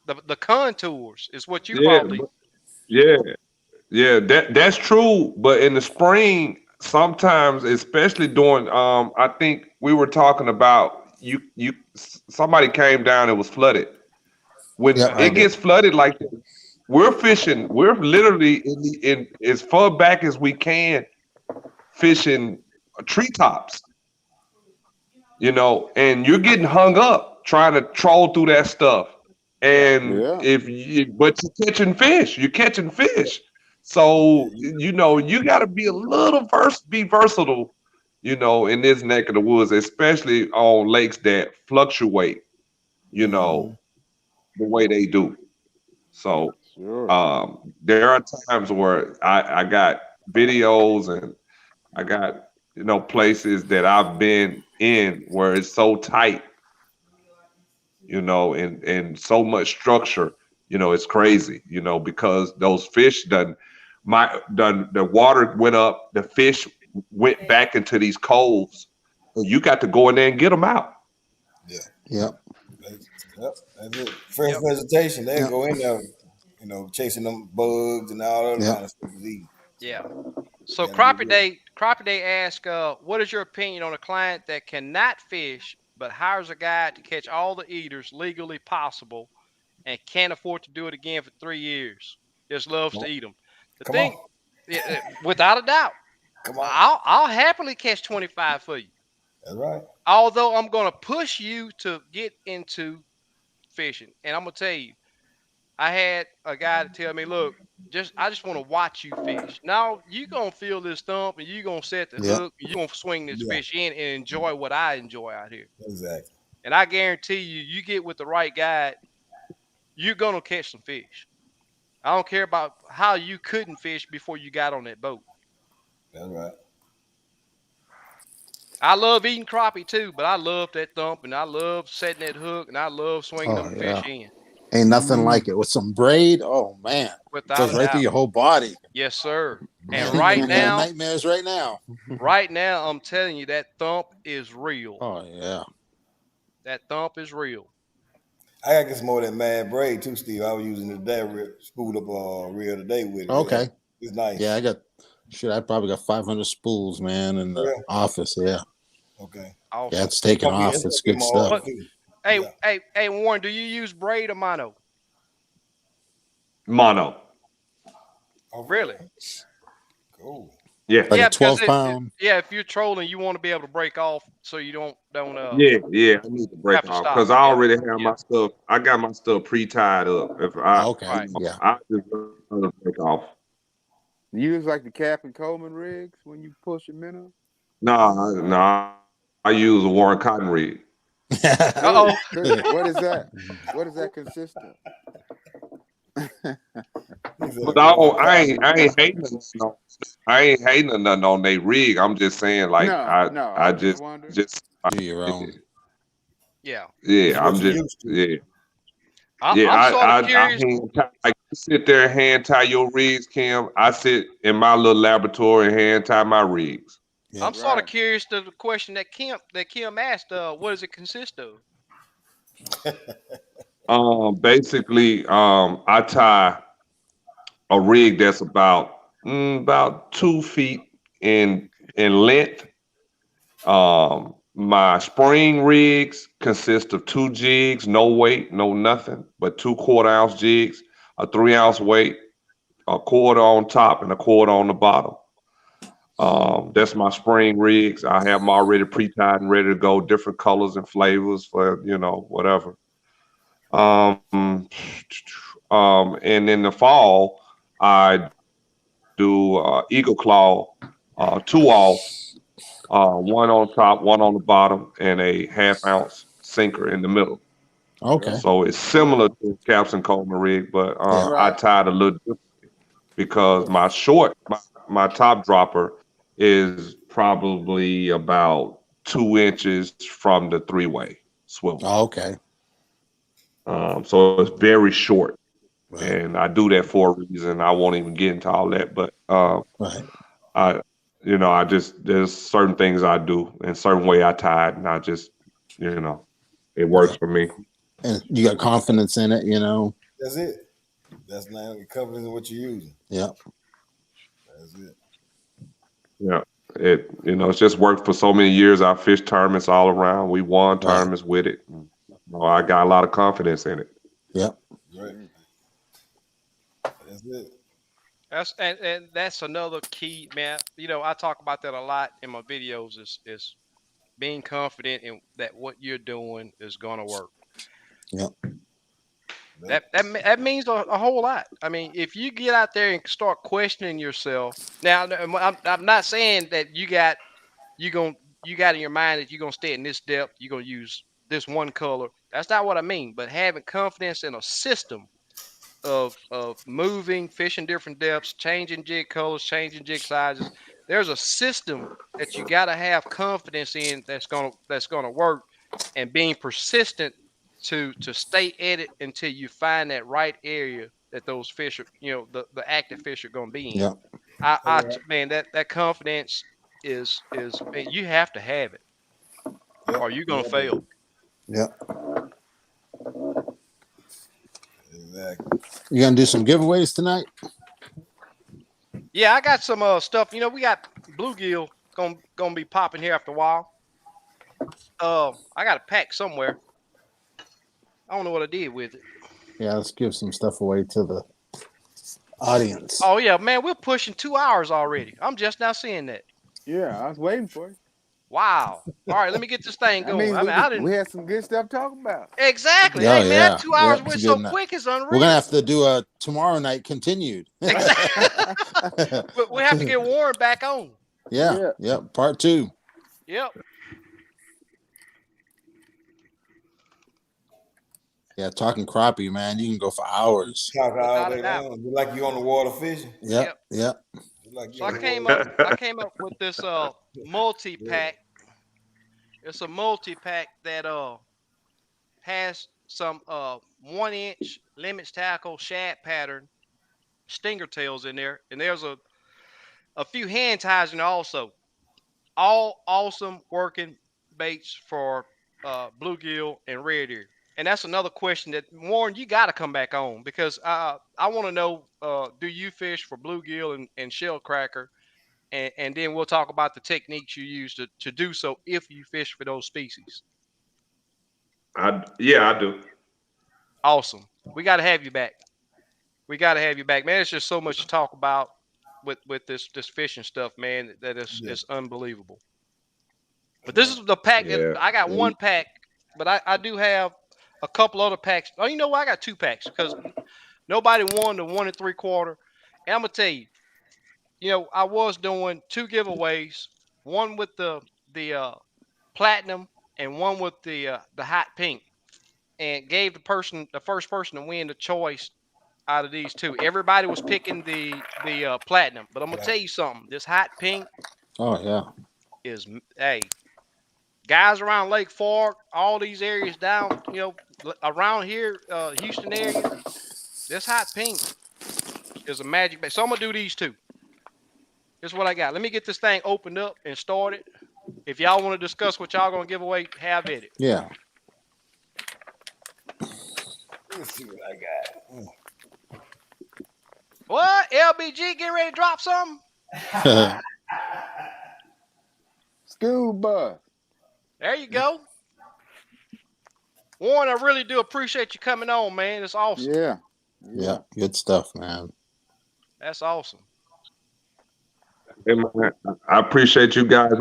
The contours is what you you. probably. Yeah, yeah, that's true. But in the spring, sometimes, especially during, I think we were talking about somebody came down and was flooded. When yep. Uh I it huh. did. gets flooded like that, we're fishing. We're literally in as far back as we can fishing treetops, and you're getting hung up trying to troll through that stuff. Yeah. And Yeah. but you're catching fish. So, you got to be a little be versatile, in this neck of the woods, especially on lakes that fluctuate, you Mm-hmm. know, the way they do. So, Sure. there are times where I got videos and I got, places that I've been in where it's so tight, and so much structure, it's crazy, because those fish the water went up, the fish went back into these coves, and you got to go in there and get them out. Yeah. Yep, Yep. That's it. Fresh Yep. vegetation. They yep, go in there, chasing them bugs and all other yep. kind of stuff to eat. Yeah. So Gotta get ready. Crappie Day asked, what is your opinion on a client that cannot fish but hires a guide to catch all the eaters legally possible and can't afford to do it again for 3 years? Just loves to eat them. The Come on. thing, without a doubt, Come on. I'll happily catch 25 for you. That's right. Although I'm gonna push you to get into fishing, and I'm gonna tell you, I had a guy to tell me, look, I just want to watch you fish. Now you gonna feel this thump, and you gonna set the Yep. hook, and you gonna swing this Yeah, fish in and enjoy what I enjoy out here. exactly. And I guarantee you, you get with the right guy. you're gonna catch some fish. I don't care about how you couldn't fish before you got on that boat. That's right. I love eating crappie too, but I love that thump and I love setting that hook and I love swinging Oh them yeah, fish in ain't nothing Mm-hmm. like it with some braid. Oh man, without goes a right through doubt. your whole body. Yes, sir. And Man, you make right me have now, nightmares right now. I'm telling you that thump is real. Oh yeah. That thump is real. I gotta get some more of that mad braid too, Steve. I was using the day spooled up reel today with it. Okay. It's Yeah, nice. I got shit. I probably got 500 spools, man, in the Yeah. office. Yeah, Okay. yeah, Awesome. it's taking It's off. gonna It's fit good my stuff. order What? too. Hey, Yeah. hey, Warren, do you use braid or mono? Mono. Oh, Really? really? Cool. Yeah. Like a Yeah, because 12 pound. yeah, if you're trolling, you want to be able to break off so you don't Yeah. I need to break have to off stop. because I Yeah, already have yeah, my stuff. I got my stuff pre-tied up. If Oh, okay. right. Yeah. I just gonna break off. You use like the Cap and Coleman rigs when you push your minnow? No. I use a Warren Cotton rig. Uh Oh, what is that? What does that consist of? He said But a Warren I Cotton. ain't hating on I ain't hating nothing on they rig. I'm just saying like No, no. I I was just wondering. just Do your own. yeah. It's yeah, what I'm you just used to. yeah. I, Yeah, I'm sort of I curious. hand tie, like you sit there and hand tie your rigs, Kim. I sit in my little laboratory and hand tie my rigs. Yep. I'm sort of Right. curious to the question that Kim asked. What does it consist of? Basically, I tie a rig that's about 2 feet in length. My spring rigs consist of two jigs, no weight, no nothing, but 2/4 ounce jigs, a 3 ounce weight, a quarter on top, and a quarter on the bottom. That's my spring rigs. I have them already pre-tied and ready to go, different colors and flavors for whatever. Um, and in the fall, I do Eagle Claw, 2 off, one on top, one on the bottom, and a 1/2 ounce sinker in the middle. Okay. Yep. So it's similar to Caps and Coleman rig, but Yeah. I Right. tied a little different because my top dropper is probably about 2 inches from the three-way swivel. Oh, okay. So it's very short, Right. and I do that for a reason. I won't even get into all that, but Right. I, I just there's certain things I do and certain way I tie it, and I just, it works Yeah. for me. And you got confidence in it, That's it. That's now the confidence in what you're using. Yeah. That's it. Yeah. It's just worked for so many years. I fished tournaments all around. We won Right. tournaments with it. I got a lot of confidence in it. Yeah. Right. Mm. That's it. And that's another key, man. I talk about that a lot in my videos. Is being confident in that what you're doing is gonna work. Yeah. That means a whole lot. I mean, if you get out there and start questioning yourself, now I'm not saying that you got in your mind that you're gonna stay in this depth, you're gonna use this one color. That's not what I mean. But having confidence in a system of moving, fishing different depths, changing jig colors, changing jig sizes. There's a system that you got to have confidence in that's gonna work, and being persistent to stay at it until you find that right area that those fish are, the active fish are gonna be in. Yeah. Man, that confidence is man, you have to have it Yep. or you're gonna Yeah, fail. Yeah. exactly. You gonna do some giveaways tonight? Yeah, I got some stuff. We got bluegill gonna be popping here after a while. I got a pack somewhere. I don't know what I did with it. Yeah. Let's give some stuff away to the audience. Oh yeah, man, we're pushing 2 hours already. I'm just now seeing that. Yeah, I was waiting for you. Wow. All right, let me get this thing That going. means I mean, I we didn't had some good stuff to talk about. exactly. Oh Hey man, that yeah. 2 hours Yep. It's went good so enough. quick. It's We're gonna unreal. have to do a tomorrow night continued. Exactly. But we have to get Warren back on. Yeah. Yeah. Yep. Part 2. Yep. Yeah, talking crappie, man, you can go for hours. Talk all without a day doubt. long. Just like you on the water fishing. Yep, Yep. yep. Just like you So on the water. I came up with this multi Yeah. pack. It's a multi pack that has some 1 inch limits tackle shad pattern stinger tails in there, and there's a few hand ties in there also. All awesome working baits for bluegill and red ear. And that's another question that Warren, you got to come back on because I want to know: do you fish for bluegill and shell cracker? And then we'll talk about the techniques you use to do so if you fish for those species. Yeah, I do. Awesome. We got to have you back. We got to have you back, man. There's just so much to talk about with this fishing stuff, man. That Yeah. is unbelievable. But this is the pack that Yeah. I got one pack, but I do have a couple other packs. Oh, you know what? I got two packs because nobody won the 1 3/4. And I'm gonna tell you, I was doing two giveaways, one with the platinum and one with the hot pink, and gave the first person to win the choice out of these two. Everybody was picking the platinum, but I'm gonna tell you something. This hot pink Oh yeah. is hey, guys around Lake Fork, all these areas down, around here, Houston area. This hot pink is a magic bait. So I'm gonna do these two. Here's what I got. Let me get this thing opened up and started. If y'all want to discuss what y'all gonna give away, have at it. Yeah. Let's see what I got. What? LBG getting ready to drop something? Scuba. There you go. Warren, I really do appreciate you coming on, man. It's awesome. Yeah. Yeah, good stuff, man. That's awesome. Hey, man, I appreciate you guys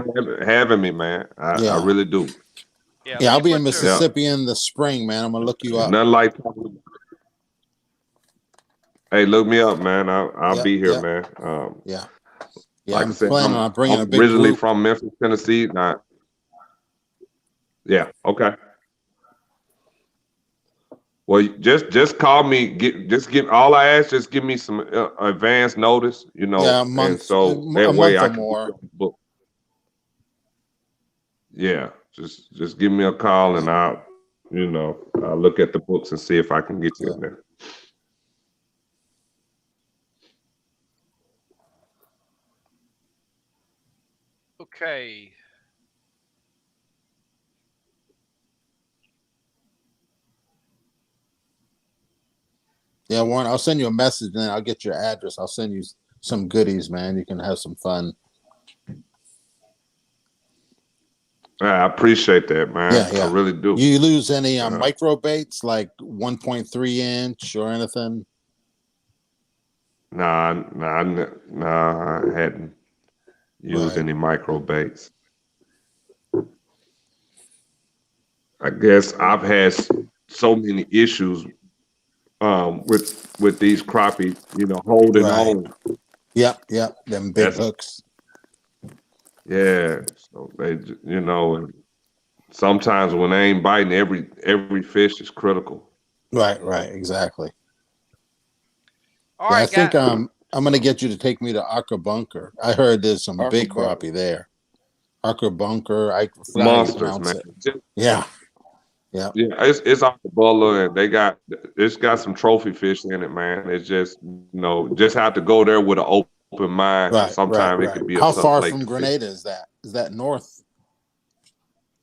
having me, man. I Yeah. really do. Yeah, let Yeah, me I'll be in put your Yeah. Mississippi in the spring, man. I'm gonna look you up. Nothing like talking. Hey, look me up, man. I'll Yep, be here, yep. man. Yeah. Yeah, Like I I'm said, planning on bringing a I'm big originally group. from Memphis, Tennessee. Now, yeah, okay. Well, just call me. Just give all I ask. Just give me some advance notice, Yeah, and so a that way month I or can get more. you on the book. Yeah, just give me a call and I'll look at the books and see if I can get you Yeah. in there. okay. Yeah, Warren, I'll send you a message and then I'll get your address. I'll send you some goodies, man. You can have some fun. I appreciate that, man. Yeah, I yeah. really do. You lose any Uh, micro baits like 1.3 inch or anything? nah, I hadn't used Right. any micro baits. I guess I've had so many issues with these crappie, holding Right. on. Yep, yep. Them big That's hooks. yeah. So and sometimes when they ain't biting, every fish is critical. Right, right, exactly. All Yeah, I right, think guys. I'm gonna get you to take me to Arca Bunker. I heard there's some Arca big Bunker. crappie there. Arca Bunker. I forgot how you Monsters, pronounce man. it. Yeah, yeah, Yeah, it's off the buller, and it's got some trophy fish in it, man. It's just just have to go there with an open mind, because right, right, sometimes it right. could be a How tough far lake from to fish. Grenada is that? Is that north?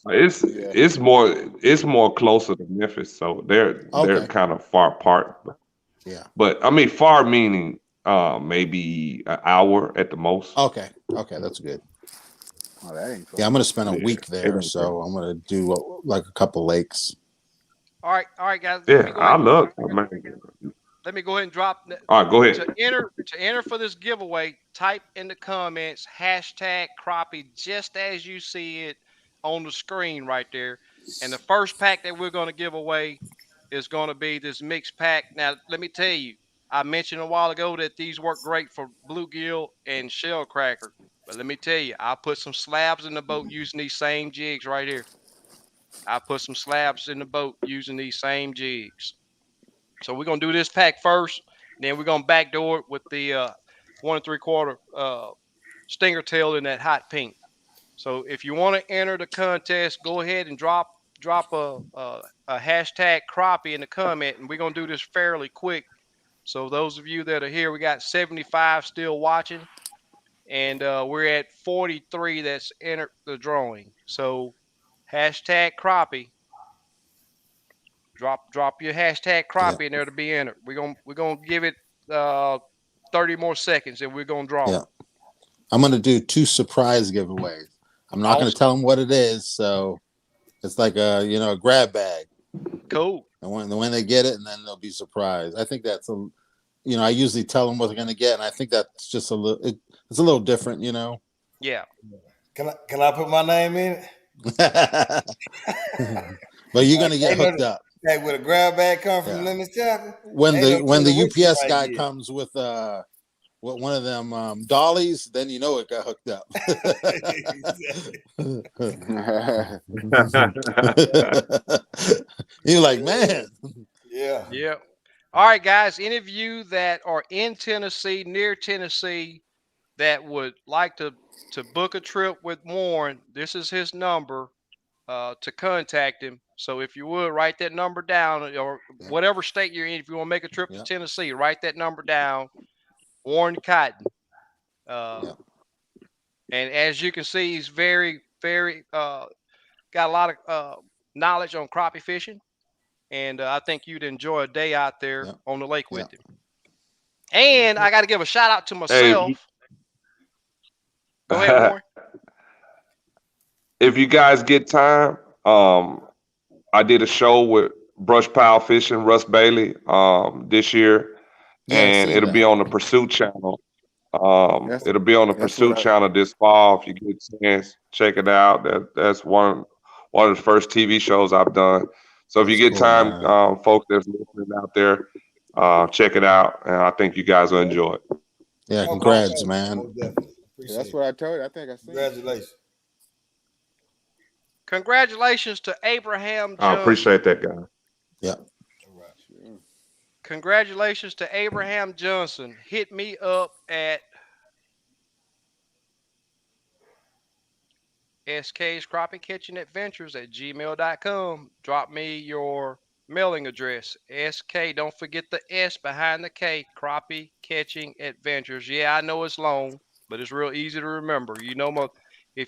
It's Yeah. it's more it's more closer to Memphis, so they're Okay. kind of far apart. Yeah. But I mean, far meaning maybe an hour at the most. Okay. Okay, that's good. Oh, that ain't Yeah, I'm far. gonna spend a Yeah, week it there, ain't bad. so I'm gonna do like a couple lakes. All right, guys. Let me Yeah, go I ahead. love. Man. Let me go ahead and drop All right, go to ahead. enter for this giveaway. Type in the comments hashtag crappie just as you see it on the screen right there. And the first pack that we're going to give away is going to be this mixed pack. Now, let me tell you, I mentioned a while ago that these work great for bluegill and shell cracker. But let me tell you, I put some slabs in the boat using these same jigs right here. I put some slabs in the boat using these same jigs. So we're gonna do this pack first, then we're gonna backdoor it with the 1 3/4 stinger tail in that hot pink. So if you want to enter the contest, go ahead and drop a hashtag crappie in the comment, and we're gonna do this fairly quick. So those of you that are here, we got 75 still watching, and we're at 43 that's entered the drawing. So hashtag crappie, drop your hashtag Yeah. crappie in there to be entered. We're gonna give it uh, 30 more seconds, and we're gonna draw Yeah. them. I'm gonna do 2 surprise giveaways. I'm not gonna Awesome, tell them what it is, so it's like a grab bag. cool. And when they get it, and then they'll be surprised. I think that's I usually tell them what they're gonna get, and I think that's just it's a little different. Yeah, Can I put my name in it? But you're gonna get Ain't no hooked up. like with a grab bag come from Yeah. Lemons Chapter. When Ain't no the tuition UPS right guy here. comes with one of them dollies, then you know it got hooked up. You're like, man. Yeah. yeah. All right, guys. Any of you that are in Tennessee, near Tennessee, that would like to book a trip with Warren, this is his number to contact him. So if you would write that number down, or Yeah. whatever state you're in, if you want to make a trip to Yeah. Tennessee, write that number down. Warren Cotton. Yeah. And as you can see, he's very, very got a lot of knowledge on crappie fishing, and I think you'd enjoy a day out there Yeah. on the lake Yeah. with him. And I got to give a shout out to Hey, myself. Go ahead, Warren. if you guys get time, I did a show with Brush Pile Fishing, Russ Bailey, this year, Yeah, I and seen it'll be that. on the Pursuit channel. That's It'll be on the that's what Pursuit channel this fall. If you get a chance, check it out. That's one of the first TV shows I've done. So if you That's get cool, time, man. folks that's listening out there, check it out, and I think you guys will enjoy it. Yeah, Oh, congrats, most man. definitely. Appreciate that's it. what I told you. I think I seen it. Congratulations. Congratulations to Abraham I Johnson. appreciate that, guys. Yeah. All right. Sure. Congratulations to Abraham Johnson. Hit me up at SK's Crappie Catching Adventures at gmail.com. Drop me your mailing address. SK, don't forget the S behind the K. Crappie Catching Adventures. Yeah, I know it's long, but it's real easy to remember. If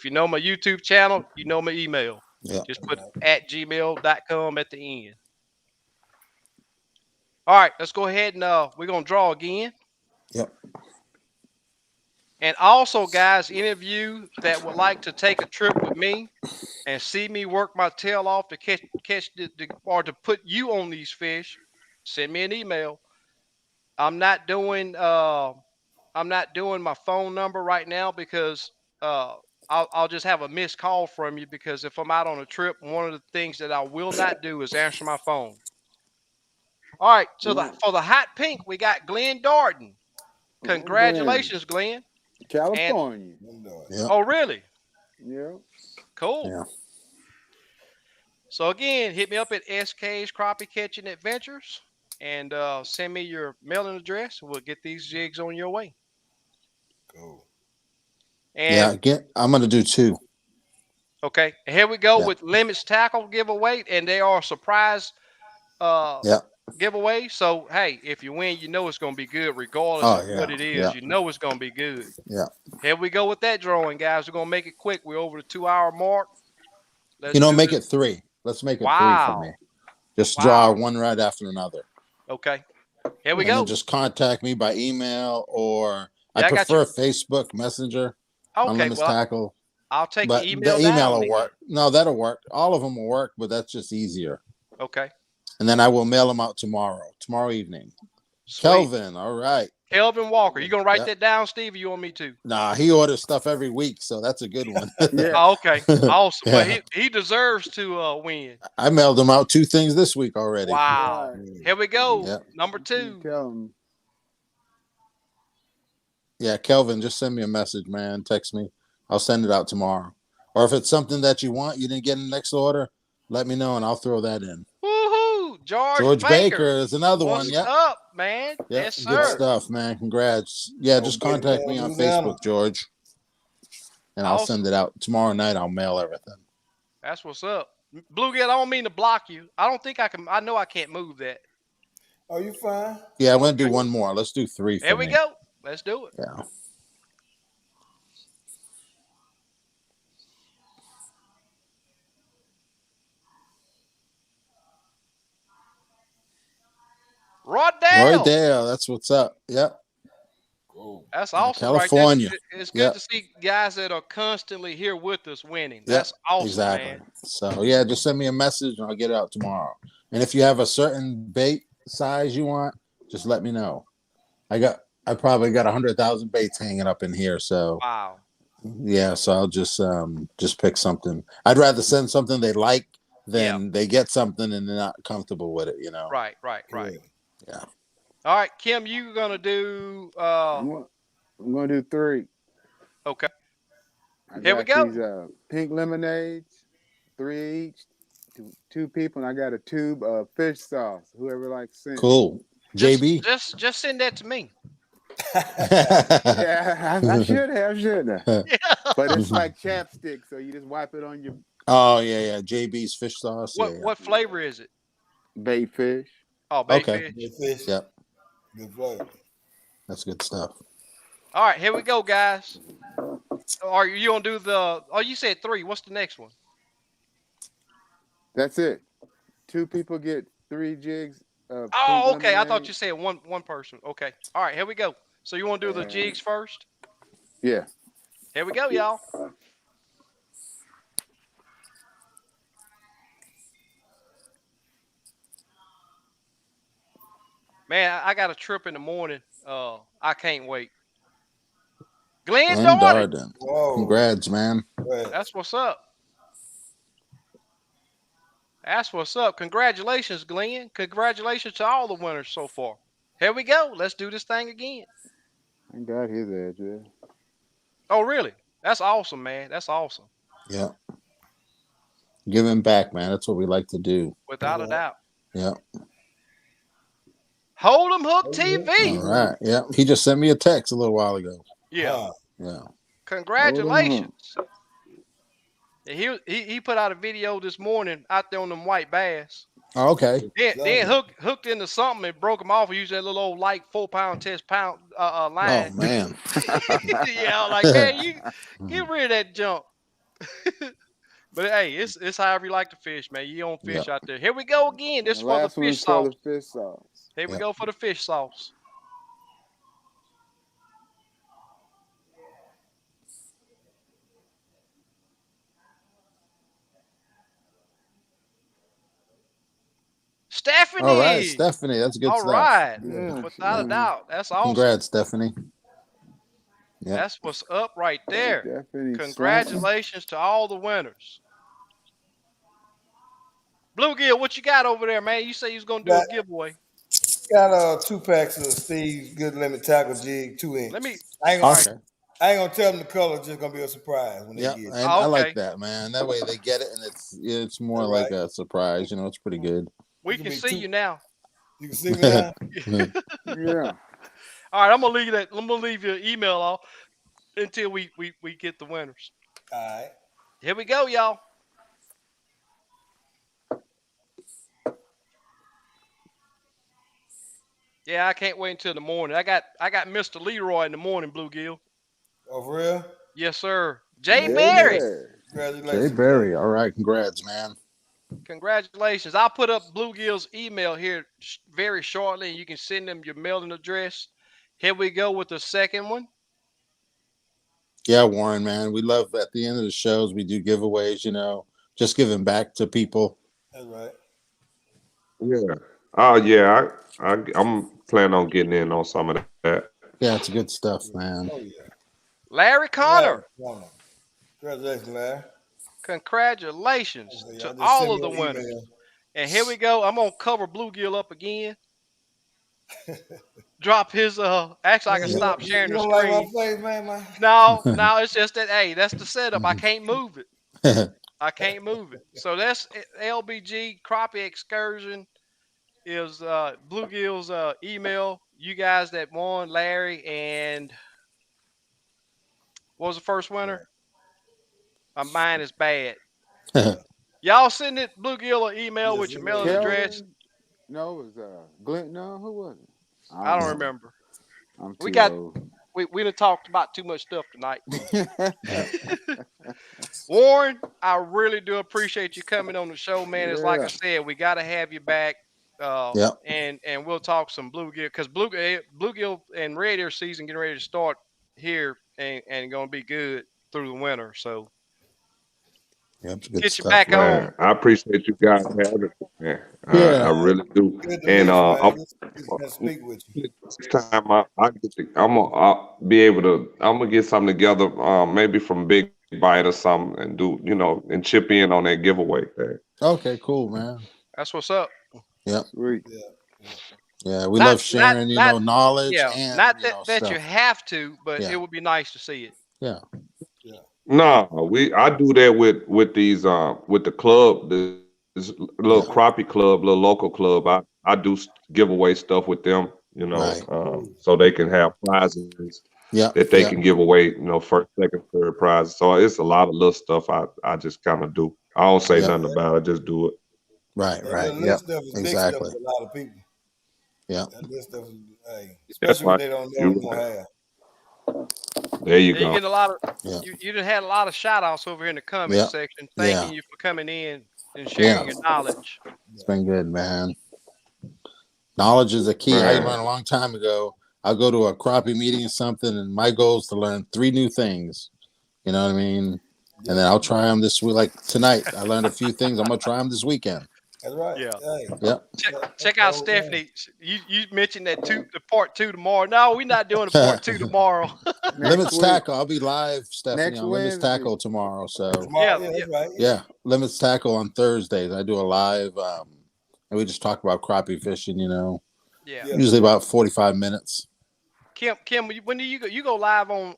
you know my YouTube channel, you know my email. Yeah. Just put at gmail.com at the end. All right, let's go ahead and we're gonna draw again. Yep. And also, guys, any of you that would like to take a trip with me and see me work my tail off to catch or to put you on these fish, send me an email. I'm not doing my phone number right now because I'll just have a missed call from you, because if I'm out on a trip, one of the things that I will not do is answer my phone. All right, so for the hot pink, we got Glenn Darden. Congratulations, Glenn. California. Yeah. Oh, really? Yeah. Cool. Yeah. So again, hit me up at SK's Crappie Catching Adventures and send me your mailing address. We'll get these jigs on your way. Cool. And I'm gonna do 2. okay, here we go Yeah. with Limits Tackle giveaway, and they are surprise Yeah. giveaway. So hey, if you win, you know it's gonna be good, regardless Oh of yeah. what it is. Yeah. You know it's gonna be good. Yeah. Here we go with that drawing, guys. We're gonna make it quick. We're over the 2-hour mark. Let's do Make this. it 3. Let's make it 3 for Wow. me. Just Wow. draw one right after another. Okay. Here we And go. then just contact me by email, or Yeah, I I got prefer you. Facebook Messenger on Okay, Limits well, Tackle. I'll take But the email the down. email will then. work. No, that'll work. All of them will work, but that's just easier. Okay. And then I will mail them out tomorrow evening. Sweet. Kelvin, all right. Kelvin Walker. You gonna write Yeah. that down, Steve, or you want me to? Nah, he orders stuff every week, so that's a good one. Yeah. Oh, okay. Awesome. Yeah. Well, he deserves to win. I mailed him out 2 things this week already. Wow. Right. Here we go. Yeah. Number You 2. tell 'em. Yeah, Kelvin, just send me a message, man. Text me. I'll send it out tomorrow. Or if it's something that you want, you didn't get in the next order, let me know and I'll throw that in. Woohoo! George George Baker Baker. is another one. What's Yep. up, man? Yep. Yes, Good sir. stuff, man. Congrats. Yeah, just Baker contact from me on Louisiana. Facebook, George. And I'll Awesome. send it out tomorrow night. I'll mail everything. That's what's up. Bluegill, I don't mean to block you. I don't think I can. I know I can't move that. Oh, you fine? Yeah, I'm gonna do one more. Let's do 3 There for we me. go. Let's do it. Yeah. Roy Roy Dale. Dale, that's what's up. Yep. Cool. That's awesome, right there. California. It's good Yep. to see guys that are constantly here with us winning. Yep. That's awesome, Exactly. man. So yeah, just send me a message and I'll get it out tomorrow. And if you have a certain bait size you want, just let me know. I probably got 100,000 baits hanging up in here. So Wow. yeah, so I'll just pick something. I'd rather send something they like than they get something and they're not comfortable with it, you know. Right. Yeah. Yeah. All right, Kim, you gonna do I'm gonna do 3. okay. I Here we got go. these pink lemonades, 3 each, two people, and I got a tube of fish sauce. Whoever likes scent. Cool. JB. Just send that to me. Yeah, I should have, shouldn't I? Yeah. But it's like chapstick, so you just wipe it on your Oh yeah. JB's fish sauce. What flavor is it? bait fish. Oh, bait Okay. fish. Good fish. Yep. Good flavor. That's good stuff. All right, here we go, guys. Are you gonna do the? Oh, you said 3. What's the next one? That's it. 2 people get 3 jigs of Oh, pink okay. I thought lemonade. you said one person. Okay. All right, here we go. So you want to do the jigs first? Yeah. Here we go, y'all. Man, I got a trip in the morning. I can't wait. Glenn Darden. Darden. Whoa. Congrats, man. Right. That's what's up. That's what's up. Congratulations, Glenn. Congratulations to all the winners so far. Here we go. Let's do this thing again. I got his address. Oh, really? That's awesome, man. That's awesome. Yeah. Giving back, man. That's what we like to do. Without a doubt. Yeah. Hold'em Hook TV. All right. Yeah. He just sent me a text a little while ago. Yeah. Yeah. Congratulations. And he put out a video this morning out there on them white bass. Oh, okay. Then hooked into something and broke him off using that little old light 4-pound, 10-pound line. Oh man. Yeah, I'm like, man, you get rid of that junk. But hey, it's however you like to fish, man. You don't fish out there. Here we go again. This The for the last one fish is for sauce. the fish sauce. Here we go for the fish sauce. Stephanie. All right, Stephanie. That's good All stuff. right. Yeah. Without a doubt. That's awesome. Congrats, Stephanie. Yeah. That's what's up right there. Stephanie Congratulations to all the winners. Bluegill, what you got over there, man? You say you was gonna do a giveaway. Got 2 packs of Steve's Good Limit Tackle Jig 2-inch. Let me. I ain't gonna, Okay. I ain't gonna tell them the color. It's just gonna be a surprise when they Yeah, get it. and I Okay. like that, man. That way they get it, and it's more All like right. a surprise. You know, it's pretty good. We It can can be see 2. you now. You can see me now. Yeah. All right, I'm gonna leave that. I'm gonna leave your email off until we get the winners. All right. Here we go, y'all. Yeah, I can't wait until the morning. I got Mr. Leroy in the morning, Bluegill. Oh, for real? Yes, sir. Jay Yeah. Berry. Congratulations. Jay Berry. All right, congrats, man. Congratulations. I'll put up Bluegill's email here very shortly, and you can send them your mailing address. Here we go with the second one. Yeah, Warren, man. We love at the end of the shows we do giveaways. You know, just giving back to people. That's right. Yeah. Oh yeah. I'm planning on getting in on some of that. Yeah, it's good stuff, man. Oh, yeah. Larry Connor. Congratulations, Larry. Congratulations Okay, to y'all just all send of me the an winners. email. And here we go. I'm gonna cover Bluegill up again. Drop his actually I can stop sharing You the don't like screen. my face, man? No, it's just that hey, that's the setup. I can't move it. I can't move it. So that's LBG crappie excursion is Bluegill's email. You guys that won, Larry, and what was the first winner? My mind is bad. Yeah. Y'all send it Bluegill an email Yes, with your send me mailing an email. address. Kelvin? No, it was Glenn. No, who was it? I I don't don't Yeah. remember. remember. I'm We too got old. we done talked about too much stuff tonight. Yeah. Warren, I really do appreciate you coming on the show, man. It's like I Yeah. said, we got to have you back, Yep. and we'll talk some bluegill because bluegill and red ear season getting ready to start here and going to be good through the winter. So Yep. Good get you stuff, back man. on. Man, I appreciate you guys having me, man. I Yeah. really do. Good to And meet you, man. I'm Good to speak with you. this time I'm gonna I'll be able to I'm gonna get something together, maybe from Big Bite or something, and do and chip in on that giveaway thing. Okay. Cool, man. That's what's up. Yep. Sweet. Yeah. Yeah. Yeah. We Not love not sharing, not knowledge yeah, and not that you stuff. have to, but it Yeah. would be nice to see it. Yeah. Yeah. No, I do that with these with the club, this little Yeah. crappie club, little local club. I do giveaway stuff with them, Right. Cool. so they can have prizes that Yep. they can Yep. give away, first, second, third prizes. So it's a lot of little stuff I just kind of do. I don't say Yep. nothing about it, I just do it. Right. That Right. little Yep. stuff is big stuff Exactly. with a lot of people. Yep. That little stuff is, hey, That's especially what right. they don't know You they're gonna right. have. There you Yeah, you go. getting a lot of Yeah. you done had a lot of shout outs over here in the comment Yep. section. Yeah. Thanking you for coming in and sharing Yeah. your knowledge. It's Yeah. been good, man. Knowledge is a key. I learned Man. a long time ago. I'll go to a crappie meeting or something, and my goal is to learn 3 new things. You know what I mean? And Yeah. then I'll try them this week. Like tonight, I learned a few things. I'm gonna try them this weekend. That's right. Yeah. Hey, Yep. that's Check the out whole thing. Stephanie. You mentioned that the part two tomorrow. No, we're not doing the part two tomorrow. Next Limits week. Tackle. I'll be live, Stephanie, Next on Limits Wednesday. Tackle tomorrow. So Tomorrow, Yeah, yeah, yeah. that's right. Yeah. yeah, Limits Tackle on Thursdays. I do a live, and we just talk about crappie fishing. Yeah. Yeah. Usually about 45 minutes. Kim, when do you go? You go live on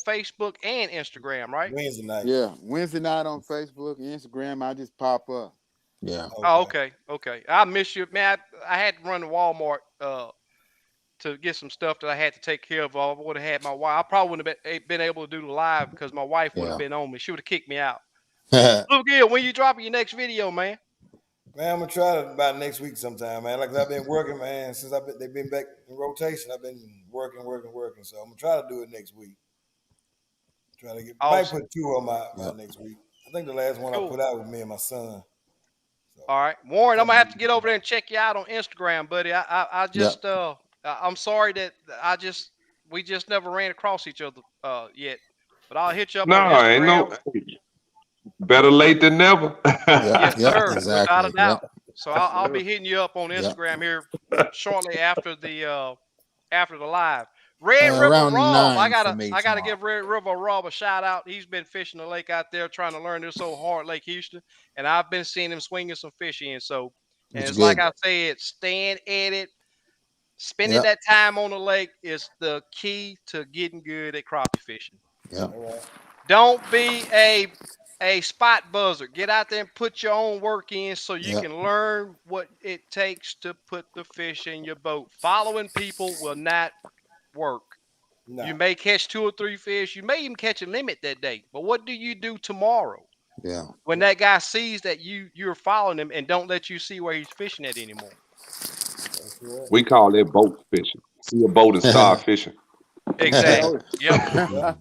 Facebook and Instagram, right? Wednesday night. Yeah. Wednesday night on Facebook and Instagram. I just pop up. Yeah. Oh, Okay. okay, okay. I miss you, man. I had to run to Walmart to get some stuff that I had to take care of. I would have had my wife. I probably wouldn't have been able to do the live because my wife would have Yeah. been on me. She would have kicked me out. Look, Gil, when you dropping your next video, man? Man, I'm gonna try it about next week sometime, man. Like I've been working, man, since they've been back in rotation. I've been working. So I'm gonna try to do it next week. Try to might Awesome. put two of them out by Yep. next week. I think the last one I Cool. put out was me and my son. So All right, Warren, try I'm to gonna have do to it. get over there and check you out on Instagram, buddy. I Yep. just I'm sorry that we just never ran across each other yet, but I'll hit you up on No, ain't Instagram. no better late than never. Yep. Yes, Yep. sir, without a Exactly. doubt. Yep. So I'll Sure. be hitting you up on Yep. Instagram here shortly after the live. Red River Around Rob, 9 for me I gotta tomorrow. give Red River Rob a shout out. He's been fishing the lake out there trying to learn this old hard Lake Houston, and I've been seeing him swinging some fish in. So, and It's it's like good. I said, stand at it. Spending Yep. that time on the lake is the key to getting good at crappie fishing. Yep. All right. Don't be a spot buzzer. Get out there and put your own work in so you Yep. can learn what it takes to put the fish in your boat. Following people will not work. You No. may catch 2 or 3 fish. You may even catch a limit that day. But what do you do tomorrow Yeah. when that guy sees that you're following him and don't let you see where he's fishing at anymore? That's correct. We call it boat fishing. See a boat and start fishing. Exactly. Oh. Yep. Yep.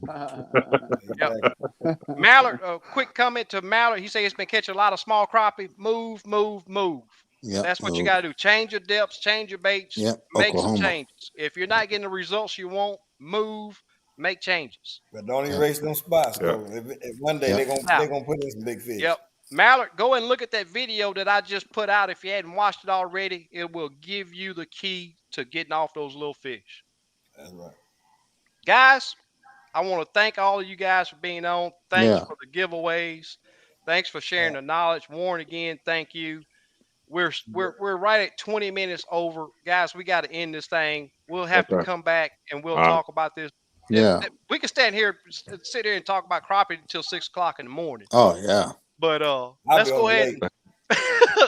Yep. Exactly. Mallard, a quick comment to Mallard. He said he's been catching a lot of small crappie. Move, move, move. Yep. That's what you Move. got to do. Change your depths, change your baits, Yep. make some Oklahoma. changes. If you're not getting the results you want, move, make changes. But don't Yep. erase them spots Yeah. though. If one day Yep. Now, they gonna put in some big fish. yep. Mallard, go and look at that video that I just put out. If you hadn't watched it already, it will give you the key to getting off those little fish. That's right. Guys, I want to thank all of you guys for being on. Thanks Yeah. for the giveaways. Thanks for sharing Yeah. the knowledge. Warren, again, thank you. We're Yeah. we're we're right at 20 minutes over, guys. We got to end this thing. We'll have to Okay. come back and we'll All right. talk about this. Yeah. We can stand here, sit here, and talk about crappie until 6 o'clock in the morning. Oh yeah. But I'll let's be on go the ahead lake.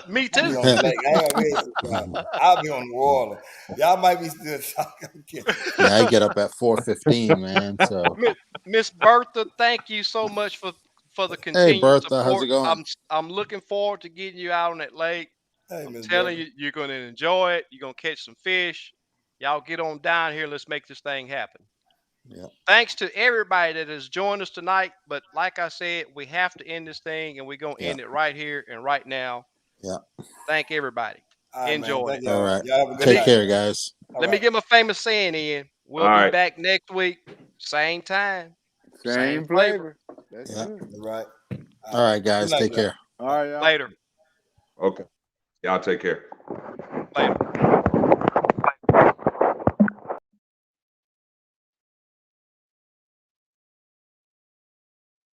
and me I'll be too. on the lake. I ain't gonna be I'll be on the water. Y'all might be still talking. Yeah, I get up at 4:15, man. So Miss Bertha, thank you so much for the hey, continued Bertha, how's support. it going? I'm looking forward to getting you out on that lake. Hey, I'm Miss telling Bertha. you, you're gonna enjoy it. You're gonna catch some fish. Y'all get on down here. Let's make this thing happen. Yeah, Thanks to everybody that has joined us tonight. But like I said, we have to end this thing, and we're gonna yeah, end it right here and right now. yeah. Thank everybody. All right, man. Enjoyed Thank it. All y'all. right. Y'all have a Let good Take me night. care, guys. All let me right. get my famous saying in. All We'll be right. back next week, same time, same Same flavor. flavor. That's Yeah. good. All right. All right, Good guys. night, Take y'all. care. All right, y'all. Later. Okay. Y'all take care. Later.